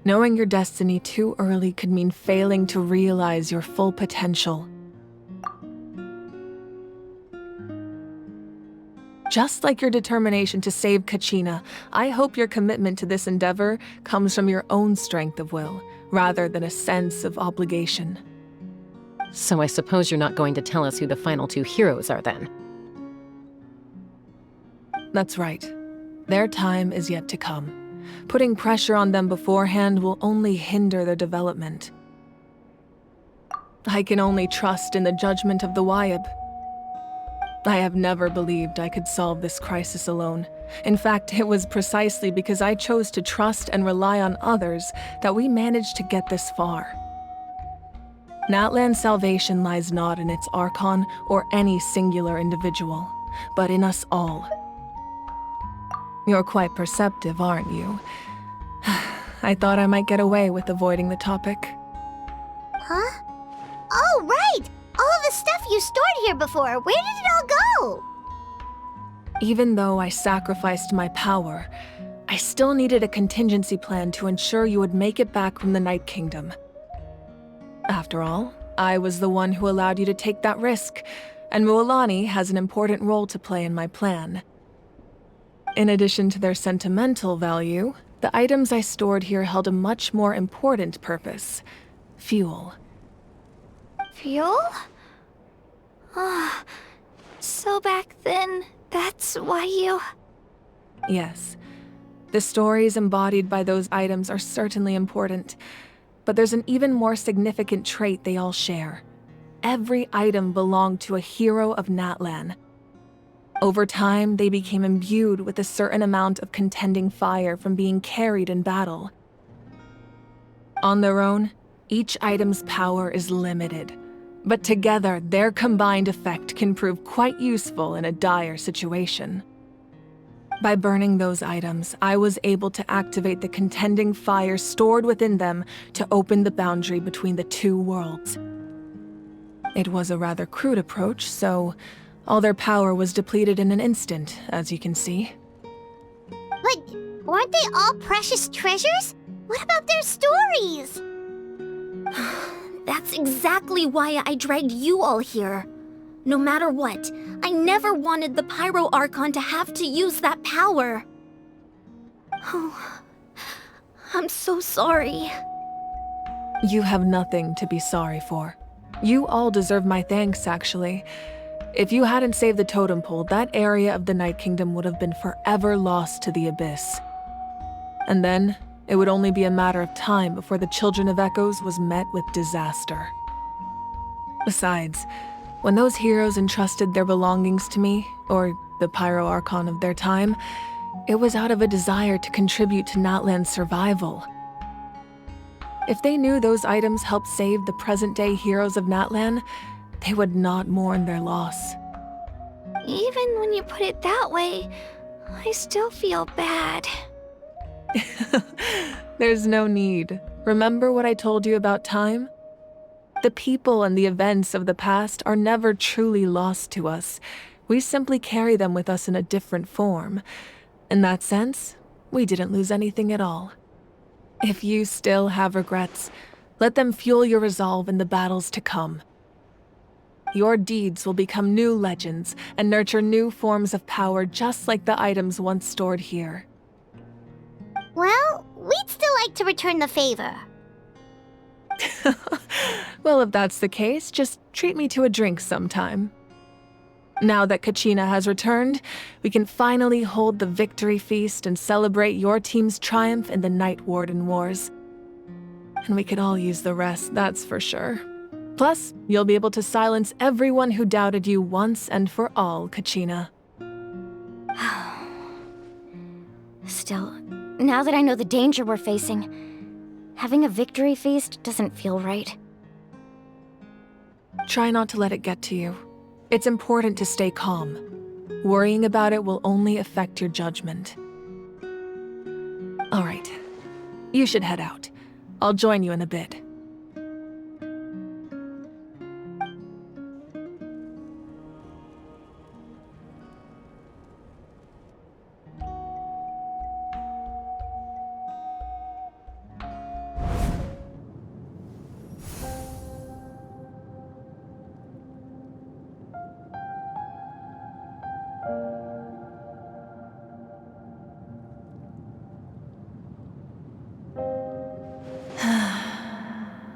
Knowing your destiny too early could mean failing to realize your full potential. Just like your determination to save Kachina, I hope your commitment to this endeavor comes from your own strength of will, rather than a sense of obligation. So I suppose you're not going to tell us who the final 2 heroes are then? That's right. Their time is yet to come. Putting pressure on them beforehand will only hinder their development. I can only trust in the judgment of the Wayab. I have never believed I could solve this crisis alone. In fact, it was precisely because I chose to trust and rely on others that we managed to get this far. Natlan's salvation lies not in its Archon or any singular individual, but in us all. You're quite perceptive, aren't you? I thought I might get away with avoiding the topic. Huh? Oh, right! All of the stuff you stored here before, where did it all go? Even though I sacrificed my power, I still needed a contingency plan to ensure you would make it back from the Night Kingdom. After all, I was the one who allowed you to take that risk, and Mualani has an important role to play in my plan. In addition to their sentimental value, the items I stored here held a much more important purpose: fuel. Fuel? Ah, so back then, that's why you... Yes. The stories embodied by those items are certainly important, but there's an even more significant trait they all share. Every item belonged to a hero of Natlan. Over time, they became imbued with a certain amount of contending fire from being carried in battle. On their own, each item's power is limited, but together, their combined effect can prove quite useful in a dire situation. By burning those items, I was able to activate the contending fire stored within them to open the boundary between the two worlds. It was a rather crude approach, so all their power was depleted in an instant, as you can see. But weren't they all precious treasures? What about their stories? That's exactly why I dragged you all here. No matter what, I never wanted the Pyro Archon to have to use that power. Oh, I'm so sorry. You have nothing to be sorry for. You all deserve my thanks, actually. If you hadn't saved the totem pole, that area of the Night Kingdom would have been forever lost to the Abyss. And then, it would only be a matter of time before the Children of Echoes was met with disaster. Besides, when those heroes entrusted their belongings to me, or the Pyro Archon of their time, it was out of a desire to contribute to Natlan's survival. If they knew those items helped save the present-day heroes of Natlan, they would not mourn their loss. Even when you put it that way, I still feel bad. There's no need. Remember what I told you about time? The people and the events of the past are never truly lost to us. We simply carry them with us in a different form. In that sense, we didn't lose anything at all. If you still have regrets, let them fuel your resolve in the battles to come. Your deeds will become new legends and nurture new forms of power just like the items once stored here. Well, we'd still like to return the favor. Well, if that's the case, just treat me to a drink sometime. Now that Kachina has returned, we can finally hold the victory feast and celebrate your team's triumph in the Night Warden Wars. And we could all use the rest, that's for sure. Plus, you'll be able to silence everyone who doubted you once and for all, Kachina. Still, now that I know the danger we're facing, having a victory feast doesn't feel right. Try not to let it get to you. It's important to stay calm. Worrying about it will only affect your judgment. All right. You should head out. I'll join you in a bit.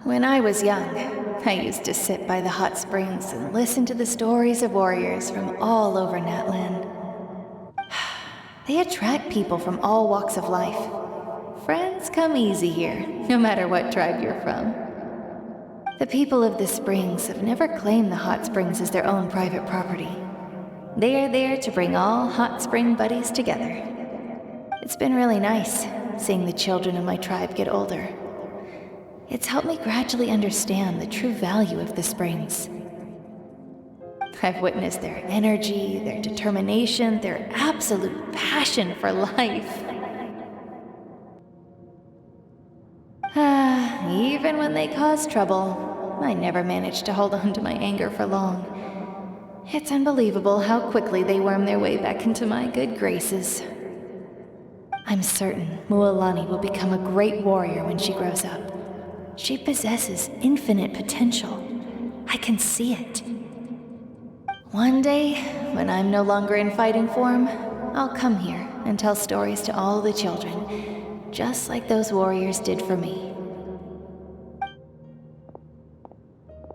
When I was young, I used to sit by the hot springs and listen to the stories of warriors from all over Natlan. They attract people from all walks of life. Friends come easy here, no matter what tribe you're from. The people of the springs have never claimed the hot springs as their own private property. They are there to bring all hot spring buddies together. It's been really nice seeing the children of my tribe get older. It's helped me gradually understand the true value of the springs. I've witnessed their energy, their determination, their absolute passion for life. Even when they cause trouble, I never managed to hold on to my anger for long. It's unbelievable how quickly they worm their way back into my good graces. I'm certain Mualani will become a great warrior when she grows up. She possesses infinite potential. I can see it. One day, when I'm no longer in fighting form, I'll come here and tell stories to all the children, just like those warriors did for me.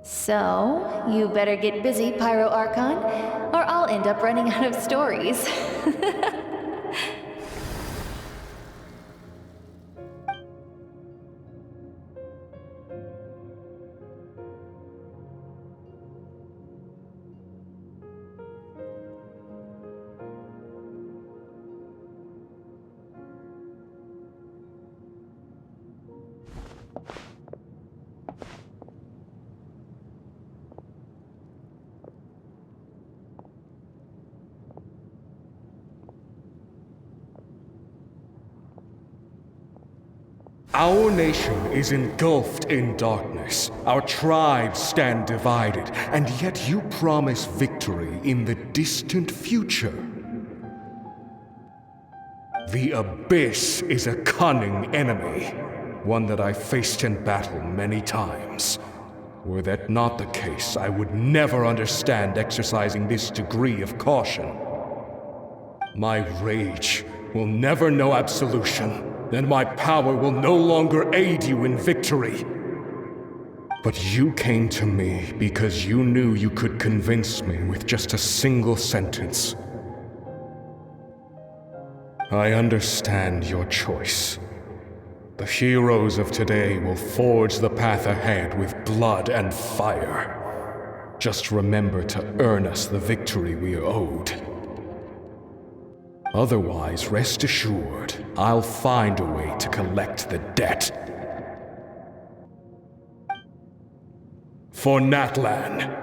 So, you better get busy, Pyro Archon, or I'll end up running out of stories. Our nation is engulfed in darkness. Our tribes stand divided, and yet you promise victory in the distant future. The Abyss is a cunning enemy, one that I faced in battle many times. Were that not the case, I would never understand exercising this degree of caution. My rage will never know absolution, and my power will no longer aid you in victory. But you came to me because you knew you could convince me with just a single sentence. I understand your choice. The heroes of today will forge the path ahead with blood and fire. Just remember to earn us the victory we are owed. Otherwise, rest assured, I'll find a way to collect the debt. For Natlan.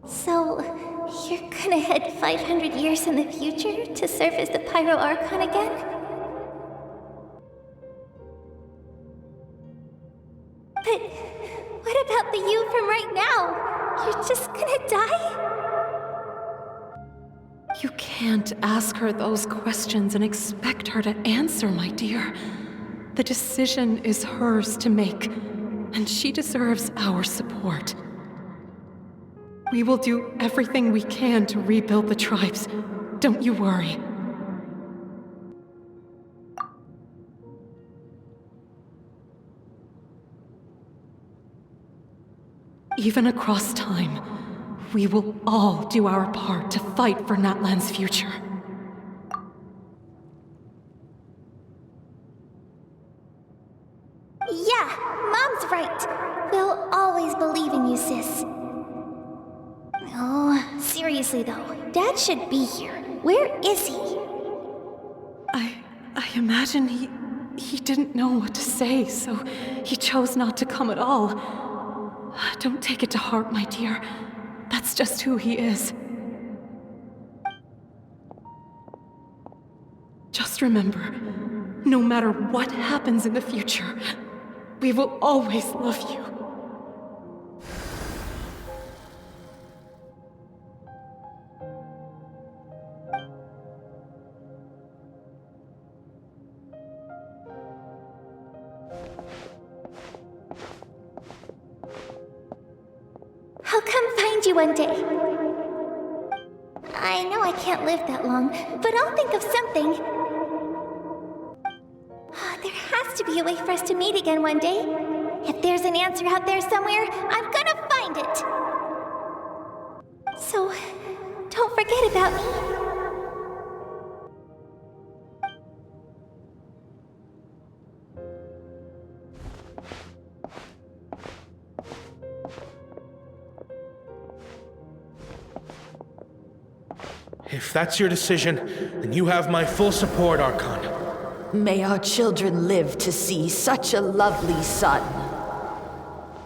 So, you're gonna head 500 years in the future to serve as the Pyro Archon again? But what about the you from right now? You're just gonna die? You can't ask her those questions and expect her to answer, my dear. The decision is hers to make, and she deserves our support. We will do everything we can to rebuild the tribes. Don't you worry. Even across time, we will all do our part to fight for Natlan's future. Yeah, Mom's right. We'll always believe in you, sis. Oh, seriously though, Dad should be here. Where is he? I imagine he didn't know what to say, so he chose not to come at all. Don't take it to heart, my dear. That's just who he is. Just remember, no matter what happens in the future, we will always love you. I'll come find you one day. I know I can't live that long, but I'll think of something. There has to be a way for us to meet again one day. If there's an answer out there somewhere, I'm gonna find it. So, don't forget about me. If that's your decision, then you have my full support, Archon. May our children live to see such a lovely son.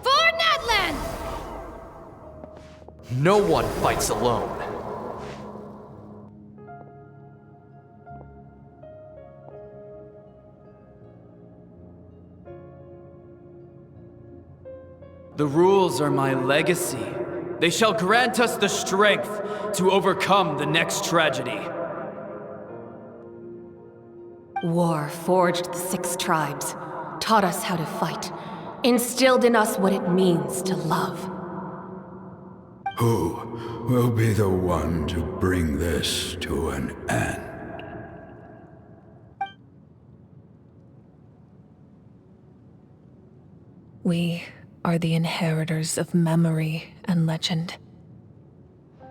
For Natlan! No one fights alone. The rules are my legacy. They shall grant us the strength to overcome the next tragedy. War forged the 6 tribes, taught us how to fight, instilled in us what it means to love. Who will be the one to bring this to an end? We are the inheritors of memory and legend.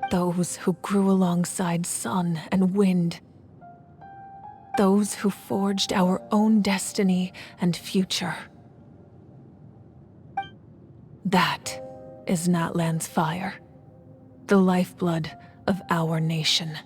Those who grew alongside sun and wind. Those who forged our own destiny and future. That is Natlan's fire, the lifeblood of our nation.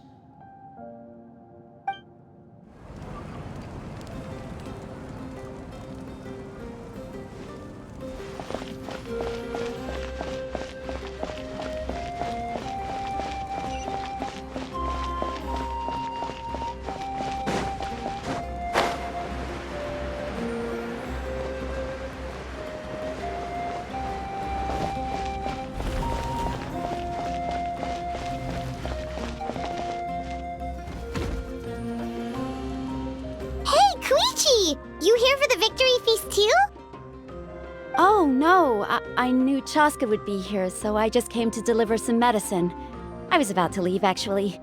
You here for the victory feast too? Oh, no. I knew Chasca would be here, so I just came to deliver some medicine. I was about to leave, actually.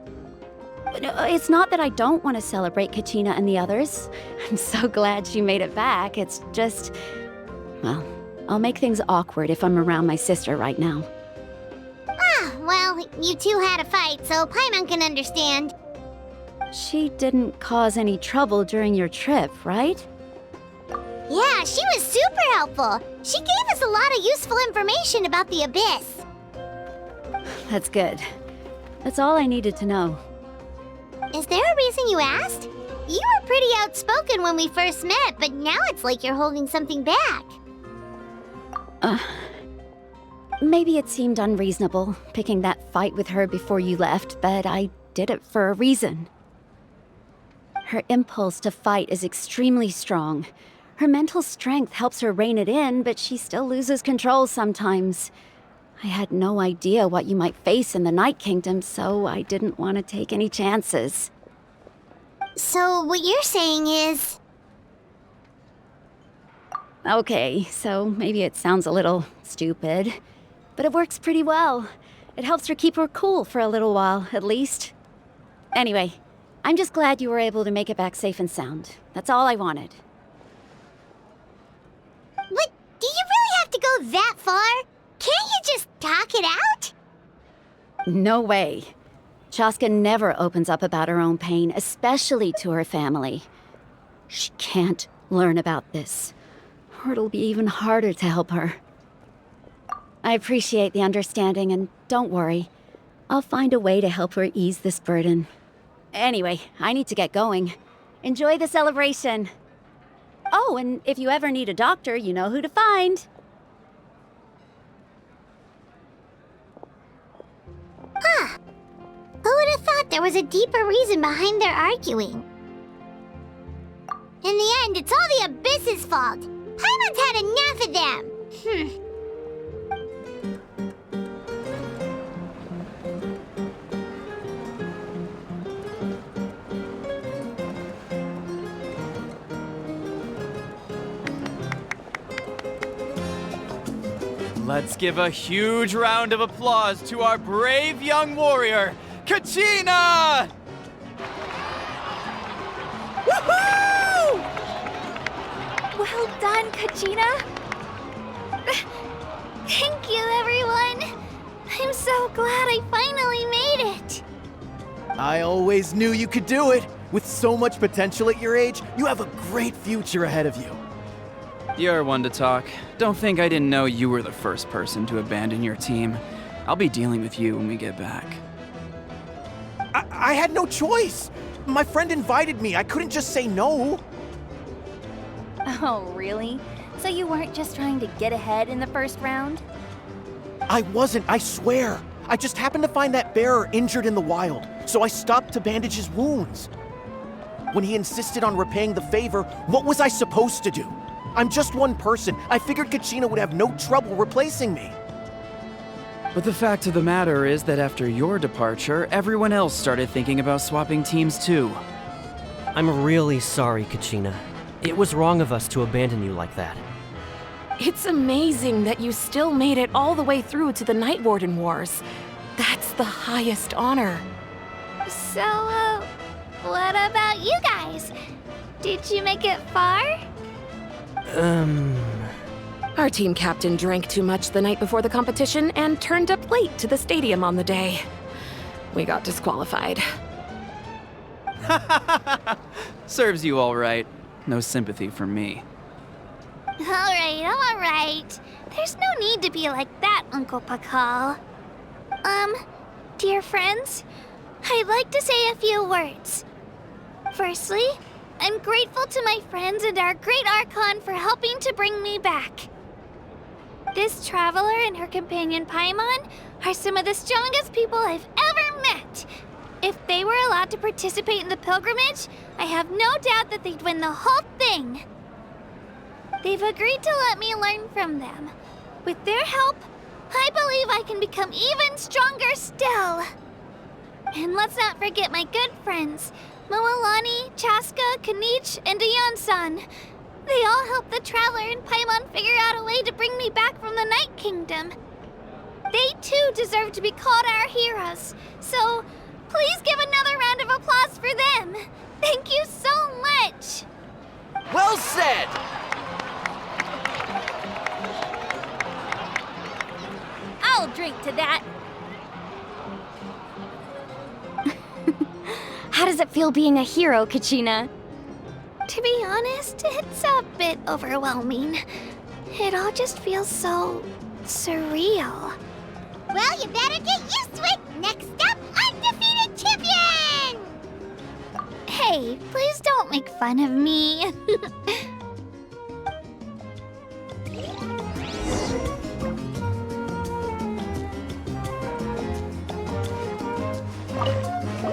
It's not that I don't want to celebrate Kachina and the others. I'm so glad she made it back. It's just... well, I'll make things awkward if I'm around my sister right now. Ah, well, you two had a fight, so Paimon can understand. She didn't cause any trouble during your trip, right? Yeah, she was super helpful. She gave us a lot of useful information about the Abyss. That's good. That's all I needed to know. Is there a reason you asked? You were pretty outspoken when we first met, but now it's like you're holding something back. Maybe it seemed unreasonable, picking that fight with her before you left, but I did it for a reason. Her impulse to fight is extremely strong. Her mental strength helps her rein it in, but she still loses control sometimes. I had no idea what you might face in the Night Kingdom, so I didn't want to take any chances. So what you're saying is... Okay, so maybe it sounds a little stupid, but it works pretty well. It helps her keep her cool for a little while, at least. Anyway, I'm just glad you were able to make it back safe and sound. That's all I wanted. But do you really have to go that far? Can't you just talk it out? No way. Chasca never opens up about her own pain, especially to her family. She can't learn about this, or it'll be even harder to help her. I appreciate the understanding, and don't worry. I'll find a way to help her ease this burden. Anyway, I need to get going. Enjoy the celebration. Oh, and if you ever need a doctor, you know who to find. Huh. Who would have thought there was a deeper reason behind their arguing? In the end, it's all the Abyss's fault. Paimon's had enough of them. Let's give a huge round of applause to our brave young warrior, Kachina! Woohoo! Well done, Kachina. Thank you, everyone. I'm so glad I finally made it. I always knew you could do it. With so much potential at your age, you have a great future ahead of you. You're one to talk. Don't think I didn't know you were the first person to abandon your team. I'll be dealing with you when we get back. I had no choice. My friend invited me. I couldn't just say no. Oh, really? So you weren't just trying to get ahead in the first round? I wasn't, I swear. I just happened to find that bearer injured in the wild, so I stopped to bandage his wounds. When he insisted on repaying the favor, what was I supposed to do? I'm just one person. I figured Kachina would have no trouble replacing me. But the fact of the matter is that after your departure, everyone else started thinking about swapping teams too. I'm really sorry, Kachina. It was wrong of us to abandon you like that. It's amazing that you still made it all the way through to the Night Warden Wars. That's the highest honor. So, what about you guys? Did you make it far? Our team captain drank too much the night before the competition and turned up late to the stadium on the day. We got disqualified. Serves you all right. No sympathy from me. All right. There's no need to be like that, Uncle Pakal. Dear friends, I'd like to say a few words. Firstly, I'm grateful to my friends and our great Archon for helping to bring me back. This traveler and her companion Paimon are some of the strongest people I've ever met. If they were allowed to participate in the pilgrimage, I have no doubt that they'd win the whole thing. They've agreed to let me learn from them. With their help, I believe I can become even stronger still. And let's not forget my good friends, Mualani, Chasca, Kinich, and Iansen. They all helped the Traveler and Paimon figure out a way to bring me back from the Night Kingdom. They too deserve to be called our heroes, so please give another round of applause for them. Thank you so much. Well said! I'll drink to that. How does it feel being a hero, Kachina? To be honest, it's a bit overwhelming. It all just feels so surreal. Well, you better get used to it. Next up, undefeated champion! Hey, please don't make fun of me.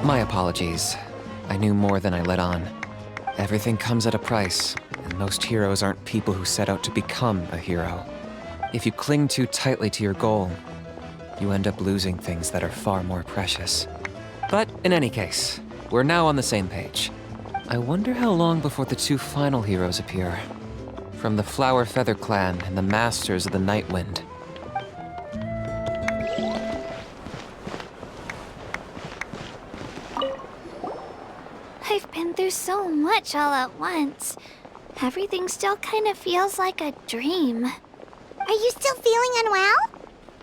My apologies. I knew more than I let on. Everything comes at a price, and most heroes aren't people who set out to become a hero. If you cling too tightly to your goal, you end up losing things that are far more precious. But in any case, we're now on the same page. I wonder how long before the two final heroes appear. From the Flower Feather Clan and the Masters of the Night Wind. I've been through so much all at once. Everything still kind of feels like a dream. Are you still feeling unwell?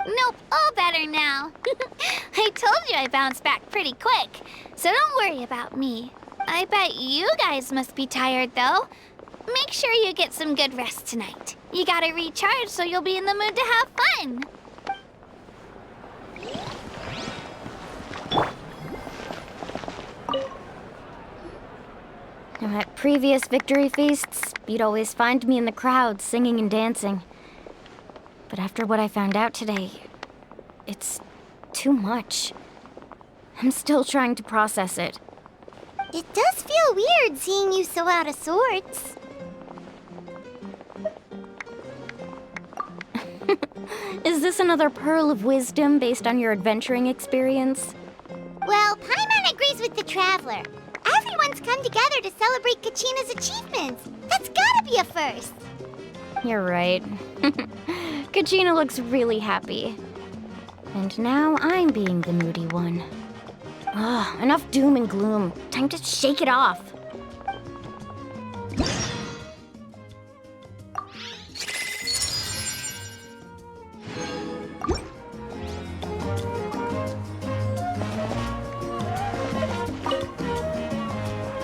Nope, all better now. I told you I bounced back pretty quick, so don't worry about me. I bet you guys must be tired, though. Make sure you get some good rest tonight. You gotta recharge so you'll be in the mood to have fun. Now, at previous victory feasts, you'd always find me in the crowd singing and dancing. But after what I found out today, it's too much. I'm still trying to process it. It does feel weird seeing you so out of sorts. Is this another pearl of wisdom based on your adventuring experience? Well, Paimon agrees with the Traveler. Everyone's come together to celebrate Kachina's achievements. That's gotta be a first. You're right. Kachina looks really happy. And now I'm being the moody one. Ugh, enough doom and gloom. Time to shake it off.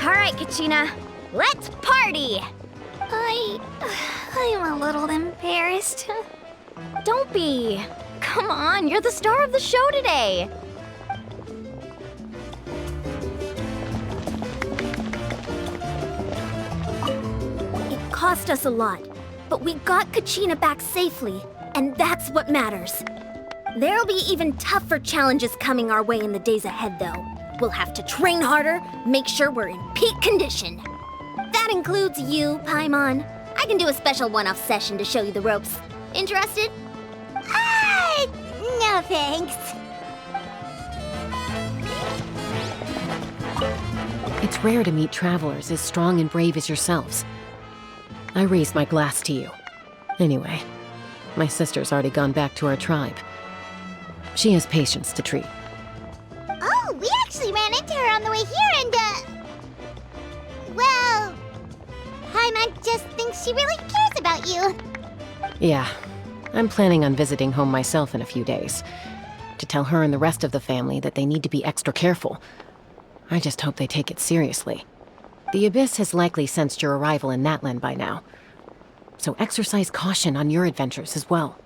All right, Kachina, let's party! I'm a little embarrassed. Don't be. Come on, you're the star of the show today. It cost us a lot, but we got Kachina back safely, and that's what matters. There'll be even tougher challenges coming our way in the days ahead, though. We'll have to train harder, make sure we're in peak condition. That includes you, Paimon. I can do a special one-off session to show you the ropes. Interested? No thanks. It's rare to meet travelers as strong and brave as yourselves. I raise my glass to you. Anyway, my sister's already gone back to our tribe. She has patients to treat. Oh, we actually ran into her on the way here and, well, Paimon just thinks she really cares about you. Yeah, I'm planning on visiting home myself in a few days. To tell her and the rest of the family that they need to be extra careful. I just hope they take it seriously. The Abyss has likely sensed your arrival in Natlan by now. So exercise caution on your adventures as well.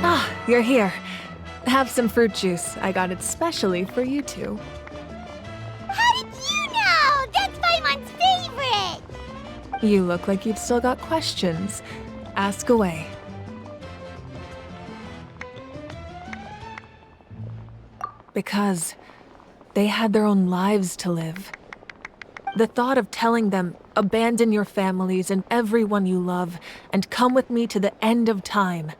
Ah, you're here. Have some fruit juice. I got it specially for you two. How did you know? That's Paimon's favorite! You look like you've still got questions. Ask away. Because they had their own lives to live. The thought of telling them, abandon your families and everyone you love, and come with me to the end of time,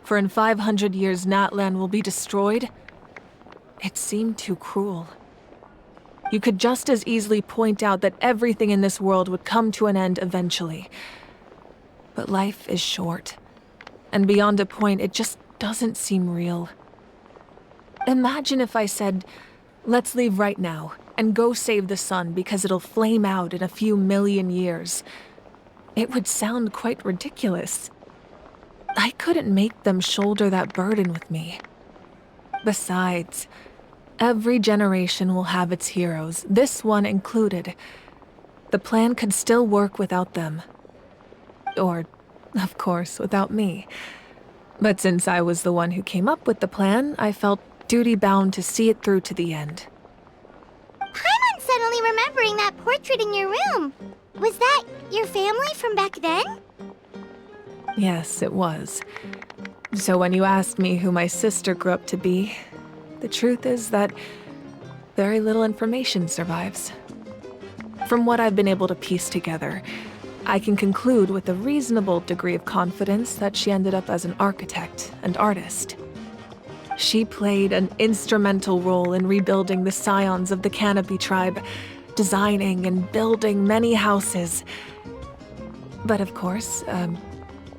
for in 500 years Natlan will be destroyed, it seemed too cruel. You could just as easily point out that everything in this world would come to an end eventually. But life is short, and beyond a point, it just doesn't seem real. Imagine if I said, let's leave right now and go save the sun because it'll flame out in a few million years. It would sound quite ridiculous. I couldn't make them shoulder that burden with me. Besides, every generation will have its heroes, this one included. The plan could still work without them. Or, of course, without me. But since I was the one who came up with the plan, I felt duty-bound to see it through to the end. Paimon's suddenly remembering that portrait in your room. Was that your family from back then? Yes, it was. So when you asked me who my sister grew up to be, the truth is that very little information survives. From what I've been able to piece together, I can conclude with a reasonable degree of confidence that she ended up as an architect and artist. She played an instrumental role in rebuilding the scions of the Canopy tribe, designing and building many houses. But of course,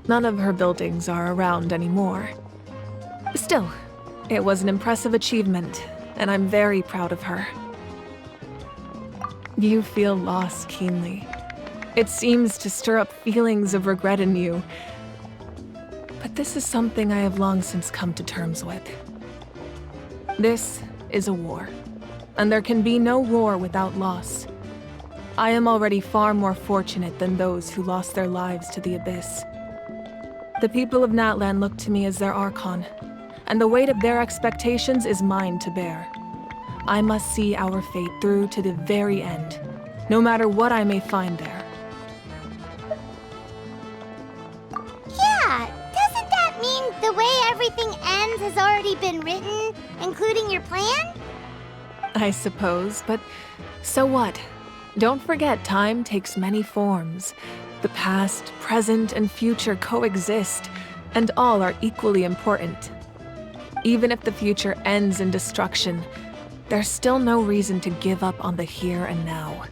none of her buildings are around anymore. Still, it was an impressive achievement, and I'm very proud of her. You feel loss keenly. It seems to stir up feelings of regret in you. But this is something I have long since come to terms with. This is a war, and there can be no war without loss. I am already far more fortunate than those who lost their lives to the Abyss. The people of Natlan look to me as their Archon, and the weight of their expectations is mine to bear. I must see our fate through to the very end, no matter what I may find there. Yeah, doesn't that mean the way everything ends has already been written, including your plan? I suppose, but so what? Don't forget, time takes many forms. The past, present, and future coexist, and all are equally important. Even if the future ends in destruction, there's still no reason to give up on the here and now.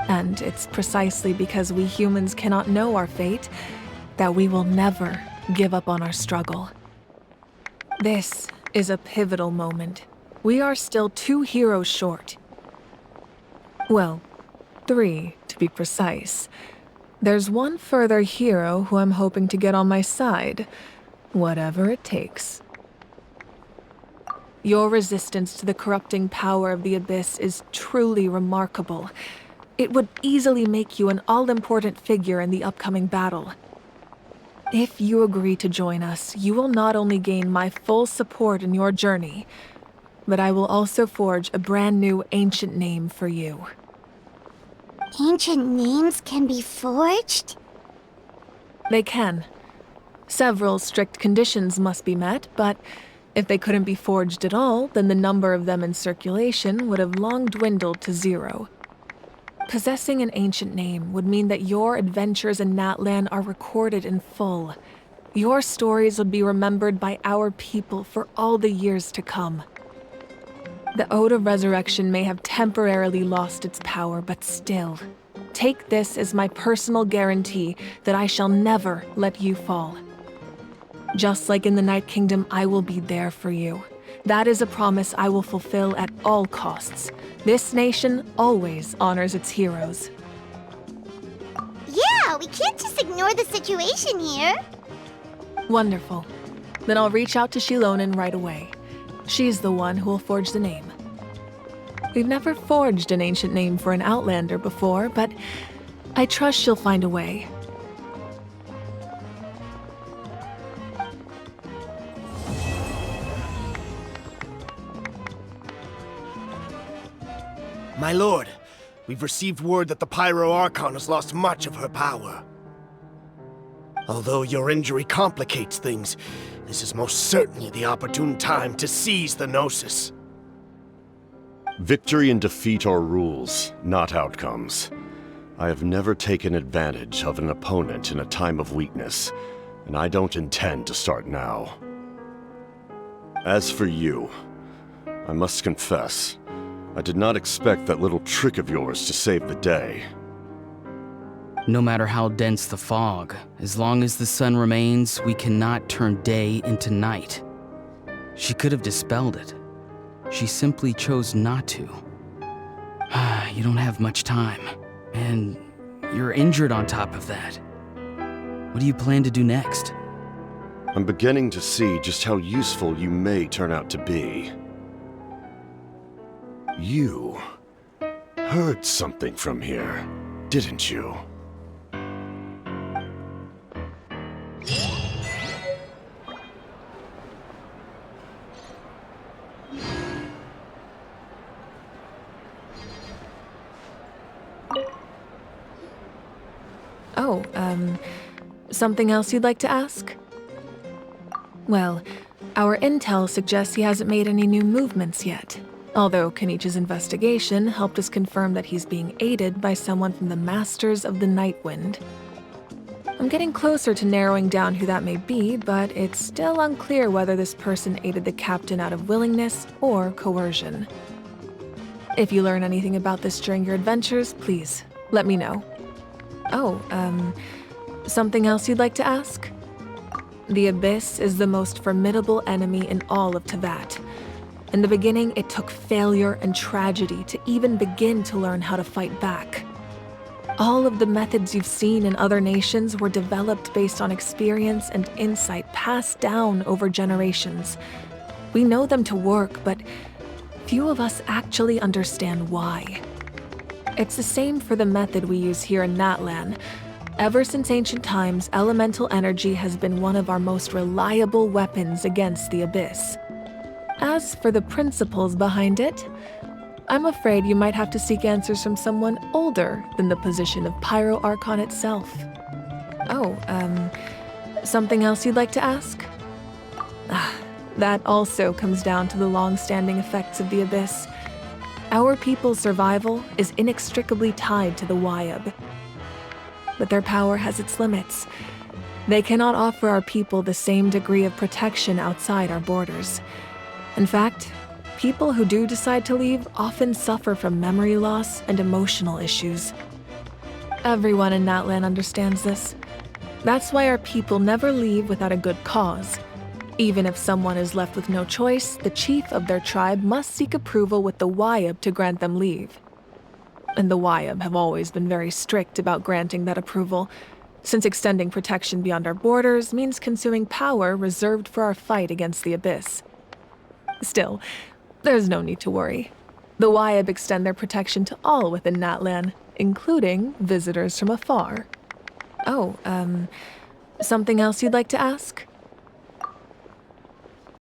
And it's precisely because we humans cannot know our fate that we will never give up on our struggle. This is a pivotal moment. We are still 2 heroes short. Well, 3 to be precise. There's one further hero who I'm hoping to get on my side, whatever it takes. Your resistance to the corrupting power of the Abyss is truly remarkable. It would easily make you an all-important figure in the upcoming battle. If you agree to join us, you will not only gain my full support in your journey, but I will also forge a brand new ancient name for you. Ancient names can be forged? They can. Several strict conditions must be met, but if they couldn't be forged at all, then the number of them in circulation would have long dwindled to 0. Possessing an ancient name would mean that your adventures in Natlan are recorded in full. Your stories would be remembered by our people for all the years to come. The Ode of Resurrection may have temporarily lost its power, but still, take this as my personal guarantee that I shall never let you fall. Just like in the Night Kingdom, I will be there for you. That is a promise I will fulfill at all costs. This nation always honors its heroes. Yeah, we can't just ignore the situation here. Wonderful. Then I'll reach out to Xilonen right away. She's the one who will forge the name. We've never forged an ancient name for an Outlander before, but I trust she'll find a way. My lord, we've received word that the Pyro Archon has lost much of her power. Although your injury complicates things, this is most certainly the opportune time to seize the Gnosis. Victory and defeat are rules, not outcomes. I have never taken advantage of an opponent in a time of weakness, and I don't intend to start now. As for you, I must confess, I did not expect that little trick of yours to save the day. No matter how dense the fog, as long as the sun remains, we cannot turn day into night. She could have dispelled it. She simply chose not to. You don't have much time, and you're injured on top of that. What do you plan to do next? I'm beginning to see just how useful you may turn out to be. You heard something from here, didn't you? Oh, something else you'd like to ask? Well, our intel suggests he hasn't made any new movements yet, although Kinich's investigation helped us confirm that he's being aided by someone from the Masters of the Nightwind. I'm getting closer to narrowing down who that may be, but it's still unclear whether this person aided the captain out of willingness or coercion. If you learn anything about this during your adventures, please let me know. Oh, something else you'd like to ask? The Abyss is the most formidable enemy in all of Teyvat. In the beginning, it took failure and tragedy to even begin to learn how to fight back. All of the methods you've seen in other nations were developed based on experience and insight passed down over generations. We know them to work, but few of us actually understand why. It's the same for the method we use here in Natlan. Ever since ancient times, elemental energy has been one of our most reliable weapons against the Abyss. As for the principles behind it, I'm afraid you might have to seek answers from someone older than the position of Pyro Archon itself. Oh, something else you'd like to ask? That also comes down to the long-standing effects of the Abyss. Our people's survival is inextricably tied to the Wyab. But their power has its limits. They cannot offer our people the same degree of protection outside our borders. In fact, people who do decide to leave often suffer from memory loss and emotional issues. Everyone in Natlan understands this. That's why our people never leave without a good cause. Even if someone is left with no choice, the chief of their tribe must seek approval with the Wyab to grant them leave. And the Wyab have always been very strict about granting that approval, since extending protection beyond our borders means consuming power reserved for our fight against the Abyss. Still, there's no need to worry. The Wyab extend their protection to all within Natlan, including visitors from afar. Oh, something else you'd like to ask?